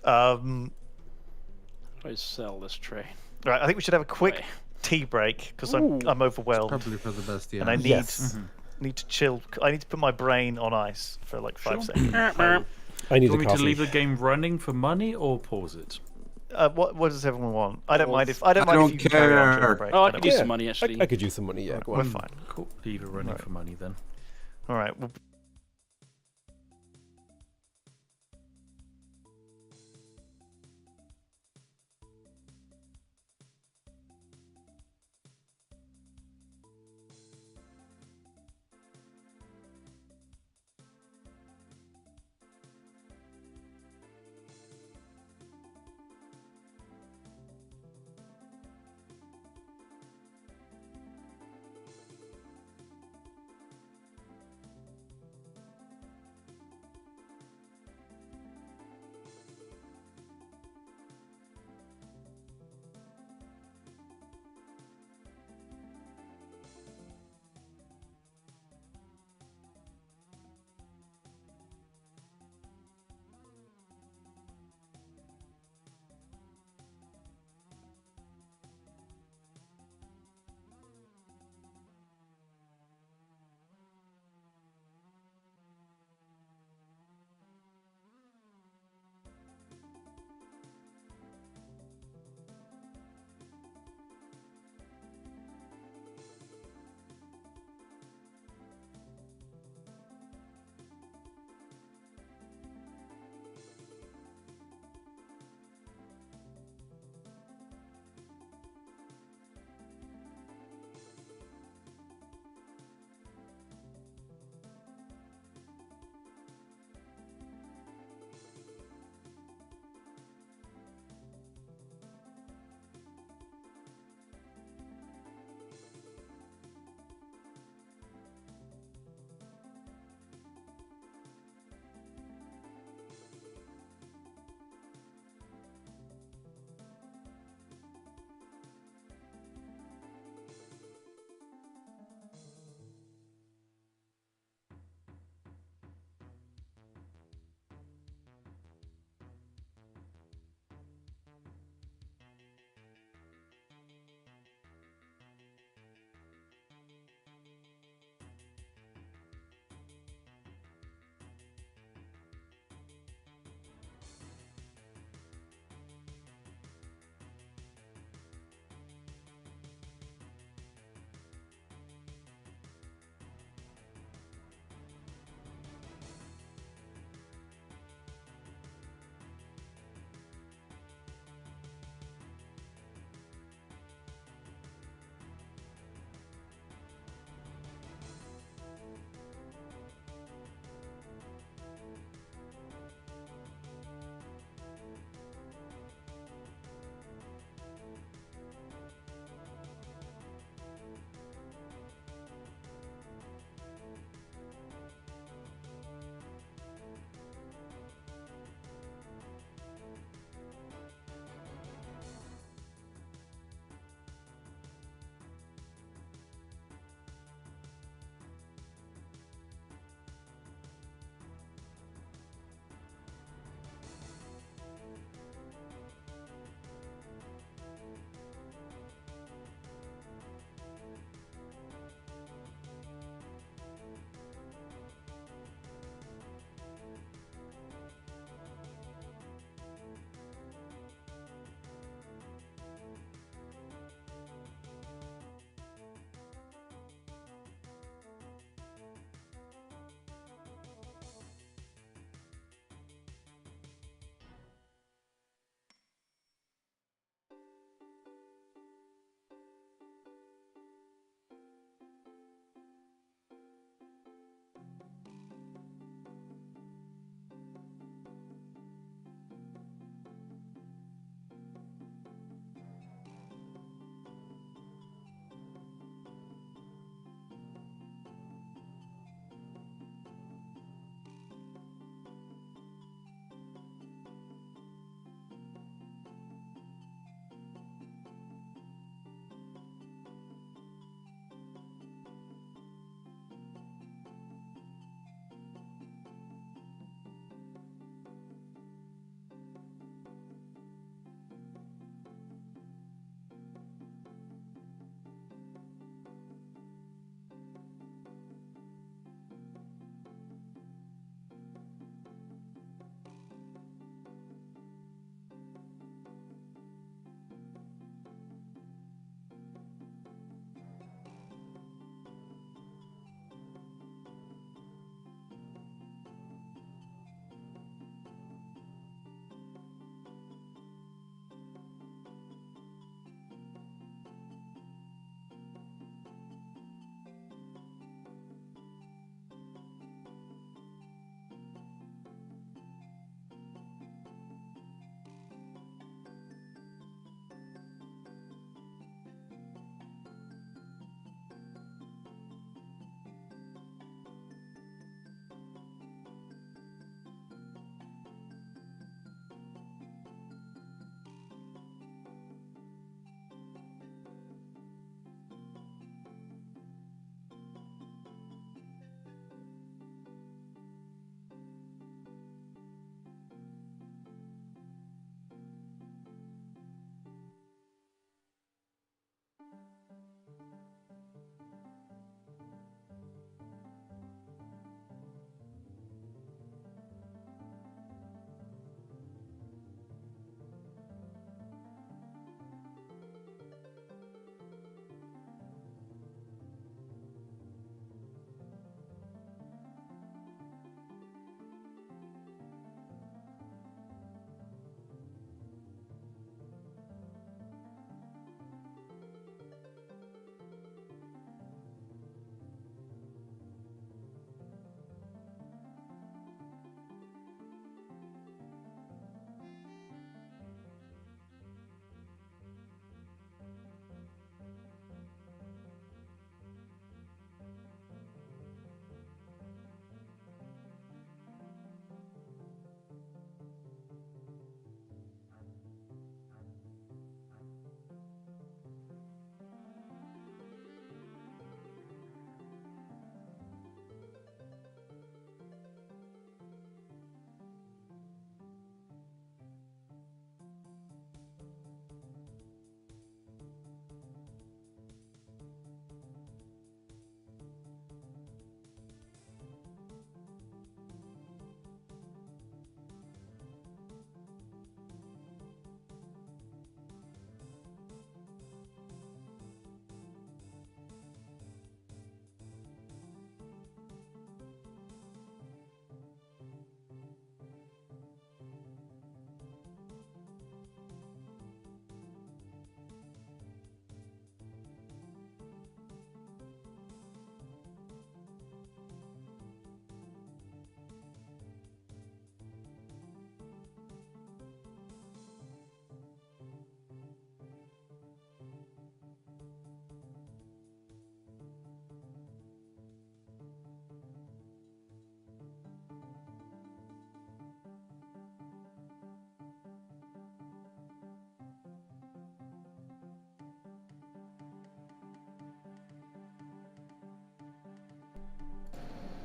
How do I sell this train? Right, I think we should have a quick Wait. tea break because Ooh. I'm overwhelmed Probably for the best, yeah. and I need Yes. need to chill. I need to put my brain on ice for like 5 seconds. I need Do a you want me to coffee. leave the game running for money or pause it? What does everyone want? I don't mind if I don't I mind if you don't carry on during care. the break. Oh, I don't could use mind. some money actually. I could use some money, yeah. Go We're on. fine. Cool. Leave it running Right. for money then. All right. Well,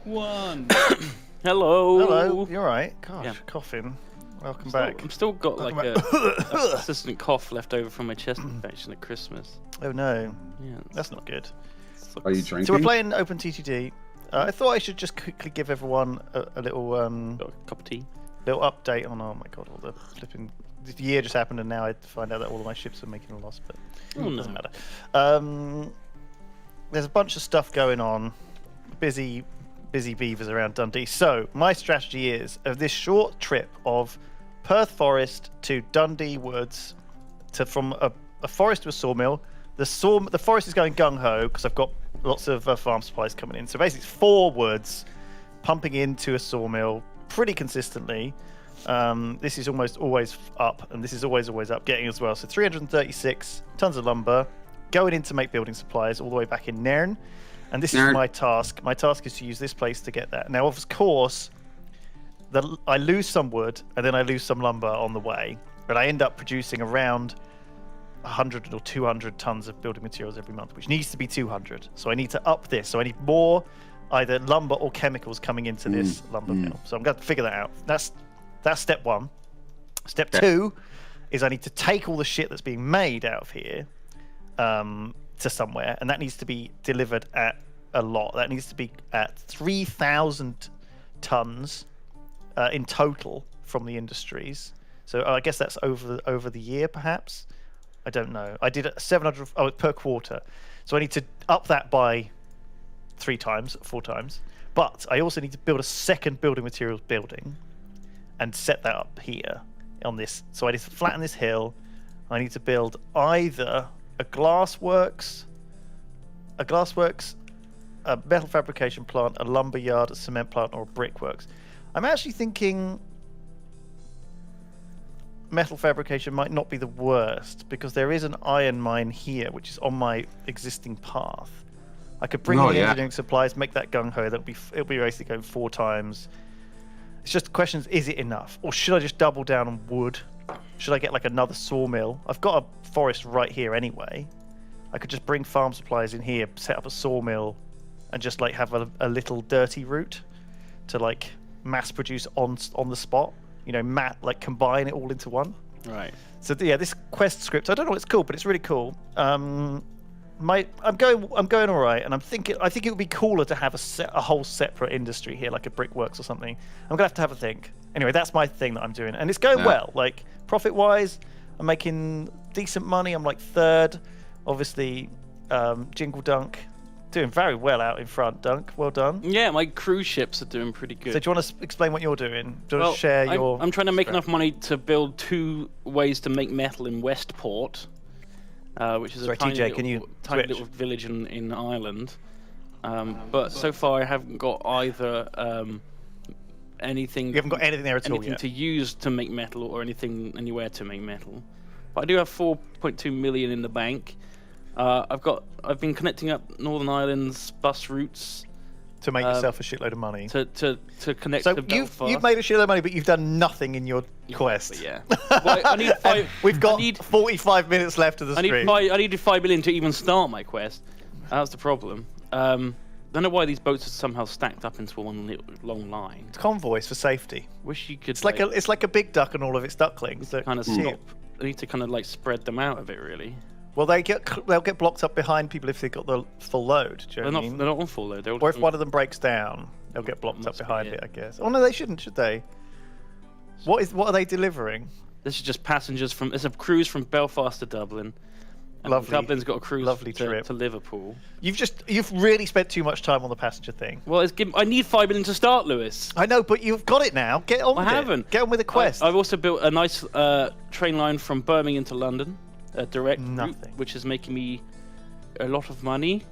1. Hello. Hello. You all right? Gosh, Yeah. coughing. Welcome Still- back. I'm still got like Welcome a persistent cough left over from my chest infection at Christmas. Oh no, Yeah, that's not good. Are you drinking? So we're playing Open TTD. I thought I should just quickly give everyone a little Got a cup of tea. little update on. Oh my god, all the flipping. The year just happened, and now I find out that all of my ships are making a loss, but it doesn't matter. There's a bunch of stuff going on. Busy beavers around Dundee. So my strategy is of this short trip of Perth Forest to Dundee Woods, from a forest to a sawmill. The forest is going gung ho because I've got lots of farm supplies coming in. So basically, it's 4 woods pumping into a sawmill pretty consistently. This is almost always up, and this is always up, getting as well. So 336 tons of lumber going in to make building supplies all the way back in Nairn. And this is my task. My task is to use this place to get that. Now, of course, I lose some wood, and then I lose some lumber on the way, but I end up producing around 100 or 200 tons of building materials every month, which needs to be 200. So I need to up this. So I need more either lumber or chemicals coming into this lumber mill. So I'm going to figure that out. That's step 1. Step 2 is I need to take all the shit that's being made out of here to somewhere, and that needs to be delivered at a lot. That needs to be at 3,000 tons in total from the industries. So I guess that's over the year, perhaps. I don't know. I did 700 per quarter, so I need to up that by 4 times. But I also need to build a second building materials building and set that up here on this. So I need to flatten this hill. I need to build either a glassworks, a metal fabrication plant, a lumber yard, a cement plant, or a brickworks. I'm actually thinking metal fabrication might not be the worst because there is an iron mine here, which is on my existing path. I could bring in the engineering supplies, make that gung ho. It'll be basically going 4 times. It's just the question is it enough, or should I just double down on wood? Should I get like another sawmill? I've got a forest right here anyway. I could just bring farm supplies in here, set up a sawmill, and just like have a little dirty route to like mass produce on the spot. You know, combine it all into one. Right. So yeah, this quest script, I don't know what it's called, but it's really cool. I'm going all right, and I think it would be cooler to have a whole separate industry here, like a brickworks or something. I'm gonna have a think. Anyway, that's my thing that I'm doing, and it's going well. Like profit wise, I'm making decent money. I'm like 3rd, obviously. Jingle Dunk doing very well out in front. Dunk, well done. Yeah, my cruise ships are doing pretty good. So do you want to explain what you're doing? Do you want to share your? I'm trying to make enough money to build 2 ways to make metal in Westport, which is a tiny little village in Ireland. But so far I haven't got either anything. You haven't got anything there at all anything yet. to use to make metal or anything anywhere to make metal. But I do have 4.2 million in the bank. I've been connecting up Northern Ireland's bus routes to make yourself a shitload of money. To connect so to Belfast. you've made a shitload of money, but you've done nothing in your quest. Yeah. Well, I need 5, we've got 45 minutes left of the stream. I needed 5 million to even start my quest. That's the problem. Don't know why these boats are somehow stacked up into one long line. It's convoys for safety. Wish you could. It's like a big duck and all of its ducklings. That kind of stop. I need to kind of like spread them out a bit, really. Well, they'll get blocked up behind people if they've got the full load. Do you know what I mean? They're not on full load. Or if one of them breaks down, they'll get blocked up behind it, I guess. Oh no, they shouldn't, should they? What are they delivering? This is just passengers from. It's a cruise from Belfast to Dublin. And Lovely. Dublin's got a cruise trip to Liverpool. You've really spent too much time on the passenger thing. Well, I need 5 million to start, Lewis. I know, but you've got it now. Get on with it. I haven't. Get on with the quest. I've also built a nice train line from Birmingham to London, a direct route, which is making me a lot of money.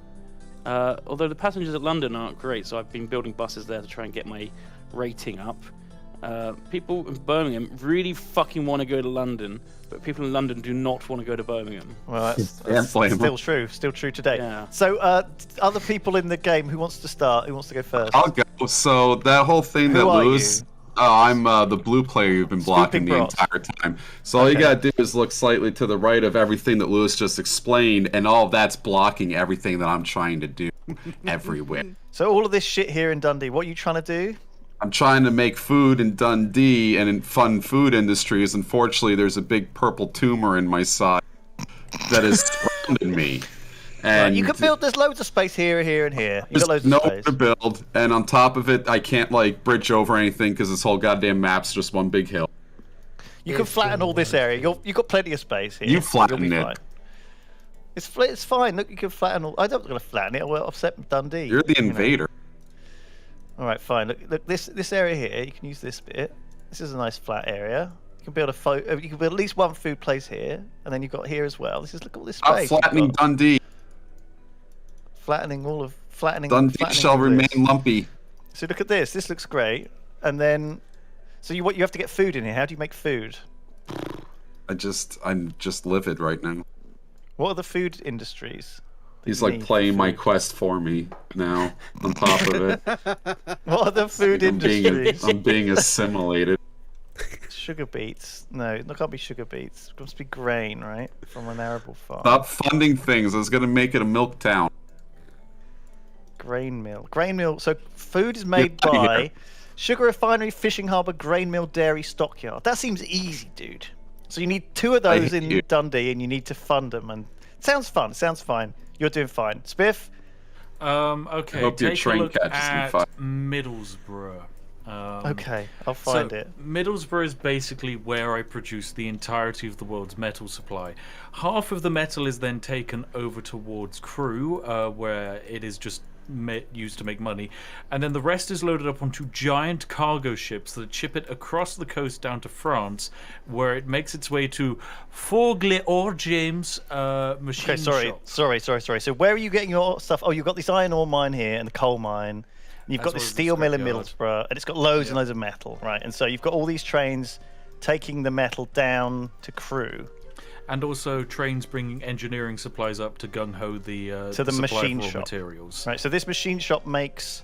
Although the passengers at London aren't great, so I've been building buses there to try and get my rating up. People in Birmingham really fucking want to go to London, but people in London do not want to go to Birmingham. Well, that's still true. Still true today. Yeah. So, other people in the game, who wants to start? Who wants to go first? I'll go. So that whole thing that Lewis... Oh, I'm the blue player you've been blocking the entire time. So all you gotta do is look slightly to the right of everything that Lewis just explained, and all of that's blocking everything that I'm trying to do. everywhere. So all of this shit here in Dundee, what are you trying to do? I'm trying to make food in Dundee and in fun food industries. Unfortunately, there's a big purple tumor in my side that is surrounding me. And Right, you can build. There's loads of space here, here, and here. You got loads there's of nowhere space. to build, and on top of it, I can't like bridge over anything because this whole goddamn map's just one big hill. You can flatten all this area. You've got plenty of space here. You You'll flatten be it. fine. It's fine. Look, you can flatten all. I'm not going to flatten it. I'll upset Dundee. You're the you know. invader. All right, fine. Look, this area here. You can use this bit. This is a nice flat area. You can build you can build at least one food place here, and then you've got here as well. Look at all this Stop space. flattening Dundee. Flattening. Dundee shall all remain this. lumpy. So look at this. This looks great. And then, so you have to get food in here. How do you make food? I'm just livid right now. What are the food industries? He's you like need playing for my food? quest for me now. On top of it, What are the food industries? I'm being assimilated. Sugar beets. No, it can't be sugar beets. It must be grain, right? From an arable farm. Stop funding things. I was gonna make it a milk town. Grain mill. Grain mill. So food is made Get outta by here. sugar refinery, fishing harbour, grain mill, dairy, stockyard. That seems easy, dude. So you need 2 of those hate in you. Dundee, and you need to fund them. And it sounds fun. It sounds fine. You're doing fine. Spiff. Okay, I hope your take a train look catches me at fire. Middlesbrough. Okay, I'll find it. Middlesbrough is basically where I produce the entirety of the world's metal supply. Half of the metal is then taken over towards Crewe, where it is just used to make money, and then the rest is loaded up onto giant cargo ships that ship it across the coast down to France, where it makes its way to James machine shop. Sorry. So where are you getting your stuff? Oh, you've got this iron ore mine here and the coal mine. And you've got As well this as the steel mill in scrapyard. Middlesbrough, and it's got loads and loads of metal, right? And so you've got all these trains taking the metal down to Crewe. And also trains bringing engineering supplies up to gung-ho the supply machine of raw shop. materials. Right, so this machine shop makes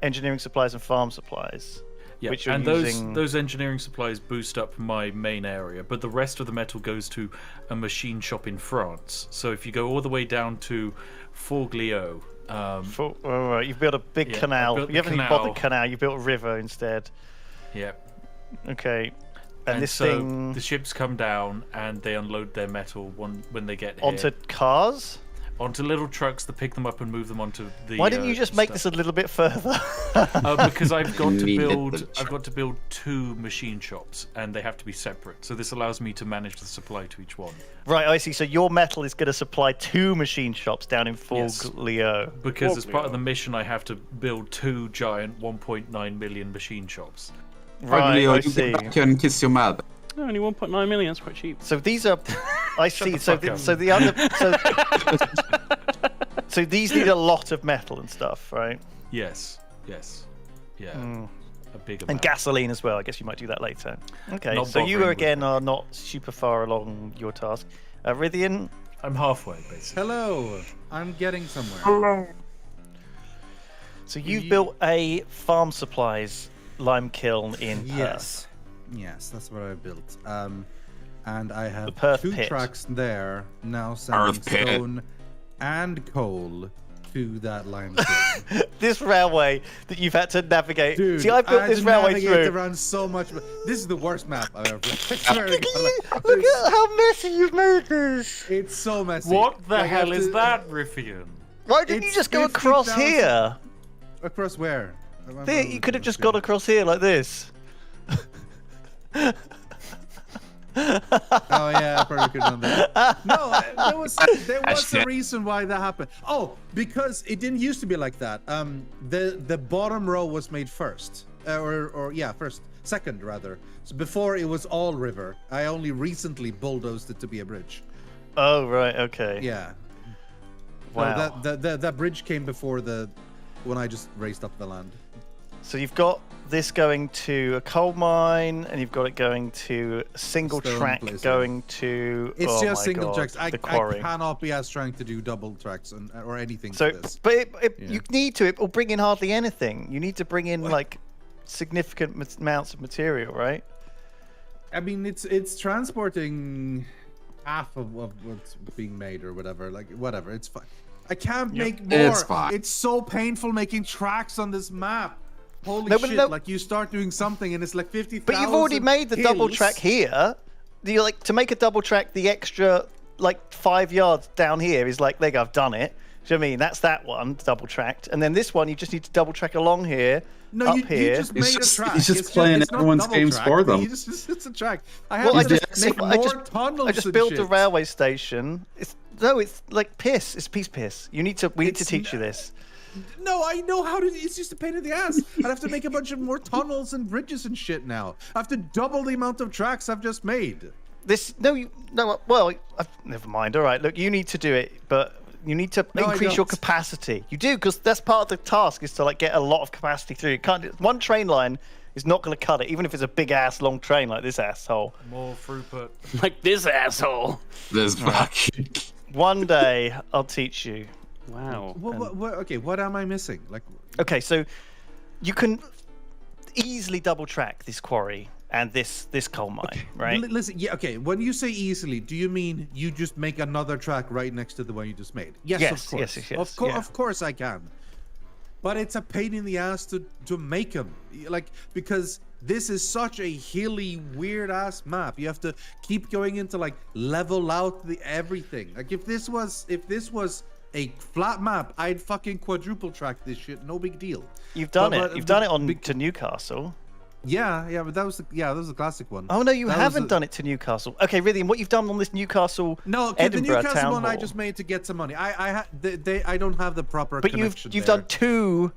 engineering supplies and farm supplies. Yeah, which you're and using... those engineering supplies boost up my main area, but the rest of the metal goes to a machine shop in France. So if you go all the way down to Forglio, right, you've built a big Yeah, I canal. built You the haven't even built the canal. canal, you built a river instead. yeah. Okay. And this so thing the ships come down and they unload their metal when they get here. onto cars? Onto little trucks that pick them up and move them onto the. Why didn't you just make this a little bit further? Because I've got to Needed build. the I've got to build 2 machine shops, and they have to be separate. So this allows me to manage the supply to each one. Right, I see. So your metal is going to supply 2 machine shops down in Yes. Forglio. Because as part of the mission, I have to build 2 giant 1.9 million machine shops. Right, Ugly, I you see. get back here and kiss your mother. Oh, only 1.9 million. That's quite cheap. So these are, I see. the So fuck up. the other, so these need a lot of metal and stuff, right? Yes. Yeah. A big amount. And gasoline as well. I guess you might do that later. Okay. Not So you bothering with again that. are not super far along your task. Rithian, I'm halfway, basically. Hello. I'm getting somewhere. so you've built a farm supplies lime kiln in Perth. Yes, that's what I built. And I The have Perth 2 pit. tracks there now sending Perth pit. stone and coal to that lime kiln. This railway that you've had to navigate. Dude, See, I built had this to railway navigate through. around so much. This is the worst map I've ever played. I swear to Look God. at how messy you've made this. It's so messy. What the Like, I hell have is to- that, Riffian? Why didn't you It's just go across 50,000 here? Across where? There, you could have just gone across here like this. Oh yeah, I probably could have done that. No, there was a reason why that happened. Oh, because it didn't used to be like that. The bottom row was made first, second rather. So before it was all river. I only recently bulldozed it to be a bridge. Oh right, okay. Yeah. Wow. No, that bridge came before when I just raised up the land. So you've got this going to a coal mine, and you've got it going to a single Stone track place, going to. It's oh just my single God, tracks. I the quarry. cannot be as trying to do double tracks or anything So, to this. but Yeah. you need to. It will bring in hardly anything. You need to bring in like significant amounts of material, right? I mean, it's transporting half of what's being made or whatever. Like whatever, it's fine. I can't make more. It's fine. It's so painful making tracks on this map. Holy No, but shit! no- Like you start doing something and it's like 50,000. But you've already made the double hills. track here. You like to make a double track. The extra like 5 yards down here is like, there you go, I've done it. Do you know what I mean? That's that one double tracked, and then this one you just need to double track along here. No, up you here. just He's made just- a track. he's just It's playing it's not everyone's double games track, for them. It's a track. I have Well, I to just make I more just tunnels. I just and built shit. a railway station. It's like piss. It's piece piss. We need to It's teach you this. No, I know how to. It's just a pain in the ass. I'd have to make a bunch of more tunnels and bridges and shit now. I have to double the amount of tracks I've just made. Well, never mind. All right, look, you need to do it, but you need to No, I increase your don't. capacity. You do, because that's part of the task, is to like get a lot of capacity through. You can't. One train line is not going to cut it, even if it's a big ass long train like this asshole. More throughput. Like this asshole. This fucking. One day I'll teach you. Wow. Okay, what am I missing? Like, Okay, so you can easily double track this quarry and this coal mine, right? Listen, yeah, okay. When you say easily, do you mean you just make another track right next to the one you just made? Yes, Yes, of course. yes, yeah. Of course I can. But it's a pain in the ass to make them, like, because this is such a hilly, weird ass map. You have to keep going into like level out the everything. Like if this was a flat map, I'd fucking quadruple track this shit. No big deal. You've done But- it. You've done it on big- to Newcastle. Yeah, but that was the classic one. Oh no, you That was haven't the- done it to Newcastle. Okay, really, and what you've done on this Newcastle, No, okay, the Edinburgh Newcastle town one I hall. just made to get some money. I don't have the proper But connection you've there. done two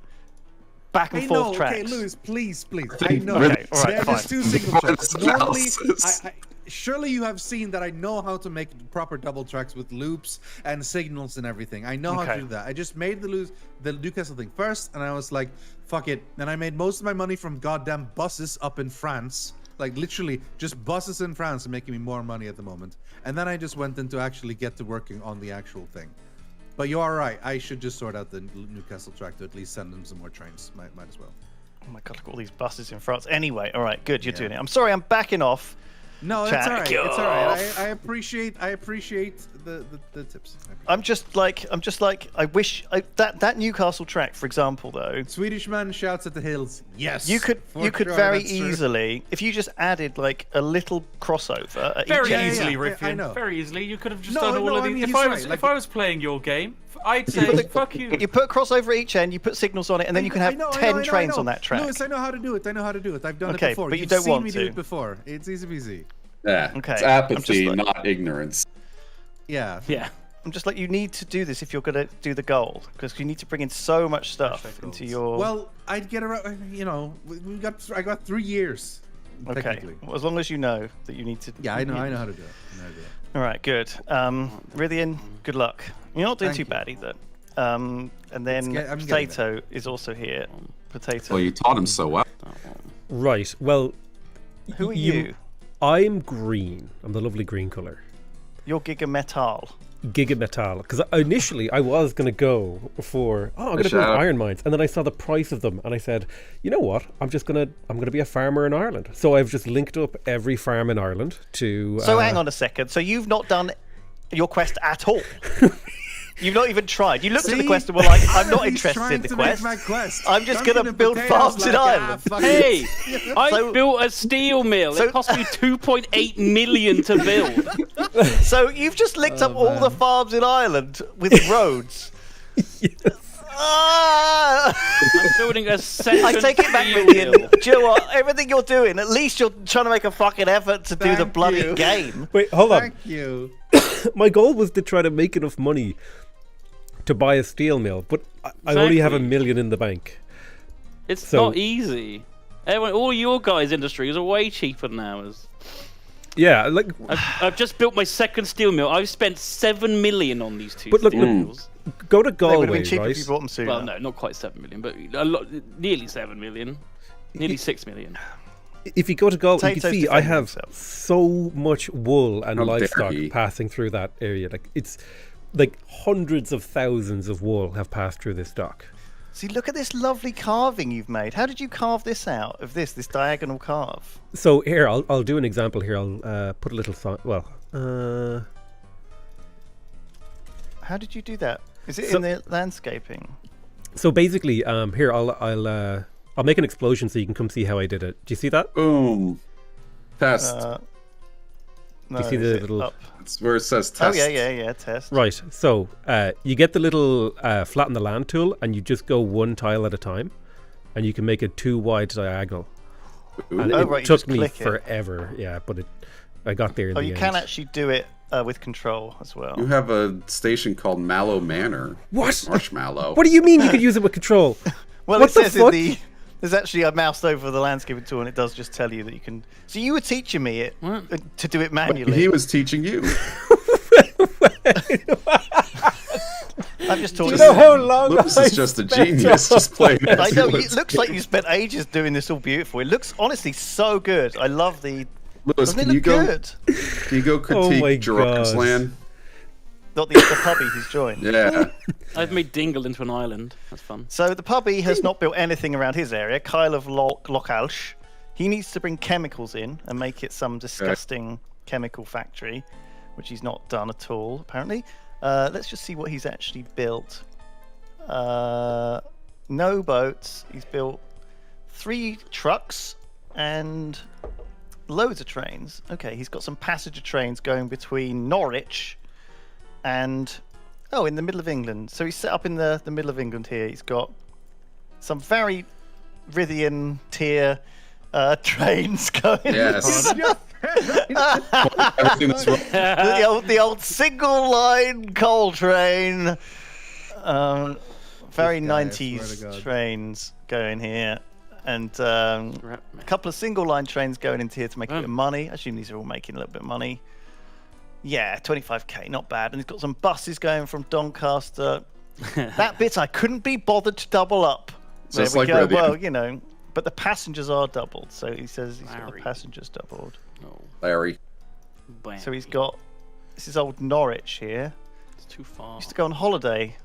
back and I forth know, tracks. okay, Lewis, please. I think know. really- Okay, all right, They're fine. just two single tracks. Normally, Analysis. surely you have seen that I know how to make proper double tracks with loops and signals and everything. I know how Okay. to do that. I just made the Newcastle thing first, and I was like, fuck it. And I made most of my money from goddamn buses up in France. Like literally just buses in France are making me more money at the moment. And then I just went into actually get to working on the actual thing. But you are right. I should just sort out the Newcastle track to at least send them some more trains. Might as well. Oh my god, look at all these buses in France. Anyway, all right, good, you're Yeah. doing it. I'm sorry, I'm backing off. No, it's Jack all right. It's all right. off. I appreciate the tips. I'm just like, I wish that Newcastle track, for example, though. Swedish man shouts at the hills. Yes. You could for sure, very that's true. easily, if you just added like a little crossover at Very each end. easily, I Riffin. know. Very easily. You could have just No, done all no, of I these. mean, If he's I right, was like- if I was playing your game, I'd say fuck you. You put a crossover at each end, you put signals on it, and then you can I have know, 10 trains on that track. Lewis, I know how to do it. I've done Okay, it before. but you You've don't seen want me to. do it before. It's easy peasy. Yeah, Okay, it's I'm just apathy, like- not ignorance. Yeah. Yeah. I'm just like, you need to do this if you're going to do the gold, because you need to bring in so much stuff into your... Well, I'd get around. You know, I got 3 years. okay, Technically. well, as long as you know that you need to... Yeah, I know how to do it. All right, good. Rithian, good luck. You're not doing Thank too you. bad either. And then I'm getting Potato is also here. Potato. Well, you taught him so well. Right. Well, Who are you? I'm green. I'm the lovely green color. You're Giga Metal. Giga Metal. Because initially I was going to go for, I'm going to build Shout out. iron mines. And then I saw the price of them and I said, you know what? I'm going to be a farmer in Ireland. So I've just linked up every farm in Ireland to... So hang on a second. So you've not done your quest at all? You've not even tried. You looked at the quest and were like, I'm not He's interested in trying the to make quest. my quest. I'm just Duncan going to and build Potatoes farms in like, Ireland. fuck Hey, it. I So- built a steel mill. so- It cost me 2.8 million to build. So you've just linked up all the farms in Ireland with roads. Ah! I'm building a second I take it back, steel Rithian. mill. Do you know what? Everything you're doing, at least you're trying to make a fucking effort to do the Thank bloody you. game. Wait, hold on. Thank you. My goal was to try to make enough money to buy a steel mill, but I only have $1 Exactly. million in the bank. It's So- not easy. Everyone, all your guys' industries are way cheaper than ours. Yeah, like, I've just built my second steel mill. I've spent 7 million on these two But look, steel look, mills. go to They would have Galway, been cheaper right? if you bought them sooner. Well, no, not quite 7 million, but a lot, nearly 7 million, nearly 6 million. If you go to Galway, you can Potatoes see I defending have themselves. so much wool and How dare livestock he. passing through that area. Like, it's like hundreds of thousands of wool have passed through this dock. See, look at this lovely carving you've made. How did you carve this out of this diagonal carve? So here, I'll do an example here. I'll put a little sign. Well, How did you do that? Is it So- in the landscaping? So basically, here I'll make an explosion so you can come see how I did it. Do you see that? Boom. Test. No, you see is the it little- up? It's where it says Oh test. yeah. Test. Right. So you get the little flatten the land tool, and you just go one tile at a time, and you can make it 2 wide diagonal. And Oh, it right, you took just me click it. forever. Yeah, but I got there in Oh, the you end. can actually do it with control as well. You have a station called Mallow Manor. What? Marshmallow. What do you mean you could use it with control? Well, What it the says fuck? there's actually a mouse over the landscaping tool, and it does just tell you that you can. So you were teaching me it to do it manually. He was teaching you. I've just taught Do you know how you. long Lewis I is just a spent genius, on- just playing. I as know. he It looks like you spent ages doing this all beautiful. It looks honestly so good. I love the. Lewis, Doesn't it can you look go? good? Can you go critique my Gerard's God. land? Not the puppy he's joined. Yeah. I've made Dingle into an island. That's fun. So the puppy has not built anything around his area. Kyle of Lochalsh. He needs to bring chemicals in and make it some disgusting chemical factory, which he's not done at all, apparently. Let's just see what he's actually built. No boats. He's built 3 trucks and loads of trains. Okay, he's got some passenger trains going between Norwich and in the middle of England. So he's set up in the middle of England here. He's got some very Rithian tier trains going. Yes. Everything that's wrong. the old single line coal train. Very This guy, I swear to 90s God. trains going here. And a couple of single line trains going into here to make a bit of money. I assume these are all making a little bit of money. Yeah, 25k, not bad. And he's got some buses going from Doncaster. That bit I couldn't be bothered to double up. There Just we like go. Rithian. Well, you know, but the passengers are doubled. So he says he's got the Larry. passengers doubled. No. Larry. So he's got, this is old Norwich here. It's too far. Used to go on holiday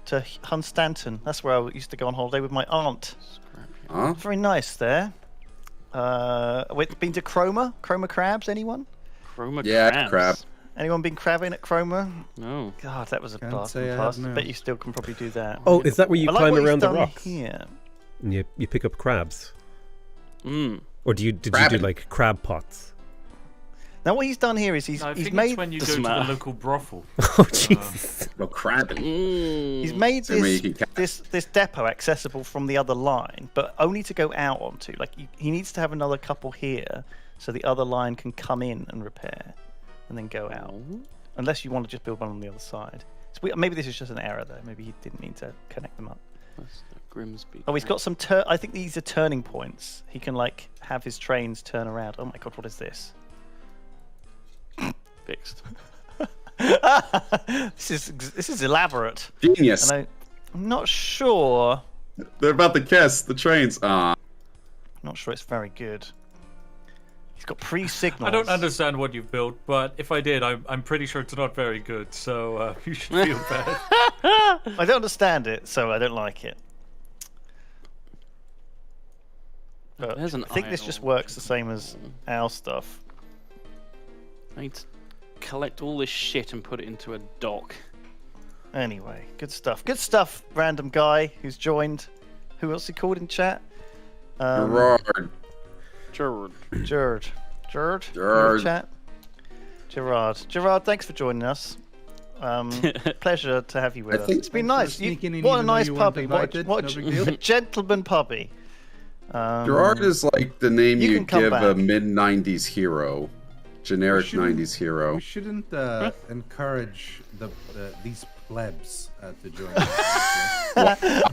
to Hunstanton. That's where I used to go on holiday with my aunt. Huh? Very nice there. Been to Cromer? Cromer crabs, anyone? Chroma Yeah, crabs. crab. Anyone been crabbing at Cromer? No. God, that was a Can't blast say from I the past. have, no. Bet you still can probably do that. Oh, is that where you I like climb what he's around the done rocks? here. And you pick up crabs? Mm. Or did you do Crabbing. like crab pots? Now what he's done here is he's I think made it's when you go Doesn't to the matter. local brothel. Oh, Jesus. No crabbing. he's made Same way this, you can this depot accessible from the other line, but only to go out onto. Like he needs to have another couple here, so the other line can come in and repair, and then go out. Unless you want to just build one on the other side. Maybe this is just an error though. Maybe he didn't mean to connect them up. That's the Grimsby. Oh, he's got some. I think these are turning points. He can like have his trains turn around. Oh my god, what is this? fixed. This is elaborate. Genius. And I'm not sure. They're about to kiss the trains. Not sure it's very good. He's got pre-signals. I don't understand what you've built, but if I did, I'm pretty sure it's not very good. So you should feel bad. I don't understand it, so I don't like it. But There's an I think this just idle works the same as our stuff. I need to collect all this shit and put it into a dock. Anyway, good stuff. Good stuff, random guy who's joined. Who else he called in chat? Gerard. Gerard. Gerard. Gerard? You in Gerard. the chat? Gerard, thanks for joining us. Pleasure to have you with I us. think- It's been Thanks for nice. sneaking in What a even though nice you weren't puppy. invited. What No big deal. a gentleman puppy. Gerard is like the name you you can come give a back. mid-90s hero. Generic shouldn't- 90s hero. We shouldn't encourage these plebs to join us.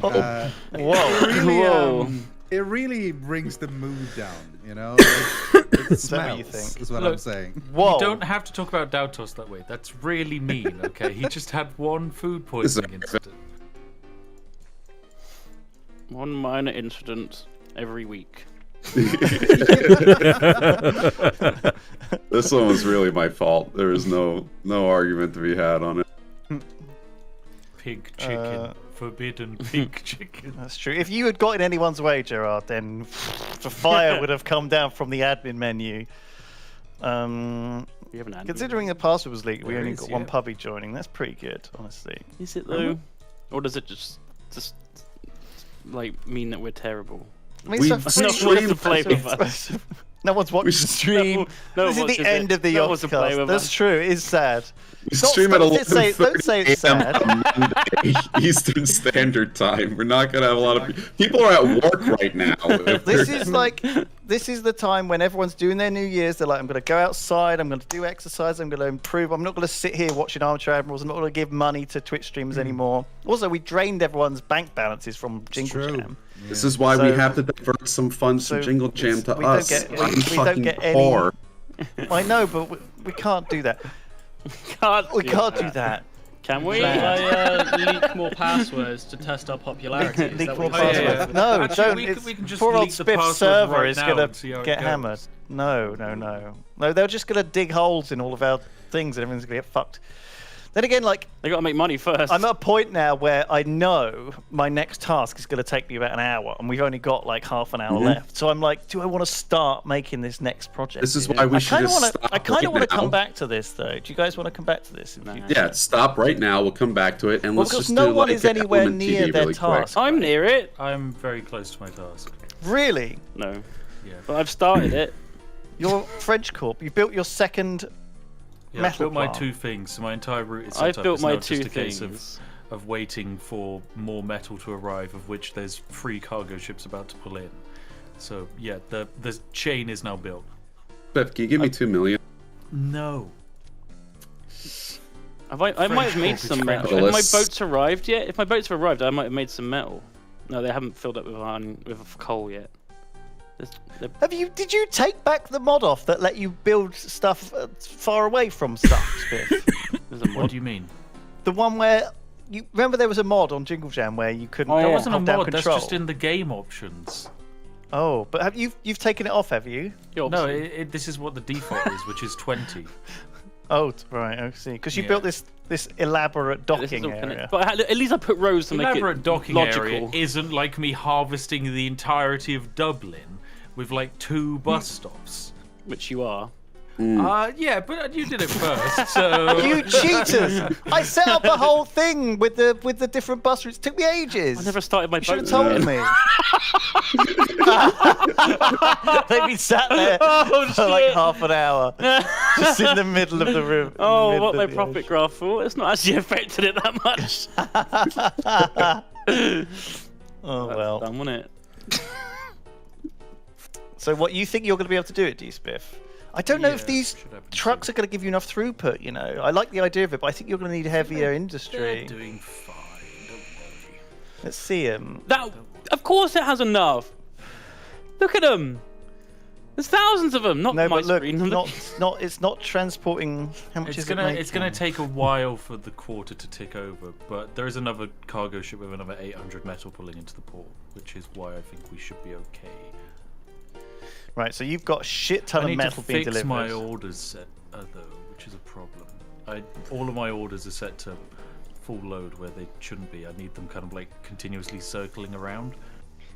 Whoa. Really, Whoa. it really brings the mood down, you know? It Is that what you smells, think? is what Look, I'm saying. Whoa. You don't have to talk about Dautos that way. That's really mean, okay? He just had one food poisoning incident. One minor incident every week. This one was really my fault. There was no argument to be had on it. Pig chicken. Forbidden pig chicken. That's true. If you had got in anyone's way, Gerard, then the fire would have come down from the admin menu. We haven't had. Considering the password was leaked, we There only is, got one yeah. puppy joining. That's pretty good, honestly. Is it though, or does it just like mean that we're terrible? I mean, We it's No a one free wants to play with us. No one's watching the stream. No This one is the watches end it. of the No one wants to play Yogscast. with That's us. true. It is sad. We stream at Don't say it's 11:30 a.m. sad. on Monday, Eastern Standard Time. We're not gonna have a lot of people are at work right now. This is the time when everyone's doing their New Year's. They're like, I'm going to go outside. I'm going to do exercise. I'm going to improve. I'm not going to sit here watching Armchair Admirals. I'm not going to give money to Twitch streamers anymore. Also, we drained everyone's bank balances from Jingle true. Jam. This is why we So- have to divert some funds so from Jingle Jam to we don't us. get- we- I'm we don't fucking get any- poor. I know, but we can't do that. We can't do that. Can we? Bad. Leak more passwords to test our popularity. Is Leak that more what you're saying? passwords. No, Actually, don't. we It's can just poor old leak the Spiff password server right is now gonna and see how it get goes. hammered. No. They're just gonna dig holes in all of our things, and everything's gonna get fucked. Then again, like, They got to make money first. I'm at a point now where I know my next task is going to take me about an hour, and we've only got like half an hour left. So I'm like, do I want to start making this next project? This is why we should just stop I kind of right want to now. come back to this, though. Do you guys want to come back to this? in future? Yeah, stop right now. We'll come back to it, and Well, let's because just no do one like is anywhere Element near TV their really quick. task. I'm near it. I'm very close to my task. Really? No, Yeah. but I've started it. You're French Corp. You built your second Yeah, I metal built my plant. 2 things, so my entire route is set I've up. built It's my now 2 just a case things. of waiting for more metal to arrive, of which there's 3 cargo ships about to pull in. So yeah, the chain is now built. Biff, can you give me 2 million? No. I might have made French some corporate metal. French. Have my boats arrived yet? If my boats have arrived, I might have made some metal. No, they haven't filled up with iron with coal yet. Did you take back the mod off that let you build stuff far away from stuff, Spiff? There's a What mod. do you mean? The one where you remember there was a mod on Jingle Jam where you couldn't. Oh, That yeah. wasn't a hold down mod. That's control. just in the game options. Oh, but you've taken it off, have you? You're No, obviously- this is what the default is, which is 20. Oh, right. I see. Because you Yeah. built this elaborate This is docking all area. connected. But at least I put rows to make Elaborate it docking logical. area isn't like me harvesting the entirety of Dublin with like 2 bus stops. Which you are. Yeah, but you did it first, so You cheaters! I set up the whole thing with the different bus routes. It took me ages. I never started my You should boat. have told me. They've been sat there for like half an hour, just in the middle of the room. Oh, middle what of my the profit graph for? It's not actually affected it that much. Oh well. Done, wasn't it? So what you think you're going to be able to do it, D-Spiff? I don't know if Yeah, these should happen trucks are going to give you enough throughput. You know, I like the idea of it, but I think you're going to need heavier They're industry. doing fine. Don't worry. Let's see him. That, of course it has enough. Look at them. There's thousands of them. Not No, my but look, screen. it's not transporting. How much It's is gonna it it's gonna making? take a while for the quarter to tick over, but there is another cargo ship with another 800 metal pulling into the port, which is why I think we should be okay. Right, so you've got a shit ton I of need metal to being fix delivered. my orders set though, which is a problem. All of my orders are set to full load where they shouldn't be. I need them kind of like continuously circling around.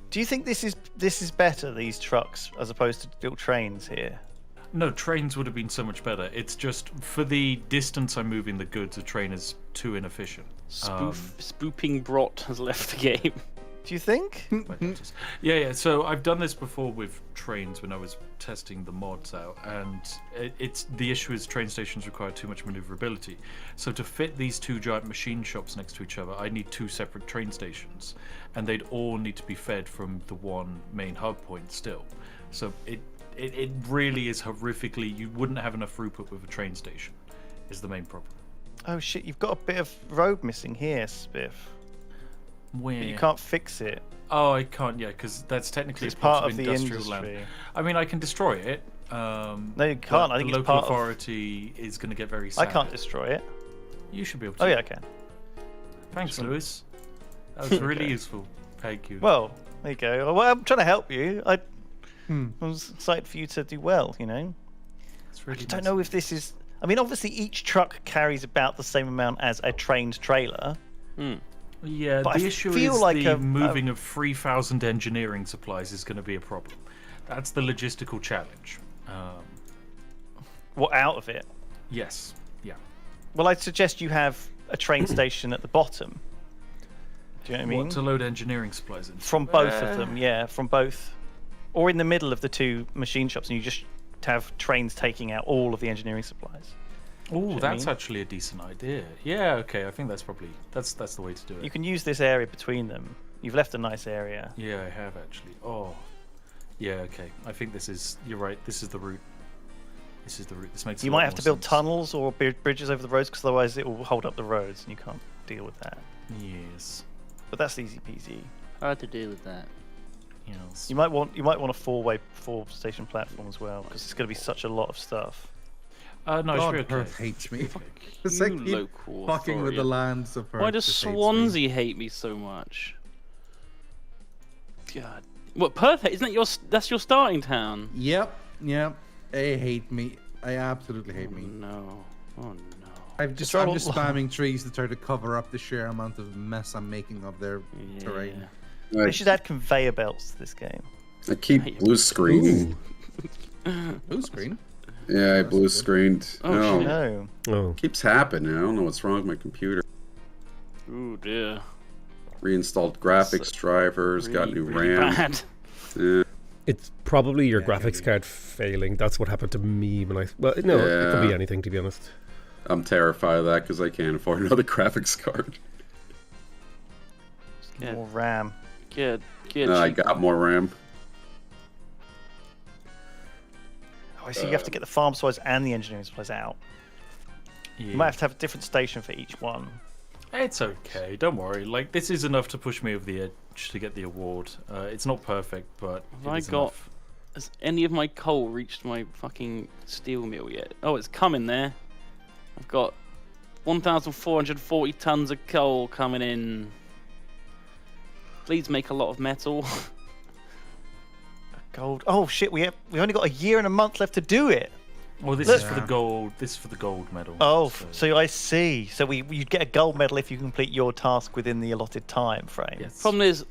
Do you think this is better, these trucks, as opposed to built trains here? No, trains would have been so much better. It's just for the distance I'm moving the goods, a train is too inefficient. Spooping Brot has left the game. Do you think? Yeah. So I've done this before with trains when I was testing the mods out, and it's the issue is train stations require too much maneuverability. So to fit these 2 giant machine shops next to each other, I need 2 separate train stations, and they'd all need to be fed from the one main hub point still. So it really is horrifically. You wouldn't have enough throughput with a train station. Is the main problem. Oh shit! You've got a bit of road missing here, Spiff. Where But you can't fix it. Oh, I can't. Yeah, because that's technically It's a part of the industrial industry. land. I mean, I can destroy it. No, you can't. I think the it's local part of. authority is going to get very I sad. can't destroy it. You should be able to. Oh yeah, I can. Thanks, Lewis. That was really useful. Thank you. Well, there you go. Well, I'm trying to help you. I was excited for you to do well. You know. it's really I don't know if this is. I mean, obviously, each truck carries about the same amount as a trained trailer. Yeah, but the I issue feel is like the a- moving of 3,000 engineering supplies is going to be a problem. That's the logistical challenge. What out of it? Yes. Yeah. Well, I'd suggest you have a train station at the bottom. Do you know what I mean? What, to load engineering supplies in? From both of them, yeah, from both. Or in the middle of the two machine shops, and you just have trains taking out all of the engineering supplies. Oh, that's actually a decent idea. Yeah, okay, I think that's probably that's the way to do it. You can use this area between them. You've left a nice area. Yeah, I have actually. Oh, yeah, okay. I think this is. You're right. This is the route. This is the route. This makes. You might have to build tunnels or bridges over the roads, because otherwise it will hold up the roads, and you can't deal with that. Yes. But that's easy peasy. Hard to deal with that. Yes. You might want a four station platform as well, because it's going to be such a lot of stuff. No, God, it's Perth okay. hates me. It's like keep local fucking with the authority. lands of Perth. Why does just hates me. Swansea hate me so much? God. What, Perth? Isn't that that's your starting town? Yep. They hate me. I absolutely hate me. No. Oh no. I'm just spamming trees to try to cover up the sheer amount of mess I'm making of their terrain. They should add conveyor belts to this game. I keep blue screening. Blue screen? Yeah, I blue screened. Oh, No. Oh. Keeps happening. I don't know what's wrong with my computer. Ooh dear. Reinstalled graphics drivers, got new Really RAM. bad. Yeah. It's probably your Yeah, graphics maybe. card failing. That's what happened to me when I. Well, no, it could be Yeah. anything, to be honest. I'm terrified of that because I can't afford another graphics card. Yeah. More RAM. Get I got more RAM. Oh, I see. You have to get the farm supplies and the engineering supplies out. You might have a different station for each one. It's okay. Don't worry. Like, this is enough to push me over the edge to get the award. It's not perfect, but Have it I is got? enough. Has any of my coal reached my fucking steel mill yet? Oh, it's coming there. I've got 1,440 tons of coal coming in. Please make a lot of metal. Gold. Oh shit! We only got a year and a month left to do it. Well, this Look. is for the gold. This is for the gold medal. Oh, so I see. So you'd get a gold medal if you complete your task within the allotted time frame. Yes. Problem is,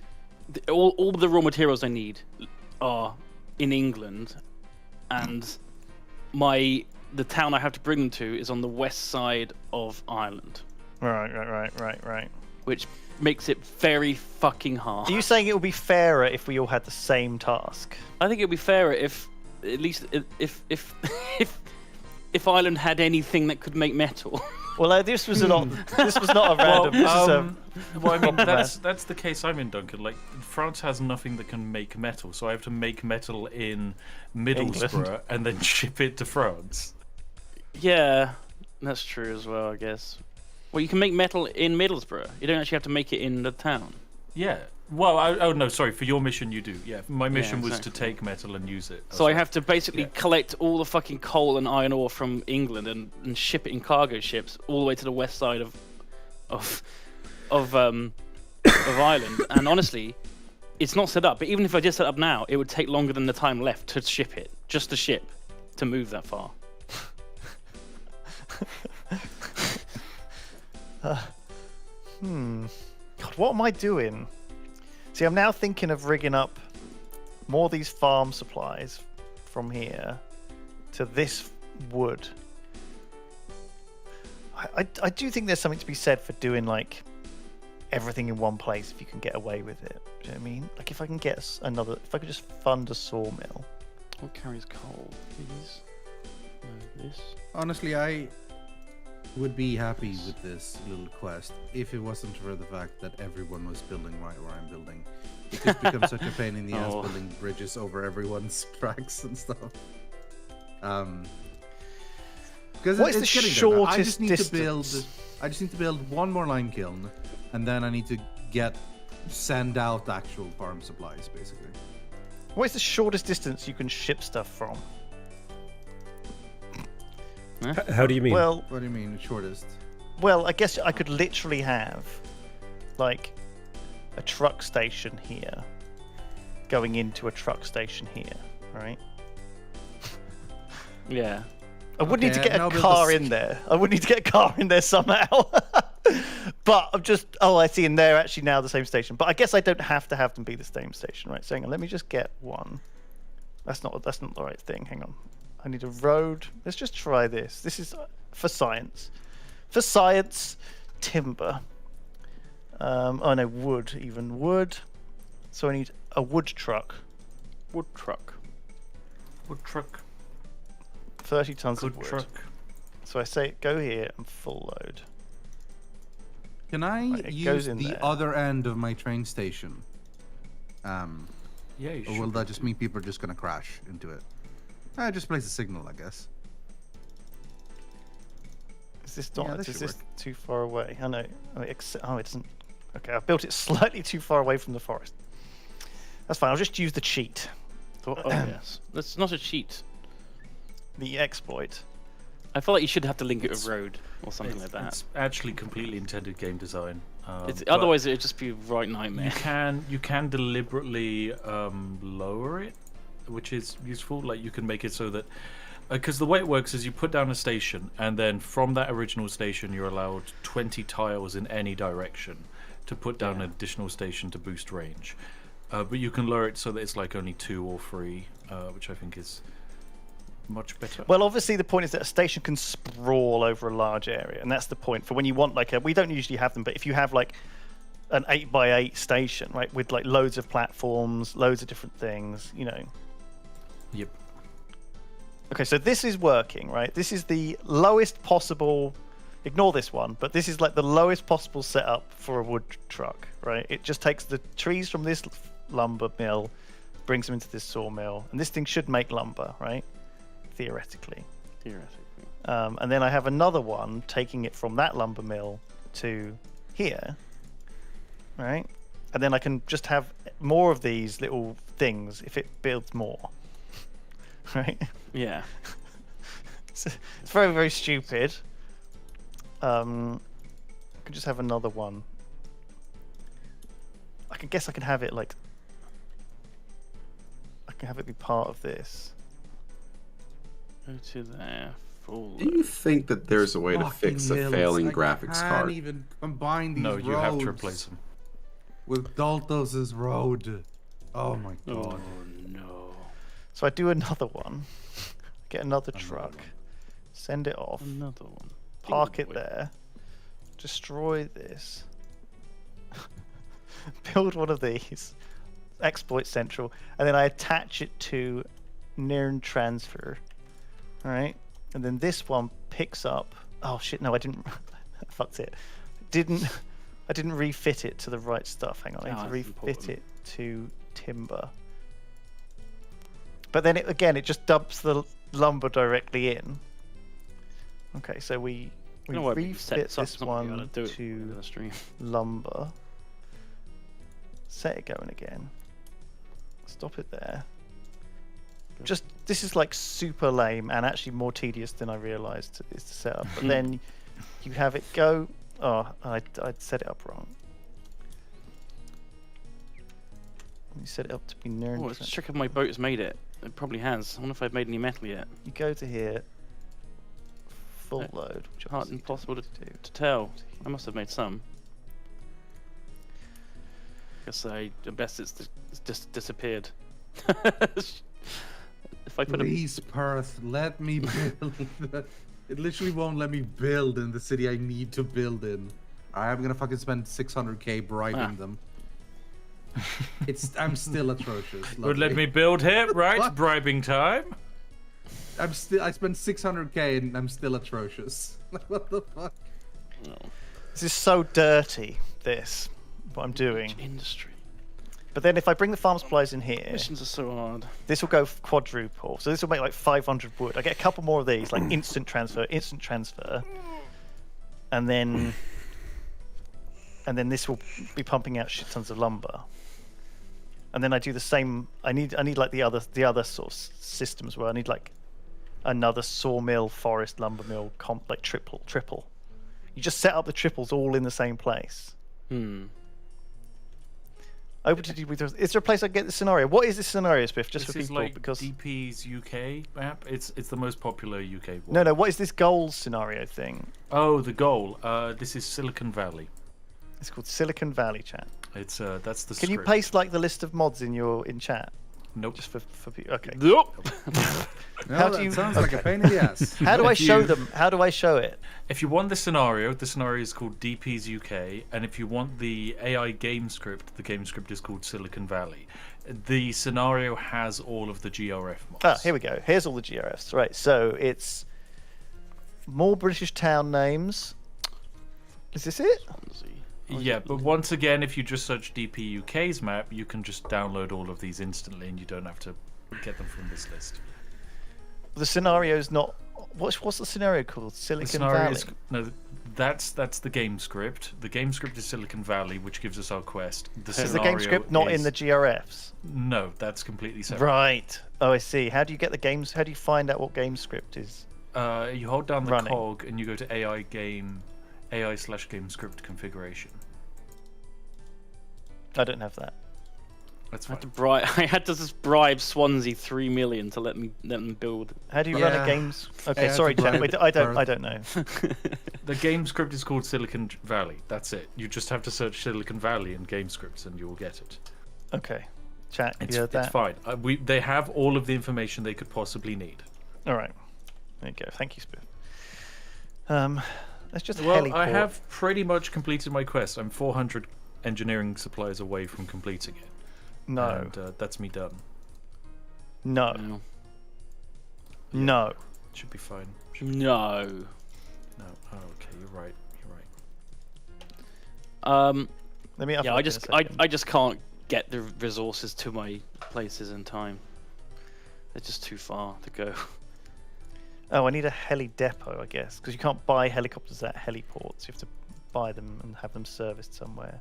all the raw materials I need are in England, and the town I have to bring them to is on the west side of Ireland, Right. which makes it very fucking hard. Are you saying it would be fairer if we all had the same task? I think it'd be fairer if, at least, if Ireland had anything that could make metal. Well, this was not a random. Well, I mean, that's the case I'm in, Duncan. Like, France has nothing that can make metal, so I have to make metal in Middlesbrough England. and then ship it to France. Yeah, that's true as well, I guess. Well, you can make metal in Middlesbrough. You don't actually have to make it in the town. Yeah. Well, oh no, sorry. For your mission, you do. Yeah. My mission was to exactly. take metal and use it. So I have to basically collect all the fucking coal and iron ore from England and ship it in cargo ships all the way to the west side of Ireland. And honestly, it's not set up. But even if I did set up now, it would take longer than the time left to ship it, just to ship, to move that far. God, what am I doing? See, I'm now thinking of rigging up more of these farm supplies from here to this wood. I do think there's something to be said for doing like everything in one place if you can get away with it. Do you know what I mean? Like if I can get if I could just fund a sawmill. What carries coal, please? This. Honestly, I would be happy with this little quest if it wasn't for the fact that everyone was building right where I'm building. It just becomes such a pain in the ass Oh. building bridges over everyone's tracks and stuff. Because What is it's the getting there now. I shortest just need distance? I just need to build one more lime kiln, and then I need to send out actual farm supplies, basically. What is the shortest distance you can ship stuff from? How do you mean? Well, What do you mean, shortest? Well, I guess I could literally have, like, a truck station here, going into a truck station here, right? Yeah. I would need to Okay, get now a build car a in there. I would need to get a car in there somehow. But I'm just, I see, and they're actually now the same station. But I guess I don't have to have them be the same station, right? So hang on, let me just get one. That's not the right thing. Hang on. I need a road. Let's just try this. This is for science. For science, timber. Oh no, wood, even wood. So I need a wood truck. Wood truck. Wood truck. 30 tons Good of wood. truck. So I say go here and full load. Can I Right, it use goes in the there. other end of my train station? Yeah, you Or will should. that just mean people are just gonna crash into it? I just place a signal, I guess. Is this Yeah, not? this is should this too far away? I know. Oh, it doesn't. Okay, I've built it slightly too far away from the forest. That's fine. I'll just use the cheat, Oh yes. That's not a cheat. the exploit. I feel like you should have to link it with road or something like that. It's actually completely intended game design. But Otherwise, it'd just be a right nightmare. you can deliberately lower it, which is useful. Like you can make it so that because the way it works is you put down a station, and then from that original station you're allowed 20 tiles in any direction to put down an additional station to boost range. But you can lower it so that it's like only 2 or 3, which I think is much better. Well, obviously the point is that a station can sprawl over a large area, and that's the point for when you want like a. We don't usually have them, but if you have like an 8x8 station, right, with like loads of platforms, loads of different things, you know. Yep. Okay, so this is working, right? This is the lowest possible. Ignore this one, but this is like the lowest possible setup for a wood truck, right? It just takes the trees from this lumber mill, brings them into this sawmill, and this thing should make lumber, right? Theoretically. Theoretically. And then I have another one taking it from that lumber mill to here, right? And then I can just have more of these little things if it builds more, right? Yeah. It's very, very stupid. I can just have another one. I guess I can have it like. I can have it be part of this. Go to there. Full. Do you think that there's a way to fix a failing graphics I card? can't even combine these No, you have to roads replace them. with Daltos' road. Oh my god. Oh no. So I do another one. Get another truck. Send it off. Another one. Park it there. Destroy this. Build one of these. Exploit central. And then I attach it to Nern transfer. Alright? And then this one picks up. Oh shit, no, I didn't. I fucked it. I didn't refit it to the right stuff. Hang on, I need to that's refit important. it to timber. But then it just dumps the lumber directly in. Okay, so we You know what, we set refit up this something, we gotta one do it to in the stream. lumber. Set it going again. Stop it there. Just this is like super lame and actually more tedious than I realized is to set up. But then you have it go. Oh, I'd set it up wrong. You set it up to be near. Oh, let's check if my boat has made it. It probably has. I wonder if I've made any metal yet. You go to here. Full load. Which Hard obviously impossible to don't do. tell. I must have made some. Guess I guess it's just disappeared. If I put a Please, Perth, let me build. It literally won't let me build in the city I need to build in. I'm gonna fucking spend 600k bribing them. I'm still atrocious. Would let lovely. me build here, right? What? Bribing time. I spent 600k and I'm still atrocious. What the fuck? This is so dirty. This what I'm doing. industry. But then if I bring the farm supplies in here, Missions are so hard. this will go quadruple. So this will make like 500 wood. I get a couple more of these, like instant transfer, and then this will be pumping out shit tons of lumber. And then I do the same. I need like the other sort of systems where I need like another sawmill, forest, lumber mill, like triple. You just set up the triples all in the same place. Open to DP. Is there a place I can get the scenario? What is this scenario, Spiff? Just This for is people, like because DP's UK map. It's the most popular UK one. no. What is this goals scenario thing? Oh, the goal. This is Silicon Valley. It's called Silicon Valley, chat. It's that's the. Can you script. paste like the list of mods in chat? Nope. Just for people. Okay. Nope. No, How that do you- sounds like a pain in the ass. How do I If show you- them? How do I show it? If you want the scenario is called DP's UK, and if you want the AI game script, the game script is called Silicon Valley. The scenario has all of the GRF mods. Ah, here we go. Here's all the GRFs. Right, so it's more British town names. Is this it? Yeah, but once again, if you just search DP UK's map, you can just download all of these instantly, and you don't have to get them from this list. The scenario's not. What's the scenario called? The Silicon scenario Valley. is no, that's the game script. The game script is Silicon Valley, which gives us our quest. Is the game script not in the GRFs? No, that's completely separate. Right. Oh, I see. How do you get the games? How do you find out what game script is? You hold down the Running. cog and you go to AI/game script configuration. I don't have that. That's I fine. had to just bribe Swansea 3 million to let them build. How do you run a Yeah. games? I Okay, had sorry, to chat. bribe Wait, I don't Perth. know. The game script is called Silicon Valley. That's it. You just have to search Silicon Valley in game scripts and you will get it. Okay, chat. It's, You heard that? it's fine. They have all of the information they could possibly need. All right. There you go. Thank you, Spiff. Let's just Well, heliport. I have pretty much completed my quest. I'm 400 engineering supplies away from completing it. No. And that's me done. No. No. No. Should be fine. No. No. Oh, okay. You're right. Let me. Yeah, I just can't get the resources to my places in time. They're just too far to go. Oh, I need a heli depot, I guess, because you can't buy helicopters at heliports. You have to buy them and have them serviced somewhere.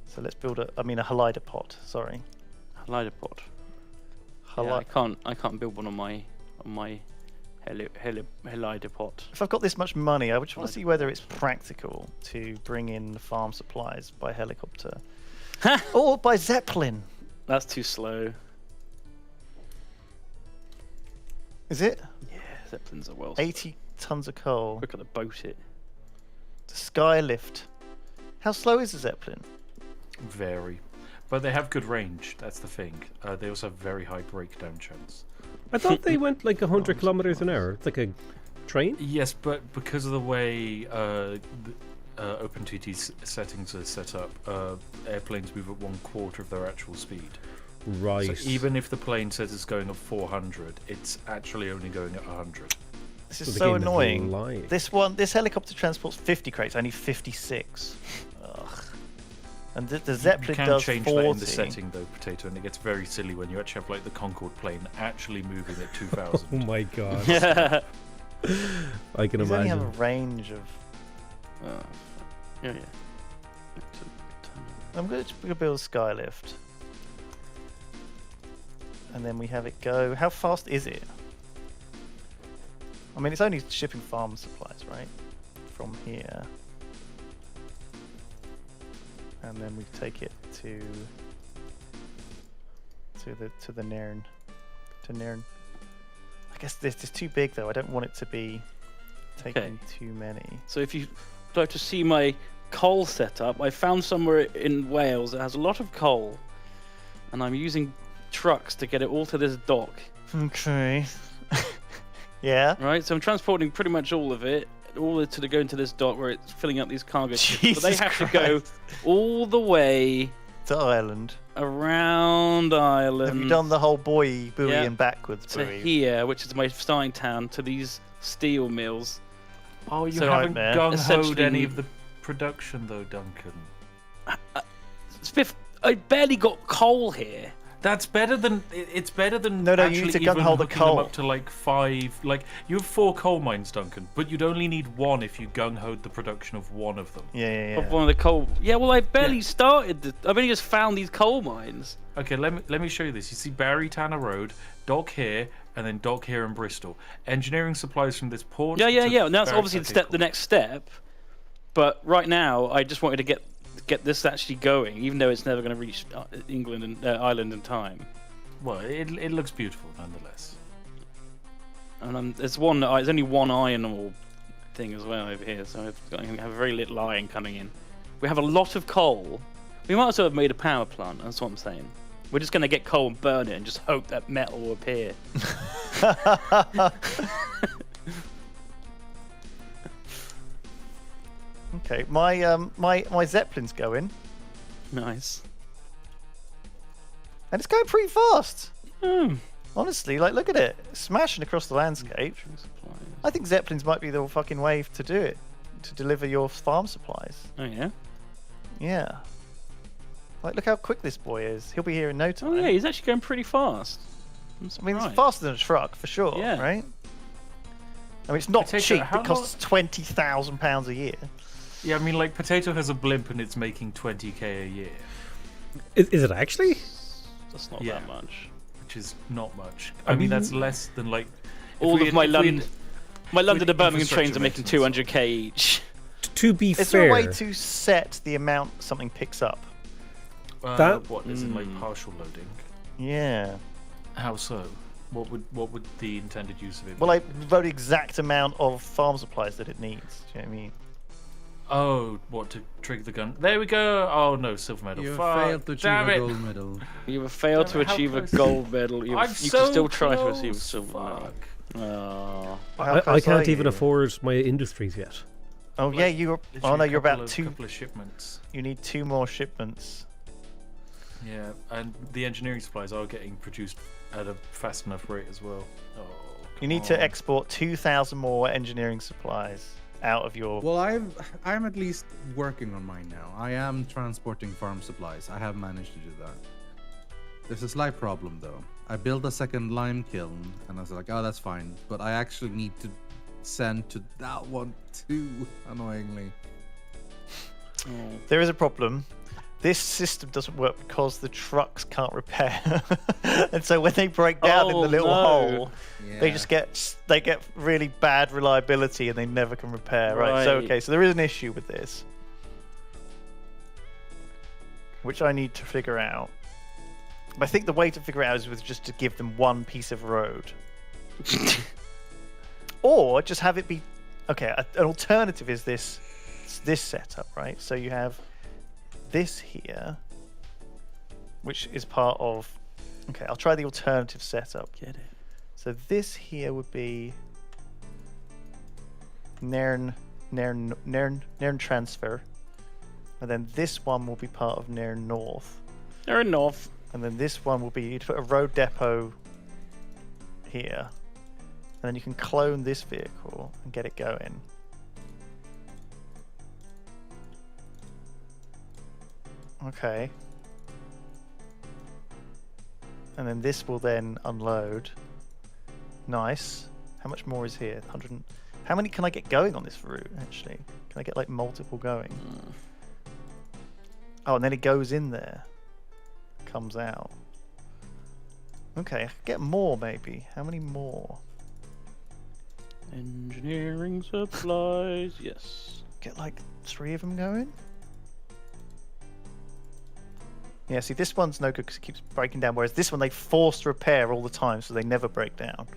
So let's build a helider pod. Sorry. Helider pod. Yeah, I can't build one on my helider pod. If I've got this much money, I just want to see whether it's practical to bring in farm supplies by helicopter or by zeppelin. That's too slow. Is it? Yeah, zeppelins are well. 80 tons of coal. Look at the boat it. The skylift. How slow is the zeppelin? Very. But they have good range. That's the thing. They also have very high breakdown chance. I thought they went like 100 kilometers an hour. It's like a train. Yes, but because of the way OpenTT's settings are set up, airplanes move at 1/4 of their actual speed. Right. So even if the plane says it's going at 400, it's actually only going at 100. This So is the so game is annoying. lying. This helicopter transports 50 crates. I need 56. Ugh. And the zeppelin You can does change 40. that in the setting though, Potato, and it gets very silly when you actually have like the Concorde plane actually moving at 2,000. Oh my god. Yeah. I can These only have imagine. a range of. Yeah. I'm going to build a skylift. And then we have it go. How fast is it? I mean, it's only shipping farm supplies, right? From here. And then we take it to the Nairn. To Nairn. I guess this is too big though. I don't want it to be taking too many. So if you'd like to see my coal setup, I found somewhere in Wales that has a lot of coal, and I'm using trucks to get it all to this dock. Okay. Yeah. Right, so I'm transporting pretty much all of it, all to go into this dock where it's filling up these cargo ships. But they Jesus have to go all the way To Ireland. around Ireland. Have you done the whole buoy Yeah. and backwards to buoy? here, which is my starting town, to these steel mills. Oh, you So haven't Nightmare. gung-hoed Essentially- any of the production though, Duncan. Spiff, I barely got coal here. It's better than No, you actually need to even gung-ho the hooking them coal. up to like 5. Like you have 4 coal mines, Duncan, but you'd only need 1 if you gung-hoed the production of 1 of them. Yeah. Of one of the coal. Yeah, well, I've barely started. I've only just found these coal mines. Okay, let me show you this. You see Barry Tanner Road, dock here, and then dock here in Bristol. Engineering supplies from this port. Yeah. to And that's Barry- obviously okay, the cool. next step. But right now, I just wanted to get this actually going, even though it's never going to reach England and Ireland in time. Well, it looks beautiful nonetheless. And there's only one iron ore thing as well over here, so I have very little iron coming in. We have a lot of coal. We might as well have made a power plant. That's what I'm saying. We're just gonna get coal and burn it and just hope that metal will appear. Okay, my Zeppelin's going, Nice. and it's going pretty fast. Hmm. Honestly, like, look at it, smashing across the landscape. I think Zeppelins might be the fucking way to do it, to deliver your farm supplies. Oh yeah. Yeah. Like, look how quick this boy is. He'll be here in no time. Oh yeah, he's actually going pretty fast. I mean, it's faster than a truck for sure, Yeah. right? I mean, it's not Potato, cheap. how It costs £20,000 a year. Yeah, I mean, like, Potato has a blimp and it's making 20k a year, Is it actually? That's not Yeah. that much. which is not much. I mean, that's less than, like... All of my London to Birmingham infrastructure trains are making maintenance. 200k each. To be Is there a way fair, to set the amount something picks up? That- What, is in, like, partial loading? Yeah. How so? What would the intended use of it be? Well, I wrote the exact amount of farm supplies that it needs. Do you know what I mean? Oh, what, to trigger the gun? There we go! Oh no, silver medal. You Fuck, failed to achieve damn a it! gold medal. You have failed to Damn it, how achieve a close. gold medal. You I'm can so still try to achieve a close, silver medal. fuck. Oh. How I close can't are even you? afford my industries yet. Oh yeah, you're. Oh Literally no, a you're couple about of- two. couple of shipments. You need 2 more shipments. Yeah, and the engineering supplies are getting produced at a fast enough rate as well. Oh, You need come to on. export 2,000 more engineering supplies out of your. Well, I'm at least working on mine now. I am transporting farm supplies. I have managed to do that. There's a slight problem though. I built a second lime kiln, and I was like, oh, that's fine. But I actually need to send to that one too, annoyingly. There is a problem. This system doesn't work because the trucks can't repair, and so when they break down in the Oh, little no. hole, they Yeah. just get really bad reliability and they never can repair. Right. So Right. okay, so there is an issue with this, which I need to figure out. But I think the way to figure it out is with just to give them one piece of road, or just have it be. Okay, an alternative is this setup, right? So you have this here, which is part of. Okay, I'll try the alternative setup. Get it. So this here would be Nairn transfer, and then this one will be part of Nairn North, They're in North. and then this one will be you'd put a road depot here, and then you can clone this vehicle and get it going. Okay. And then this will then unload. Nice. How much more is here? 100. How many can I get going on this route, actually? Can I get, like, multiple going? Oh, and then it goes in there. Comes out. Okay, I could get more, maybe. How many more? Engineering supplies. Yes. Get, like, 3 of them going? Yeah, see, this one's no good because it keeps breaking down, whereas this one they force repair all the time, so they never break down.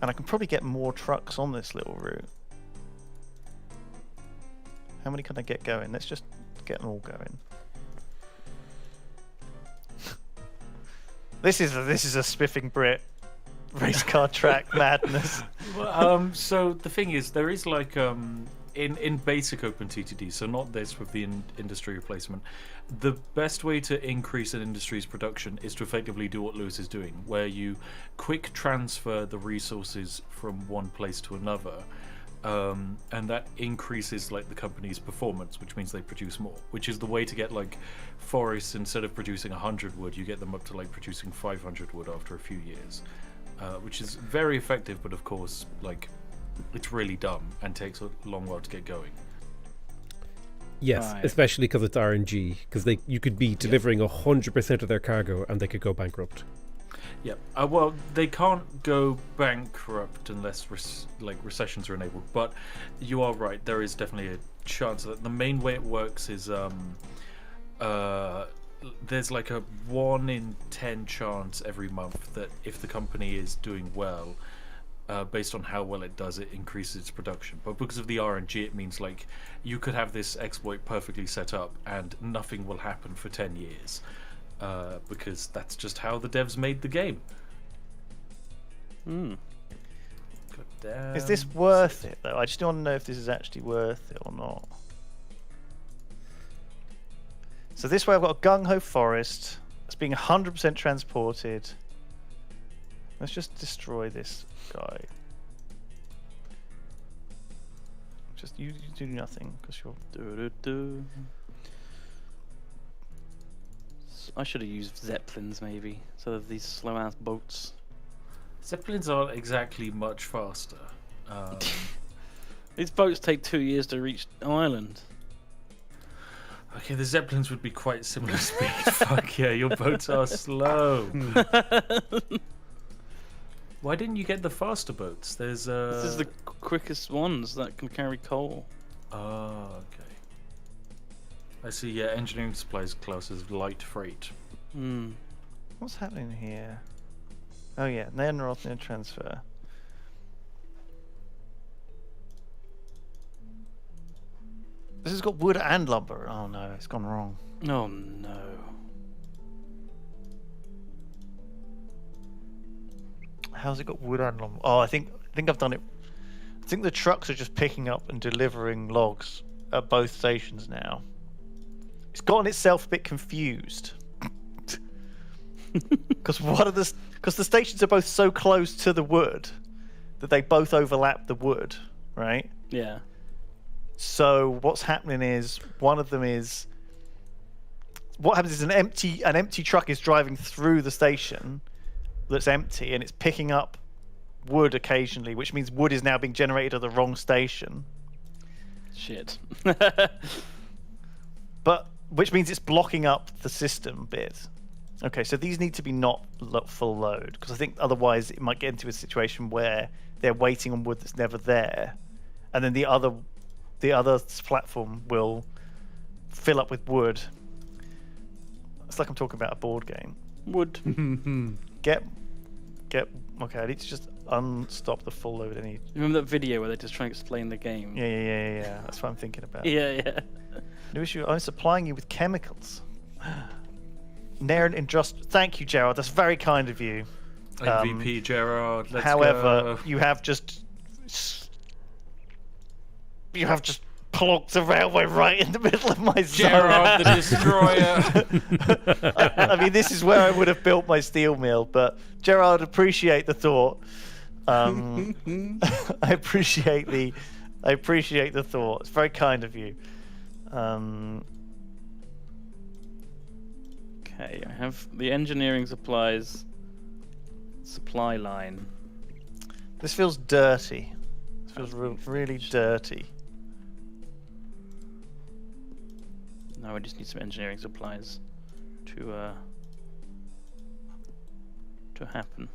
And I can probably get more trucks on this little route. How many can I get going? Let's just get them all going. This is a spiffing Brit race car track madness. So the thing is, there is like in basic OpenTTD, so not this with the industry replacement, the best way to increase an industry's production is to effectively do what Lewis is doing, where you quick transfer the resources from one place to another, and that increases like the company's performance, which means they produce more, which is the way to get like forests, instead of producing 100 wood, you get them up to like producing 500 wood after a few years, which is very effective, but of course like it's really dumb and takes a long while to get going. Yes, Right. especially because it's RNG. Because you could be delivering 100% of their cargo and they could go bankrupt. Yep. Well, they can't go bankrupt unless recessions are enabled. But you are right. There is definitely a chance that the main way it works is there's like a 1 in 10 chance every month that if the company is doing well, based on how well it does, it increases its production. But because of the RNG, it means like you could have this exploit perfectly set up and nothing will happen for 10 years. because that's just how the devs made the game. Goddamn. Is this worth it though? I just want to know if this is actually worth it or not. So this way I've got a gung-ho forest that's being 100% transported. Let's just destroy this guy. Just you do nothing because you're. I should have used zeppelins maybe, so of these slow ass boats. Zeppelins aren't exactly much faster. These boats take 2 years to reach Ireland. Okay, the Zeppelins would be quite similar speed. Fuck yeah, your boats are slow. Why didn't you get the faster boats? There's This is the quickest ones that can carry coal. Oh, okay. I see, yeah, engineering supplies class as light freight. What's happening here? Oh yeah, Near transfer. This has got wood and lumber. Oh no, it's gone wrong. Oh no. How's it got wood and lumber? Oh, I think I've done it. I think the trucks are just picking up and delivering logs at both stations now. It's gotten itself a bit confused. Because the stations are both so close to the wood that they both overlap the wood, right? Yeah. So what's happening is what happens is an empty truck is driving through the station that's empty, and it's picking up wood occasionally, which means wood is now being generated at the wrong station. Shit. But which means it's blocking up the system bit. Okay, so these need to be not full load, because I think otherwise it might get into a situation where they're waiting on wood that's never there, and then the other platform will fill up with wood. It's like I'm talking about a board game. Wood. Get. Okay, I need to just unstop the full load. You remember that video where they just try and explain the game? Yeah. That's what I'm thinking about. Yeah. New issue. I'm supplying you with chemicals. Thank you, Gerard. That's very kind of you. MVP, Gerard. Let's however, go. you have just plonked a railway right in the middle of my zone. Gerard the Destroyer. I mean, this is where I would have built my steel mill, but Gerard, appreciate the thought. I appreciate the thought. It's very kind of you. Okay, I have the engineering supplies supply line. This feels dirty. This feels really dirty. No, I just need some engineering supplies to happen.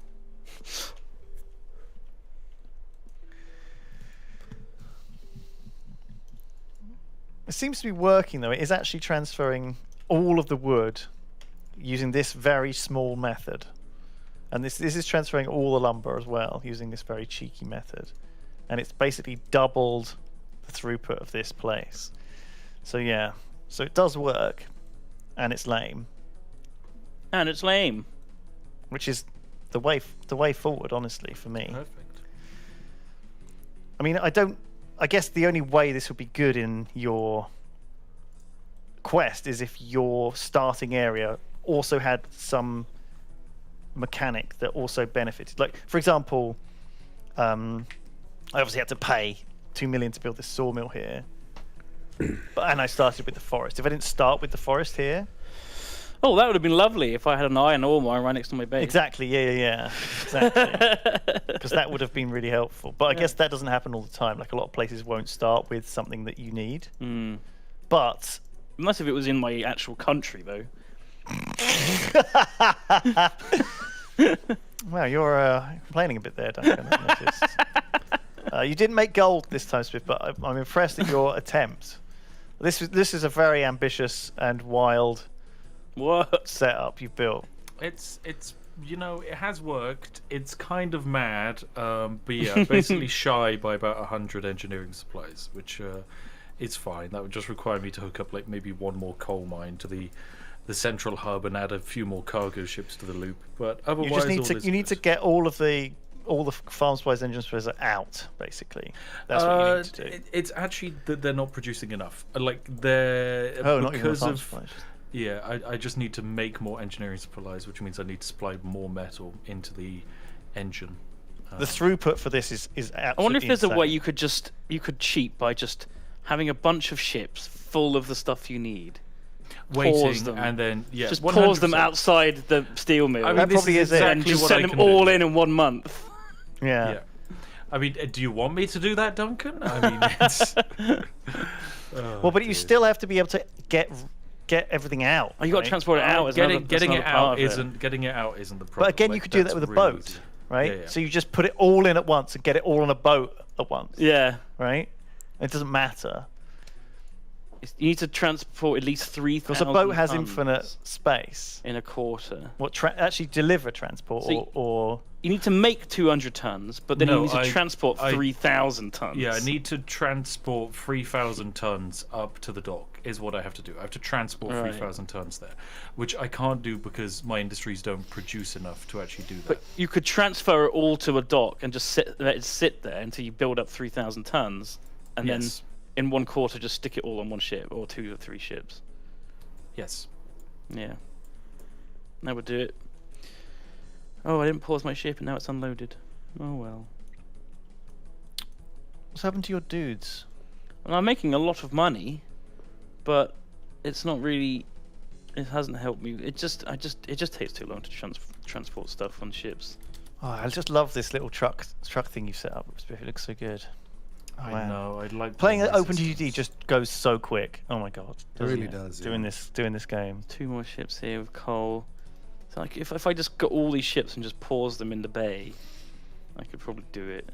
It seems to be working though. It is actually transferring all of the wood using this very small method. And this is transferring all the lumber as well using this very cheeky method. And it's basically doubled the throughput of this place. So yeah. So it does work. And it's lame. Which is the way forward, honestly, for me. Perfect. I mean, I guess the only way this would be good in your quest is if your starting area also had some mechanic that also benefited. Like, for example, I obviously had to pay 2 million to build this sawmill here, and I started with the forest. If I didn't start with the forest here, oh, that would have been lovely if I had an iron ore mine right next to my base. Exactly, yeah, exactly. Because that would have been really helpful. But I guess that doesn't happen all the time. Like, a lot of places won't start with something that you need. But unless if it was in my actual country, though. Well, you're complaining a bit there, Duncan. I've noticed. You didn't make gold this time, Smith, but I'm impressed at your attempt. This is a very ambitious and wild setup you built. It's it has worked. It's kind of mad, but yeah, basically shy by about 100 engineering supplies, which it's fine. That would just require me to hook up like maybe one more coal mine to the the central hub and add a few more cargo ships to the loop. But otherwise, You just need all to is you need to good. get all the farm supplies engine supplies out, basically. That's what you need to do. It's actually that they're not producing enough. Like they're Oh, not even the because farm of supplies. yeah. I just need to make more engineering supplies, which means I need to supply more metal into the engine. The throughput for this is absolutely I wonder if there's a insane. way you could cheat by just having a bunch of ships full of the stuff you need. Pause Waiting them. and then yeah, Just pause them 100%. outside the steel mill. I mean, That this probably is is it. and exactly just what send I them can all do. in 1 month. Yeah. Yeah. I mean, do you want me to do that, Duncan? I mean, it's. Well, but you still have to be able to get everything out. Oh, you got to right? transport it out. As another- that's Getting it another part out of it. isn't the problem. But again, you Like, could do that that's with a really boat, easy. right? Yeah, yeah. So you just put it all in at once and get it all on a boat at once, Yeah. right? It doesn't matter You need to transport at least 3,000 because a boat has tons infinite space. in a quarter. What actually deliver transport So or You need to make 200 tons, but then No, you need to I- transport I- 3,000 tons. Yeah, I need to transport 3,000 tons up to the dock, is what I have to do. I have to transport Right. 3,000 tons there, which I can't do because my industries don't produce enough to actually do that. But you could transfer it all to a dock and just let it sit there until you build up 3,000 tons, and Yes. then in 1 quarter just stick it all on 1 ship or 2 or 3 ships. Yes. Yeah, that would do it. Oh, I didn't pause my ship and now it's unloaded. Oh well. what's happened to your dudes? Well, I'm making a lot of money, but it's not really. It hasn't helped me. It just takes too long to transport stuff on ships. Oh, I just love this little truck thing you set up. It looks so good. Oh, I man. know. I'd like Playing more at OpenGGT resistance. just goes so quick. Oh my god, It really doesn't does. Doing yeah. this game. 2 more ships here with coal. So like if I just got all these ships and just pause them in the bay, I could probably do it.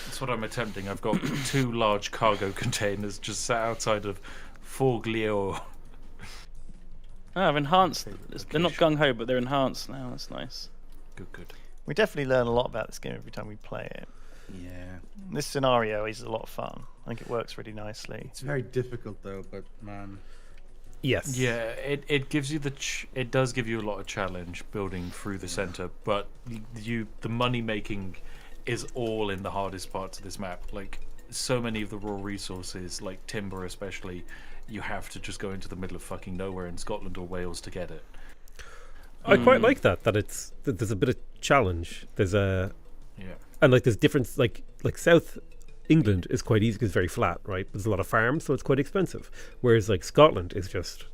That's what I'm attempting. I've got 2 large cargo containers just sat outside of Foglio. Ah, I've enhanced. Favorite They're not location. gung ho, but they're enhanced now. That's nice. Good. We definitely learn a lot about this game every time we play it. Yeah. This scenario is a lot of fun. I think it works really nicely. It's very difficult though, but man. Yes. Yeah, it gives you it does give you a lot of challenge building through the center, but the money making is all in the hardest parts of this map. Like so many of the raw resources, like timber especially, you have to just go into the middle of fucking nowhere in Scotland or Wales to get it. I quite like that there's a bit of challenge. There's a Yeah. and like there's difference like South England is quite easy because it's very flat, right? There's a lot of farms, so it's quite expensive. Whereas like Scotland is just,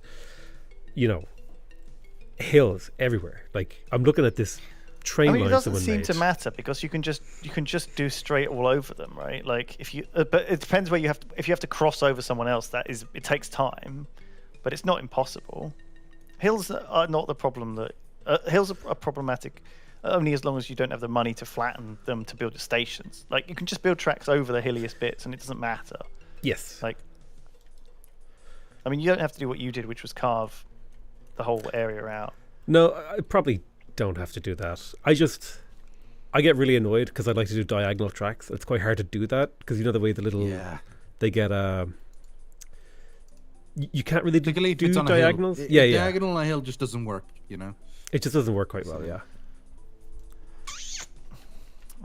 hills everywhere. Like I'm looking at this train I mean, line it doesn't someone seem made. to matter because you can just do straight all over them, right? Like if you, but it depends where you have to. If you have to cross over someone else, it takes time, but it's not impossible. Hills are not the problem. Hills are problematic only as long as you don't have the money to flatten them to build stations. Like you can just build tracks over the hilliest bits, and it doesn't matter. Yes. Like, I mean, you don't have to do what you did, which was carve the whole area out. No, I probably don't have to do that. I get really annoyed because I like to do diagonal tracks. It's quite hard to do that because the way the little they get you can't really Particularly if do it's on diagonals. A hill. Yeah. Diagonal on a hill just doesn't work, It just doesn't work quite well. Yeah.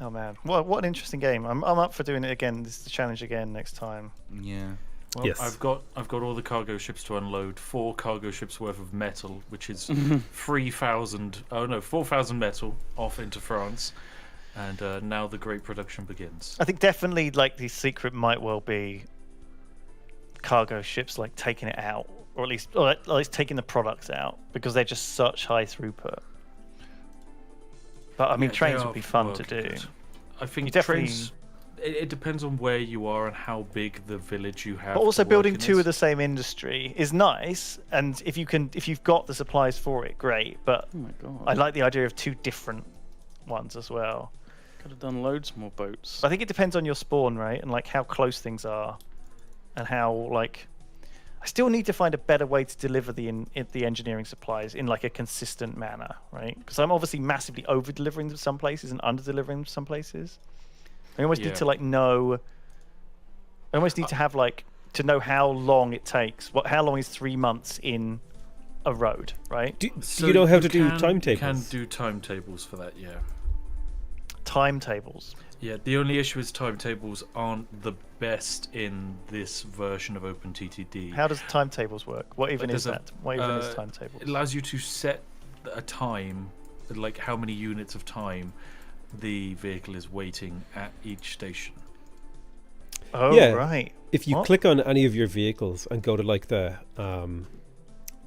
Oh man, what an interesting game! I'm up for doing it again. This is the challenge again next time. Yeah. Well, Yes. I've got all the cargo ships to unload. 4 cargo ships worth of metal, which is 4,000 metal off into France, and now the great production begins. I think definitely like the secret might well be cargo ships like taking it out, or at least taking the products out because they're just such high throughput. But I mean, Yeah, trains they would be are fun to working do. good. I think You definitely- trains. It depends on where you are and how big the village you have. But also to work building in 2 is. of the same industry is nice, and if you've got the supplies for it, great. But Oh my god. I like the idea of 2 different ones as well. Could have done loads more boats. But I think it depends on your spawn, right, and like how close things are, and how like. I still need to find a better way to deliver the engineering supplies in like a consistent manner, right? Because I'm obviously massively over delivering them some places and under delivering some places. I almost need Yeah. to like know. I almost need to have like to know how long it takes. How long is 3 months in a road, right? Do you know how to do timetables? You can do timetables for that, yeah. Timetables. Yeah, the only issue is timetables aren't the best in this version of OpenTTD. How does timetables work? What even is that? What even is timetables? It allows you to set a time, like how many units of time the vehicle is waiting at each station. Oh, yeah. right. If you click on any of your vehicles and go to like the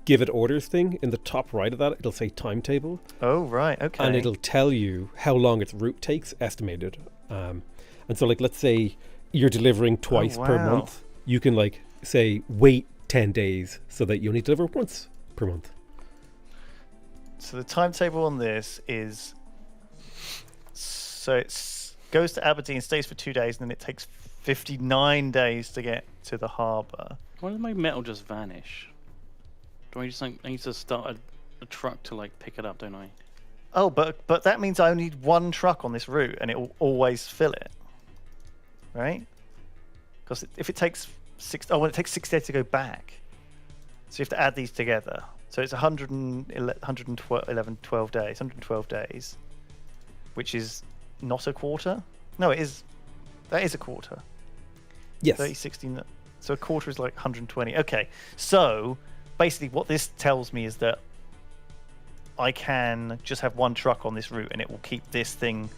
give it orders thing in the top right of that, it'll say timetable. Oh, right. Okay. And it'll tell you how long its route takes, estimated. And so, like, let's say you're delivering twice per month. You can, like, say, wait 10 days so that you only deliver once per month. So the timetable on this is... So it goes to Aberdeen, stays for 2 days, and then it takes 59 days to get to the harbour. Why did my metal just vanish? Do I just like I need to start a truck to like pick it up, don't I? Oh, but that means I only need one truck on this route, and it will always fill it, right? Because if it takes it takes 6 days to go back, so you have to add these together. So it's 112 days, which is not a quarter. No, it is. That is a quarter. Yes. 30, 60. So a quarter is like 120. Okay, so basically what this tells me is that I can just have one truck on this route and it will keep this thing,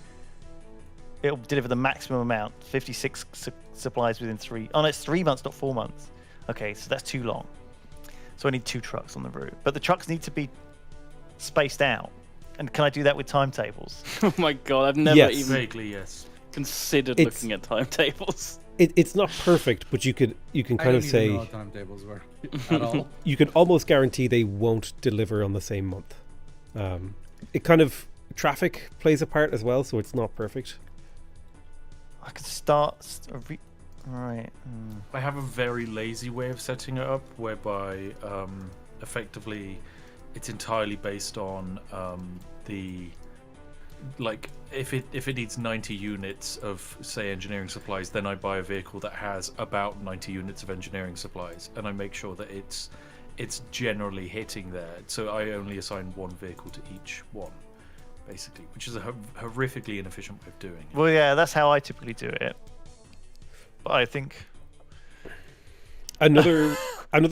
it will deliver the maximum amount, 56 supplies within 3. Oh no, it's 3 months, not 4 months. Okay, so that's too long. So I need 2 trucks on the route. But the trucks need to be spaced out. And can I do that with timetables? Oh my god, I've never even Vaguely, yes. considered looking at timetables. It's not perfect, but you can kind of say I don't even know how timetables work at all. you can almost guarantee they won't deliver on the same month. It kind of traffic plays a part as well, so it's not perfect. I could start right. I have a very lazy way of setting it up, whereby effectively it's entirely based on the like if it needs 90 units of say engineering supplies, then I buy a vehicle that has about 90 units of engineering supplies, and I make sure that it's generally hitting there. So I only assign one vehicle to each one, basically, which is a horrifically inefficient way of doing it. Well, yeah, that's how I typically do it. But I think another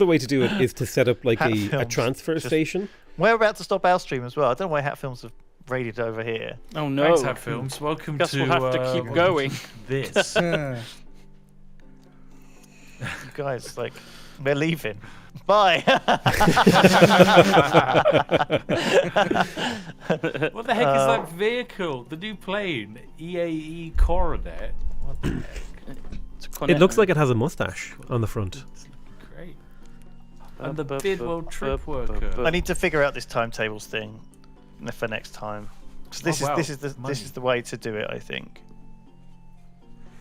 way to do it is to set up like a transfer station. We're about to stop our stream as well. I don't know why Hat Films have raided over here. Oh no! Thanks, Hat Films. Welcome Guess to. we'll have to keep going. This. You guys, like, we're leaving. Bye. What the heck is that vehicle? The new plane, EAE Coronet. What the heck? It looks like it has a mustache on the front. Great. And the Bidwell trip worker. I need to figure out this timetables thing for next time. So this is the way to do it, I think.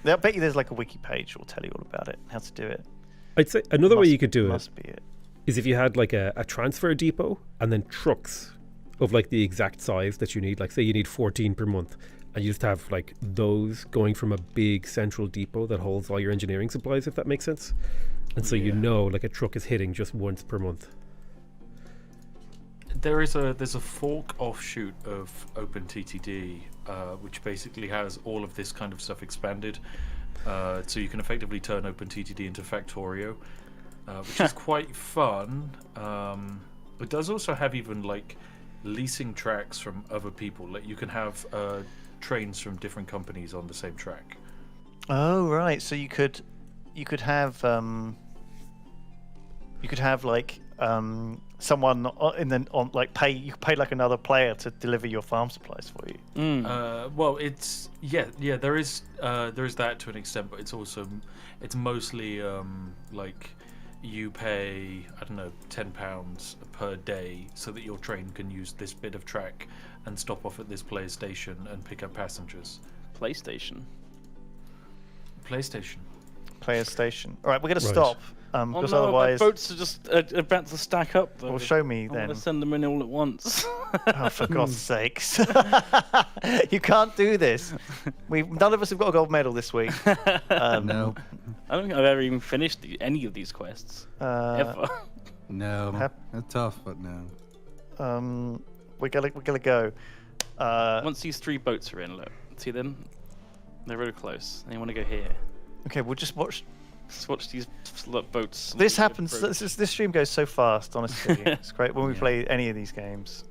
I bet you there's like a wiki page that will tell you all about it, how to do it. I'd say another way you could do must be it. Is if you had like a transfer depot and then trucks of like the exact size that you need. Like say you need 14 per month, and you just have like those going from a big central depot that holds all your engineering supplies, if that makes sense. And so you know like a truck is hitting just once per month. There's a fork offshoot of OpenTTD, which basically has all of this kind of stuff expanded. So you can effectively turn OpenTTD into Factorio, which is quite fun. It does also have even like leasing tracks from other people. Like you can have trains from different companies on the same track. Oh right, so you could have like someone you pay like another player to deliver your farm supplies for you. Well, it's there is that to an extent, but it's mostly like you pay, I don't know, £10 per day so that your train can use this bit of track and stop off at this player station and pick up passengers. PlayStation. Player station. All right, we're going to stop. Oh Because no, otherwise, my boats are just about to stack up. Though. well, show me I'm then. gonna send them in all at once. Oh, for God's sakes! You can't do this. None of us have got a gold medal this week. No. I don't think I've ever even finished any of these quests ever. No. They're tough, but no. We're gonna go. Once these 3 boats are in, look, see them? They're really close. And you want to go here. Okay, we'll just watch. Just watch these boats. This happens. This stream goes so fast. Honestly, it's great when we play any of these games.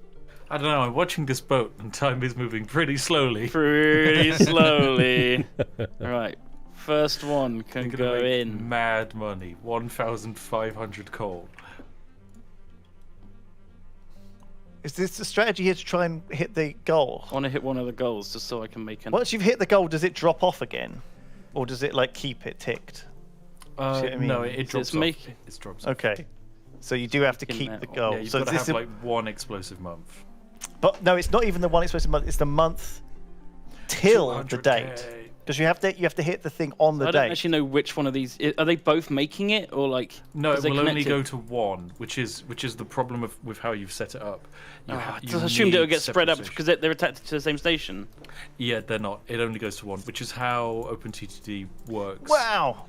I don't know. I'm watching this boat, and time is moving pretty slowly. Pretty slowly. Right. First one can You're go gonna make in. mad money. 1,500 coal. Is this the strategy here to try and hit the goal? I want to hit one of the goals just so I can make an. Once you've hit the goal, does it drop off again, or does it like keep it ticked? See what I mean? No, it drops It's off. make- It drops off. Okay, so you do have to Making keep the that- goal. Yeah, you've so got to this have is, like one explosive month. but no, it's not even the one explosive month. It's the month till the 200K. date, because you have to hit the thing on the I don't date. actually know which one of these. Are they both making it or like? No, 'cause it they're will only connected? go to one, which is the problem with how you've set it up. I just assumed it would get spread separate up stations. because they're attached to the same station. Yeah, they're not. It only goes to one, which is how OpenTTD works. Wow,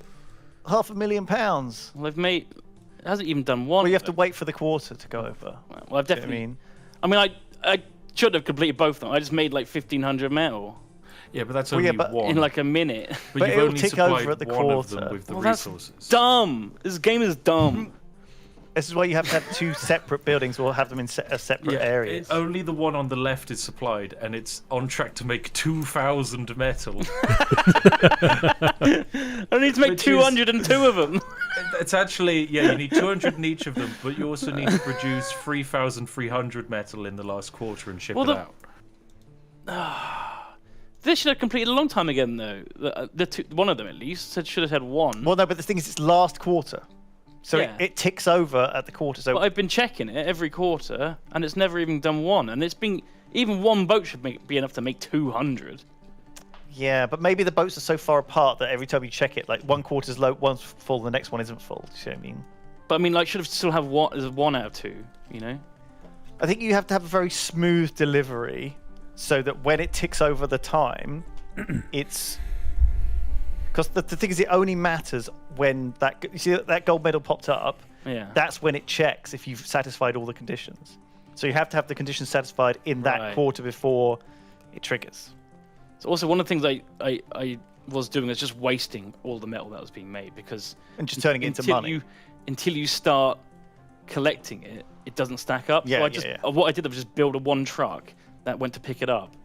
£500,000. Well, they've made. It hasn't even done one. Well, you have to wait for the quarter to go over. Well, I've See what definitely. I mean, I should have completed both of them. I just made like 1,500 metal Yeah, but that's Well, only yeah, but one. in like a minute. But you've it'll only tick supplied over at the one of them quarter. with the Well, that's resources. dumb. This game is dumb. This is why you have to have 2 separate buildings, or have them in separate areas. Only the one on the left is supplied, and it's on track to make 2,000 metal. I need to make Which is- 202 of them. It's actually, you need 200 in each of them, but you also need to produce 3,300 metal in the last quarter and ship Well, it the- out. This should have completed a long time ago, though. One of them, at least, should have had one. Well, no, but the thing is, it's last quarter, so Yeah. it ticks over at the quarter. So But I've been checking it every quarter, and it's never even done one. And it's been even one boat should be enough to make 200. yeah, but maybe the boats are so far apart that every time you check it, like one quarter's low, one's full, the next one isn't full. Do you see what I mean? But I mean, like, should have still have one as 1 out of 2. You know? I think you have to have a very smooth delivery, so that when it ticks over the time, it's because the thing is, it only matters when you see that gold medal popped up. Yeah. That's when it checks if you've satisfied all the conditions. So you have to have the conditions satisfied in that Right. quarter before it triggers. So also, one of the things I was doing was just wasting all the metal that was being made because And just turning it into until money. until you start collecting it, it doesn't stack up. Yeah, so I yeah, just yeah. what I did was just build a one truck that went to pick it up,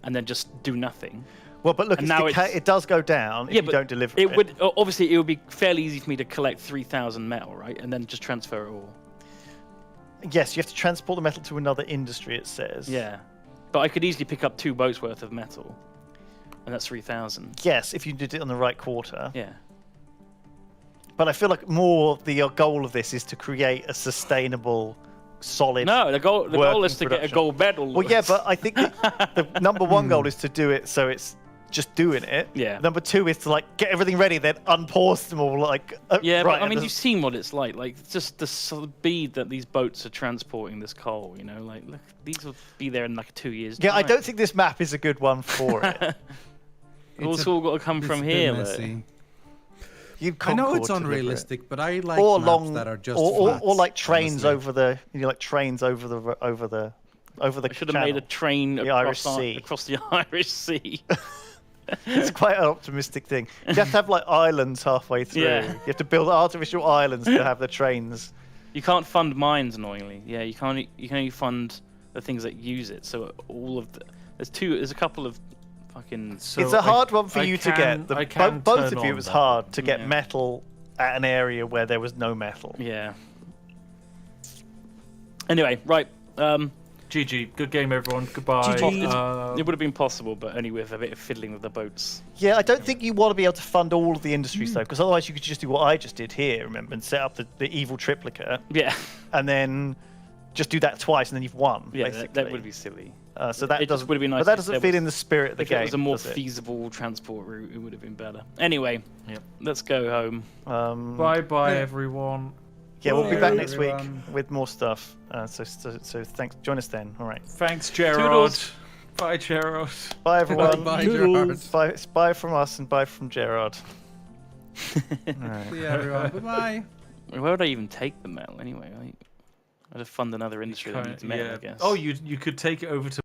and then just do nothing. Well, but look, And it's now it does go down if you don't deliver it. It would obviously it would be fairly easy for me to collect 3,000 metal, right, and then just transfer it all. Yes, you have to transport the metal to another industry, it says. Yeah, but I could easily pick up 2 boats worth of metal, and that's 3,000. Yes, if you did it on the right quarter. Yeah. But I feel like more the goal of this is to create a sustainable, solid. No, the goal working is to get a production. gold medal. Well, yeah, but I think the number one goal is to do it so it's just doing it. Yeah. Number 2 is to like get everything ready, then unpause them all. Like Yeah, right, but I and mean, the- you've seen what it's like. Like, just the speed that these boats are transporting this coal. You know, like, look, these will be there in like 2 years. yeah, I time. don't think this map is a good one for it. It's all got to come from It's a bit here. messy. You I know Concord it's to deliver it. unrealistic, but I like Or maps long, that are just or flats, like trains honestly. over the, like trains over the I should have made a train The across, Irish Sea. across the Irish Sea. It's quite an optimistic thing. You have to have like islands halfway through. Yeah. You have to build artificial islands to have the trains. You can't fund mines, annoyingly. Yeah, you can only fund the things that use it. So all of the there's a couple of fucking. So It's a hard one for I you to can- get. The, I can both turn of you, on it was that. hard to get Yeah. metal at an area where there was no metal. Yeah. Anyway, right. GG. Good game, everyone. Goodbye. GG. It would have been possible, but only with a bit of fiddling with the boats. Yeah, I don't think you want to be able to fund all of the industry stuff, because otherwise you could just do what I just did here, remember, and set up the evil triplicate, Yeah. and then just do that twice and then you've won. Yeah, basically. that would be silly. So that It just doesn't. would have been nice But that if doesn't there fit was- in the spirit of the If game. it was a more does it? feasible transport route, it would have been better. Anyway, Yep. let's go home. Bye bye, everyone. Yeah, we'll be back Bye, next week everyone. with more stuff. So thanks. Join us then. All right. Thanks, Gerard. Toodles. Bye, Gerard. Bye everyone. Bye, Toodles. Gerard. Bye from us and bye from Gerard. All right. See you, everyone. Bye-bye. Where would I even take the metal anyway? I'd have fund another industry that needs metal, I guess. Oh, you could take it over to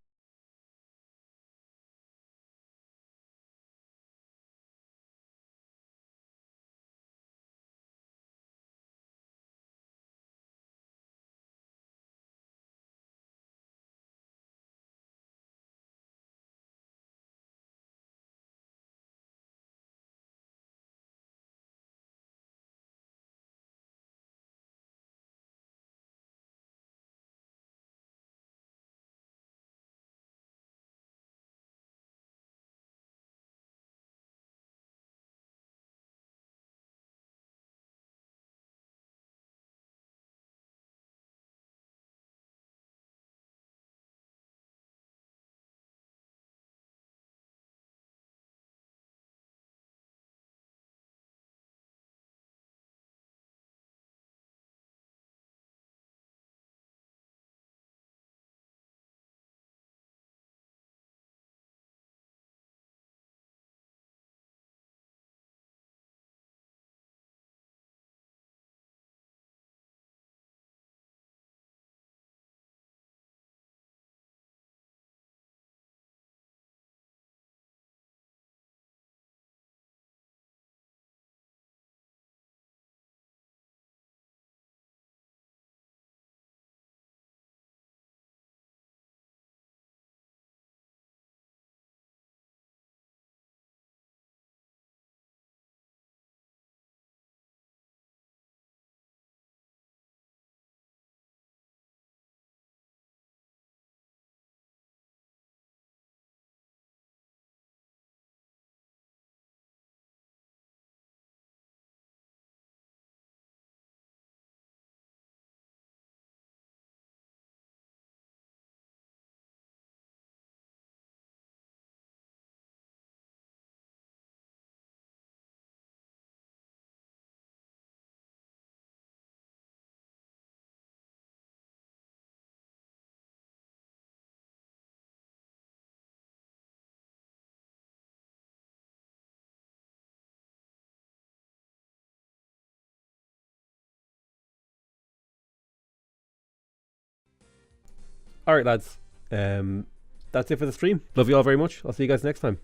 All right, lads. That's it for the stream. Love you all very much. I'll see you guys next time.